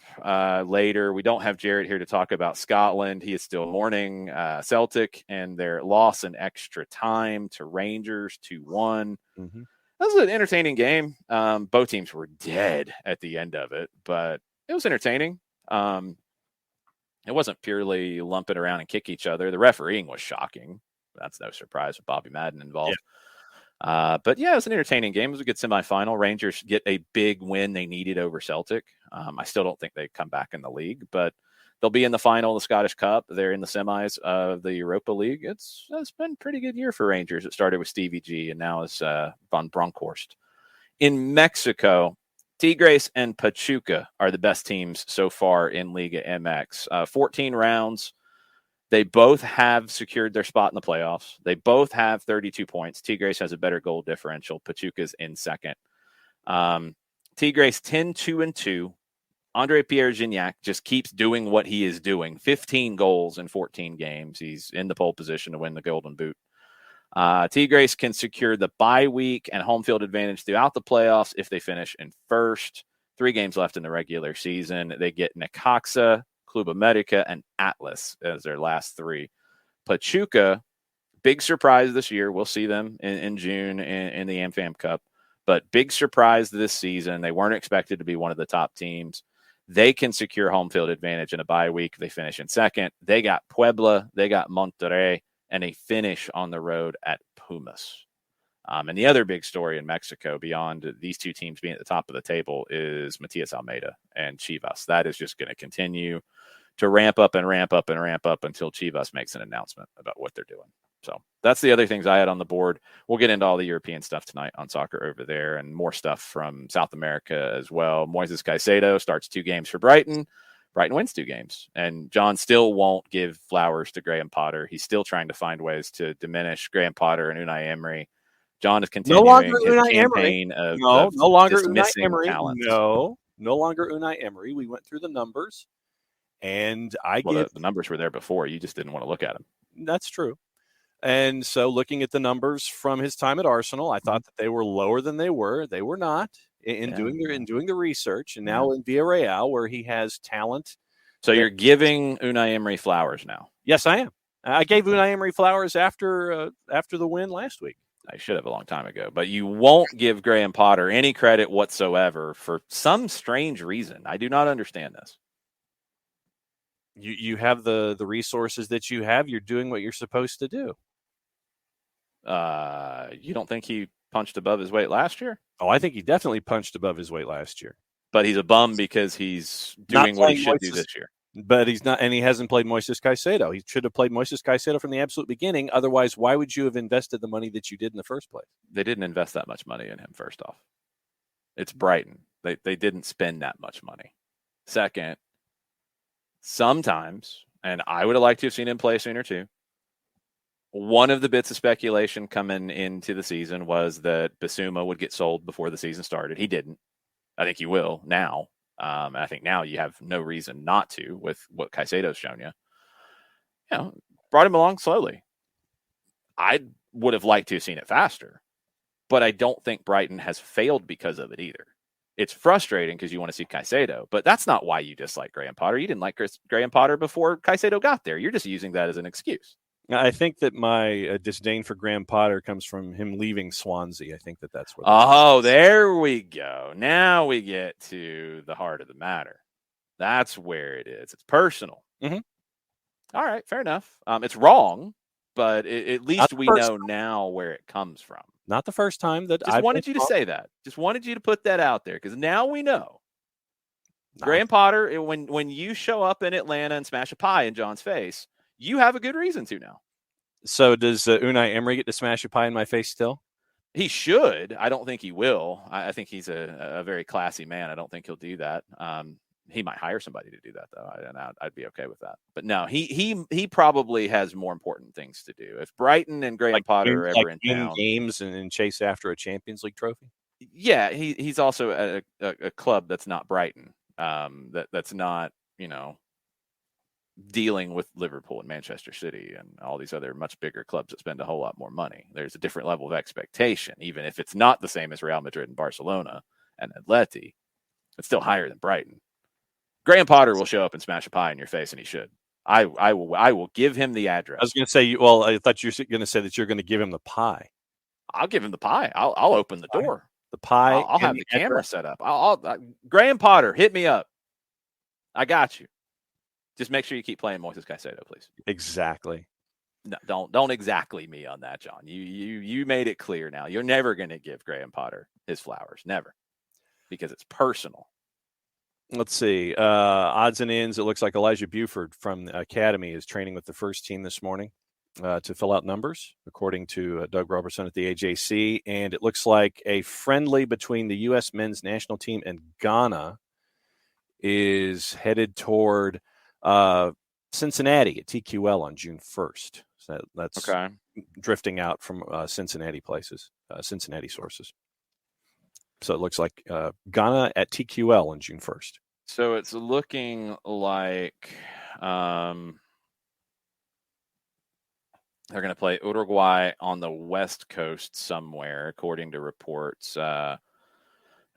later. We don't have Jared here to talk about Scotland. He is still mourning Celtic and their loss in extra time to Rangers 2-1. Mm-hmm. That was an entertaining game. Both teams were dead at the end of it, but it was entertaining. It wasn't purely lumping around and kick each other. The refereeing was shocking. That's no surprise with Bobby Madden involved. But yeah, it was an entertaining game. It was a good semifinal. Rangers get a big win they needed over Celtic. I still don't think they come back in the league, but they'll be in the final of the Scottish Cup. They're in the semis of the Europa League. It's been a pretty good year for Rangers. It started with Stevie G and now is Von Bronckhorst. In Mexico, Tigres and Pachuca are the best teams so far in Liga MX. 14 rounds. They both have secured their spot in the playoffs. They both have 32 points. Tigres has a better goal differential. Pachuca's in second. Tigres 10-2-2. Andre Pierre Gignac just keeps doing what he is doing. 15 goals in 14 games. He's in the pole position to win the Golden Boot. Tigres can secure the bye week and home field advantage throughout the playoffs if they finish in first. 3 games left in the regular season. They get Necaxa, Club America, and Atlas as their last 3. Pachuca, big surprise this year. We'll see them in June in the AmFam Cup. But big surprise this season. They weren't expected to be one of the top teams. They can secure home field advantage in a bye week. They finish in second. They got Puebla. They got Monterrey. And a finish on the road at Pumas. And the other big story in Mexico, beyond these 2 teams being at the top of the table, is Matias Almeyda and Chivas. That is just going to continue to ramp up and ramp up and ramp up until Chivas makes an announcement about what they're doing. So that's the other things I had on the board. We'll get into all the European stuff tonight on Soccer Over There and more stuff from South America as well. Moises Caicedo starts 2 games for Brighton. Brighton wins 2 games. And John still won't give flowers to Graham Potter. He's still trying to find ways to diminish Graham Potter and Unai Emery. John is continuing his campaign of no longer Unai Emery. Talent. No longer Unai Emery. We went through the numbers, and the numbers were there before. You just didn't want to look at them. That's true. And so looking at the numbers from his time at Arsenal, I thought that they were lower than they were. They were not in doing the research. And now in Villarreal, where he has talent. So you're giving Unai Emery flowers now? Yes, I am. I gave Unai Emery flowers after the win last week. I should have a long time ago. But you won't give Graham Potter any credit whatsoever for some strange reason. I do not understand this. You have the resources that you have. You're doing what you're supposed to do. You don't think he punched above his weight last year? Oh, I think he definitely punched above his weight last year. But he's a bum because he's doing what he should do this year. But he's not, and he hasn't played Moises Caicedo. He should have played Moises Caicedo from the absolute beginning. Otherwise, why would you have invested the money that you did in the first place? They didn't invest that much money in him, first off. It's Brighton. They didn't spend that much money. Second, sometimes, and I would have liked to have seen him play sooner too, one of the bits of speculation coming into the season was that Bissouma would get sold before the season started. He didn't. I think he will now. I think now you have no reason not to with what Caicedo's shown you. You know, brought him along slowly. I would have liked to have seen it faster, but I don't think Brighton has failed because of it either. It's frustrating because you want to see Caicedo, but that's not why you dislike Graham Potter. You didn't like Graham Potter before Caicedo got there. You're just using that as an excuse. I think that my disdain for Graham Potter comes from him leaving Swansea. I think that's what. Oh, there we go. Now we get to the heart of the matter. That's where it is. It's personal. Mm-hmm. All right, fair enough. It's wrong, but at least we know now where it comes from. Not the first time that I wanted you to say that. Just wanted you to put that out there because now we know. Graham Potter, when you show up in Atlanta and smash a pie in John's face, you have a good reason to now. So does Unai Emery get to smash a pie in my face still? He should. I don't think he will. I think he's a very classy man. I don't think he'll do that. He might hire somebody to do that, though. I'd be okay with that. But no, he probably has more important things to do. If Brighton and Graham Potter are ever in town, games and chase after a Champions League trophy. Yeah, he's also at a club that's not Brighton. That's not, dealing with Liverpool and Manchester City and all these other much bigger clubs that spend a whole lot more money. There's a different level of expectation, even if it's not the same as Real Madrid and Barcelona and Atleti. It's still higher than Brighton. Graham Potter will show up and smash a pie in your face, and he should. I will give him the address. I was going to say, well, I thought you were going to say that you're going to give him the pie. I'll give him the pie. I'll open the door. The pie. I'll have the camera set up. Graham Potter, hit me up. I got you. Just make sure you keep playing Moises Caicedo, please. Exactly. No, don't exactly me on that, John. You made it clear now. You're never going to give Graham Potter his flowers. Never. Because it's personal. Let's see. Odds and ends. It looks like Elijah Buford from the Academy is training with the first team this morning to fill out numbers, according to Doug Robertson at the AJC. And it looks like a friendly between the U.S. men's national team and Ghana is headed toward Cincinnati at TQL on June 1st. So that's okay. Drifting out from Cincinnati places, Cincinnati sources. So it looks like Ghana at TQL on June 1st. So it's looking like they're going to play Uruguay on the West Coast somewhere, according to reports.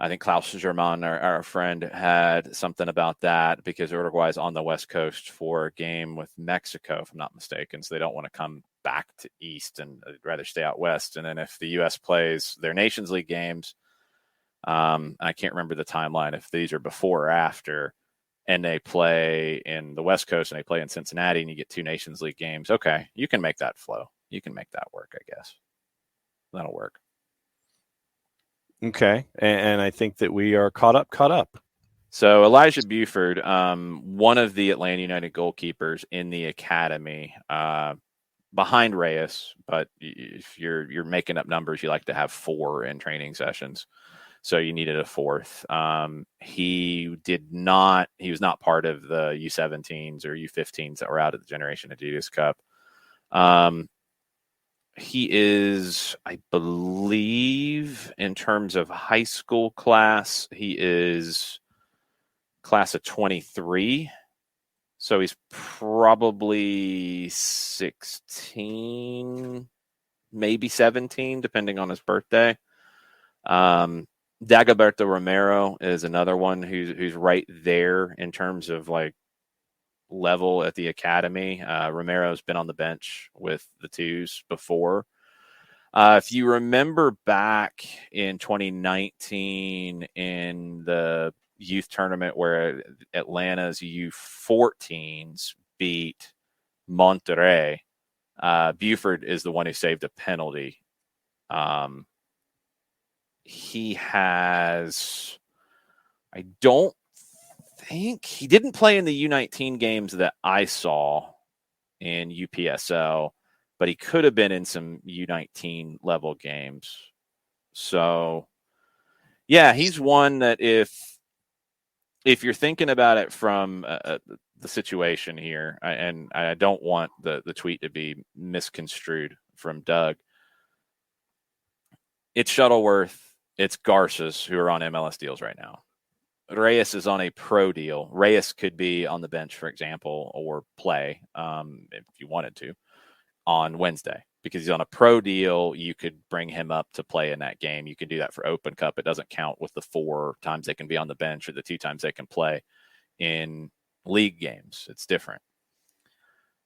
I think Klaus German, our friend, had something about that because Uruguay is on the West Coast for a game with Mexico, if I'm not mistaken. So they don't want to come back to East and they'd rather stay out West. And then if the U.S. plays their Nations League games, I can't remember the timeline if these are before or after, and they play in the West Coast and they play in Cincinnati and you get 2 Nations League games. Okay, you can make that flow. You can make that work, I guess. That'll work. Okay, and I think that we are caught up. So Elijah Buford, one of the Atlanta United goalkeepers in the academy, behind Reyes, but if you're making up numbers, you like to have 4 in training sessions. So you needed a 4th. He was not part of the U17s or U15s that were out at the Generation Adidas Cup. He is, I believe, in terms of high school class, he is class of 23. So he's probably 16, maybe 17, depending on his birthday. Dagoberto Romero is another one who's right there in terms of like level at the academy. Romero's been on the bench with the twos before. If you remember back in 2019 in the youth tournament where Atlanta's U14s beat Monterrey, Buford is the one who saved a penalty. He has, I don't think, he didn't play in the U19 games that I saw in UPSL, but he could have been in some U19 level games. So, yeah, he's one that if you're thinking about it from the situation here, and I don't want the tweet to be misconstrued from Doug, it's Shuttleworth, it's Garces who are on MLS deals right now. Reyes is on a pro deal. Reyes could be on the bench, for example, or play if you wanted to on Wednesday because he's on a pro deal. You could bring him up to play in that game. You can do that for Open Cup. It doesn't count with the 4 times they can be on the bench or the 2 times they can play in league games. It's different.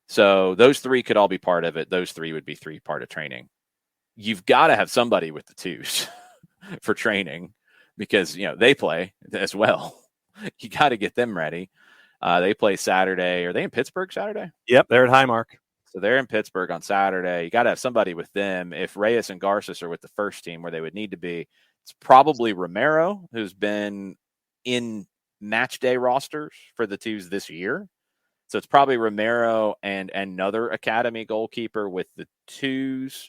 So those 3 could all be part of it. Those 3 would be 3 part of training. You've got to have somebody with the 2s for training because, they play as well. You got to get them ready. They play Saturday. Are they in Pittsburgh Saturday? Yep, they're at Highmark. So they're in Pittsburgh on Saturday. You got to have somebody with them. If Reyes and Garces are with the first team where they would need to be, it's probably Romero, who's been in match day rosters for the 2s this year. So it's probably Romero and another academy goalkeeper with the 2s.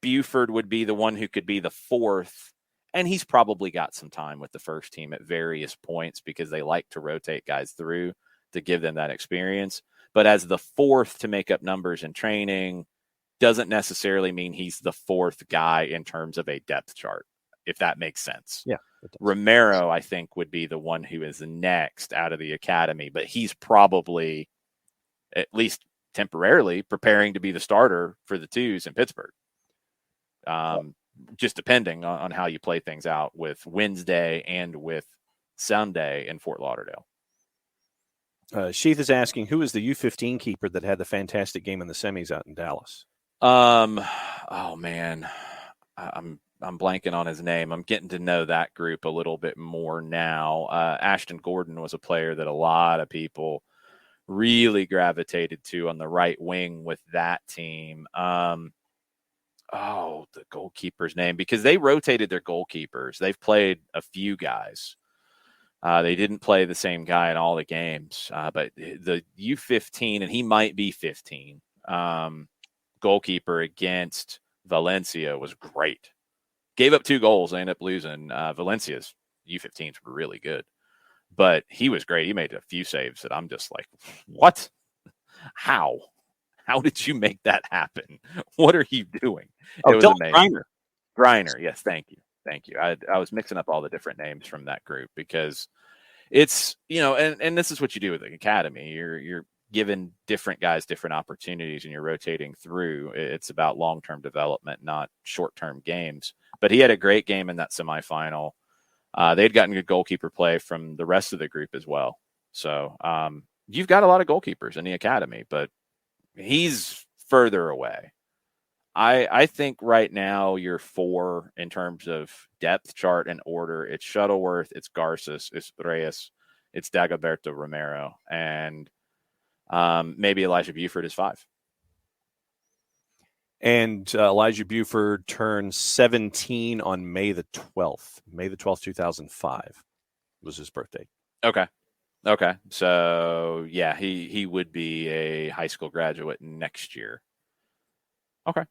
Buford would be the one who could be the 4th. And he's probably got some time with the first team at various points because they like to rotate guys through to give them that experience. But as the 4th to make up numbers in training doesn't necessarily mean he's the 4th guy in terms of a depth chart, if that makes sense. Yeah. Romero, I think, would be the one who is next out of the academy, but he's probably, at least temporarily, preparing to be the starter for the 2s in Pittsburgh. Just depending on how you play things out with Wednesday and with Sunday in Fort Lauderdale. Sheath is asking, who is the U15 keeper that had the fantastic game in the semis out in Dallas? Oh man, I'm blanking on his name. I'm getting to know that group a little bit more now. Ashton Gordon was a player that a lot of people really gravitated to on the right wing with that team. The goalkeeper's name, because they rotated their goalkeepers. They've played a few guys. They didn't play the same guy in all the games, but the U15, and he might be 15, goalkeeper against Valencia was great. Gave up 2 goals. They ended up losing. Valencia's U15s were really good, but he was great. He made a few saves that I'm just like, what? How? How did you make that happen? What are you doing? It was amazing. Griner. Yes, thank you. I was mixing up all the different names from that group because it's, and this is what you do with the academy. You're giving different guys different opportunities and you're rotating through. It's about long-term development, not short-term games. But he had a great game in that semifinal. They'd gotten good goalkeeper play from the rest of the group as well. So you've got a lot of goalkeepers in the academy, but he's further away. I think right now you're 4 in terms of depth chart and order. It's Shuttleworth, it's Garces, it's Reyes, it's Dagoberto Romero, and maybe Elijah Buford is 5. And Elijah Buford turned 17 on May the 12th. May the 12th, 2005 was his birthday. Okay. So, yeah, he would be a high school graduate next year. Okay.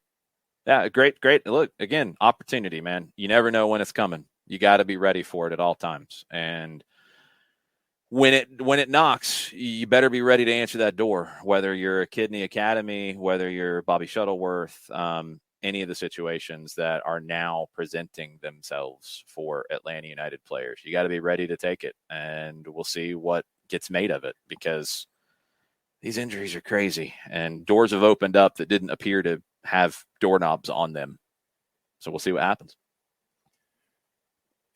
Yeah, great. Look, again, opportunity, man. You never know when it's coming. You got to be ready for it at all times. And when it knocks, you better be ready to answer that door, whether you're a kid in the academy, whether you're Bobby Shuttleworth, any of the situations that are now presenting themselves for Atlanta United players. You got to be ready to take it, and we'll see what gets made of it, because these injuries are crazy and doors have opened up that didn't appear to have doorknobs on them. So we'll see what happens.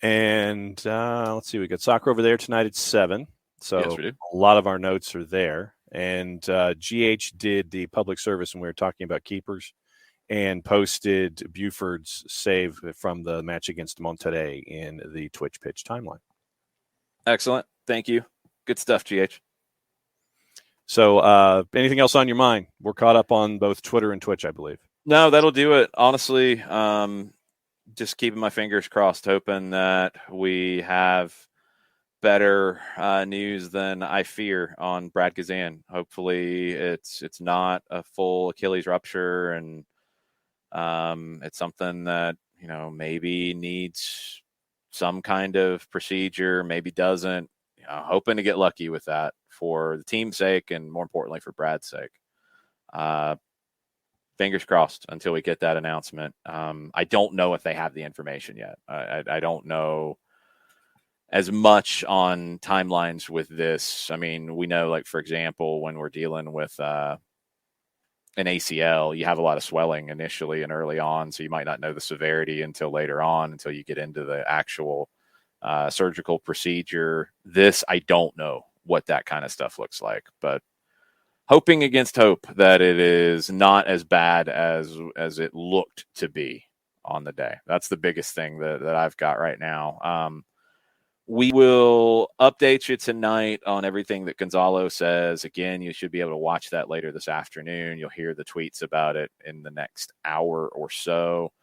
And let's see, we got soccer over there tonight at 7. So yes, we do. A lot of our notes are there. And GH did the public service when we were talking about keepers and posted Buford's save from the match against Monterrey in the Twitch pitch timeline. Excellent. Thank you. Good stuff, GH. So anything else on your mind? We're caught up on both Twitter and Twitch, I believe. No, that'll do it. Honestly, just keeping my fingers crossed, hoping that we have better news than I fear on Brad Guzan. Hopefully it's not a full Achilles rupture, and it's something that, maybe needs some kind of procedure, maybe doesn't. Hoping to get lucky with that for the team's sake and, more importantly, for Brad's sake. Fingers crossed until we get that announcement. I don't know if they have the information yet. I don't know as much on timelines with this. I mean, we know, like, for example, when we're dealing with an ACL, you have a lot of swelling initially and early on, so you might not know the severity until later on, until you get into the actual surgical procedure. This, I don't know what that kind of stuff looks like, but hoping against hope that it is not as bad as it looked to be on the day. That's the biggest thing that I've got right now. We will update you tonight on everything that Gonzalo says. Again, you should be able to watch that later this afternoon. You'll hear the tweets about it in the next hour or so.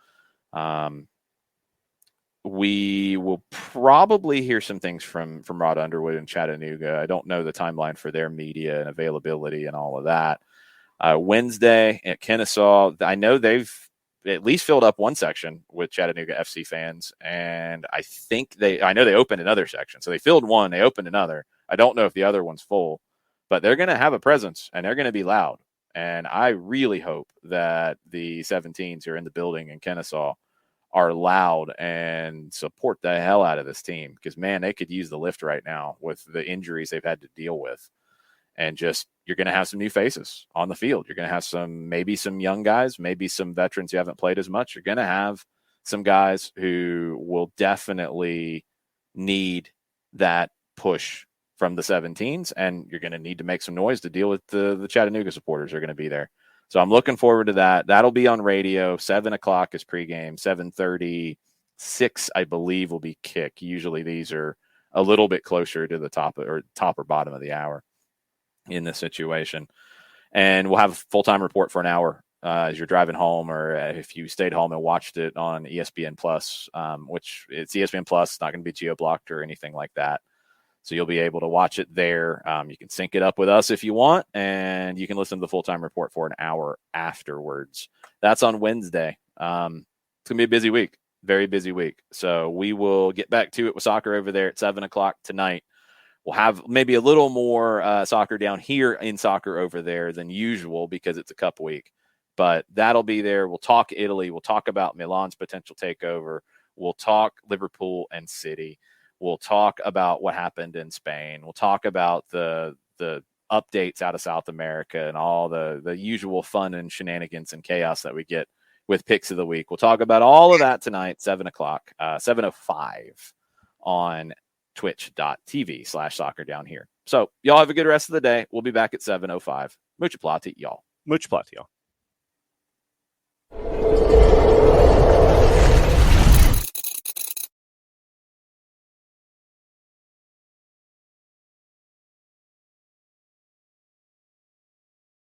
We will probably hear some things from Rod Underwood in Chattanooga. I don't know the timeline for their media and availability and all of that. Wednesday at Kennesaw, I know they've at least filled up one section with Chattanooga FC fans, and I know they opened another section. So they filled one, they opened another. I don't know if the other one's full, but they're going to have a presence and they're going to be loud. And I really hope that the 17s who are in the building in Kennesaw are loud and support the hell out of this team, because, man, they could use the lift right now with the injuries they've had to deal with. And just, you're going to have some new faces on the field. You're going to have maybe some young guys, maybe some veterans who haven't played as much. You're going to have some guys who will definitely need that push from the 17s, and you're going to need to make some noise to deal with the Chattanooga supporters are going to be there. So I'm looking forward to that. That'll be on radio. 7 o'clock is pregame. 7:36, I believe, will be kick. Usually these are a little bit closer to the top or bottom of the hour in this situation. And we'll have a full-time report for an hour as you're driving home, or if you stayed home and watched it on ESPN Plus, which it's ESPN Plus. It's not going to be geo-blocked or anything like that. So you'll be able to watch it there. You can sync it up with us if you want, and you can listen to the full-time report for an hour afterwards. That's on Wednesday. It's going to be a busy week, very busy week. So we will get back to it with soccer over there at 7 o'clock tonight. We'll have maybe a little more soccer down here in soccer over there than usual because it's a cup week. But that'll be there. We'll talk Italy. We'll talk about Milan's potential takeover. We'll talk Liverpool and City. We'll talk about what happened in Spain. We'll talk about the updates out of South America and all the usual fun and shenanigans and chaos that we get with picks of the week. We'll talk about all of that tonight, 7 o'clock, 7:05 on twitch.tv/soccer down here. So y'all have a good rest of the day. We'll be back at 7:05. Mucha plata, y'all. Much plata, y'all.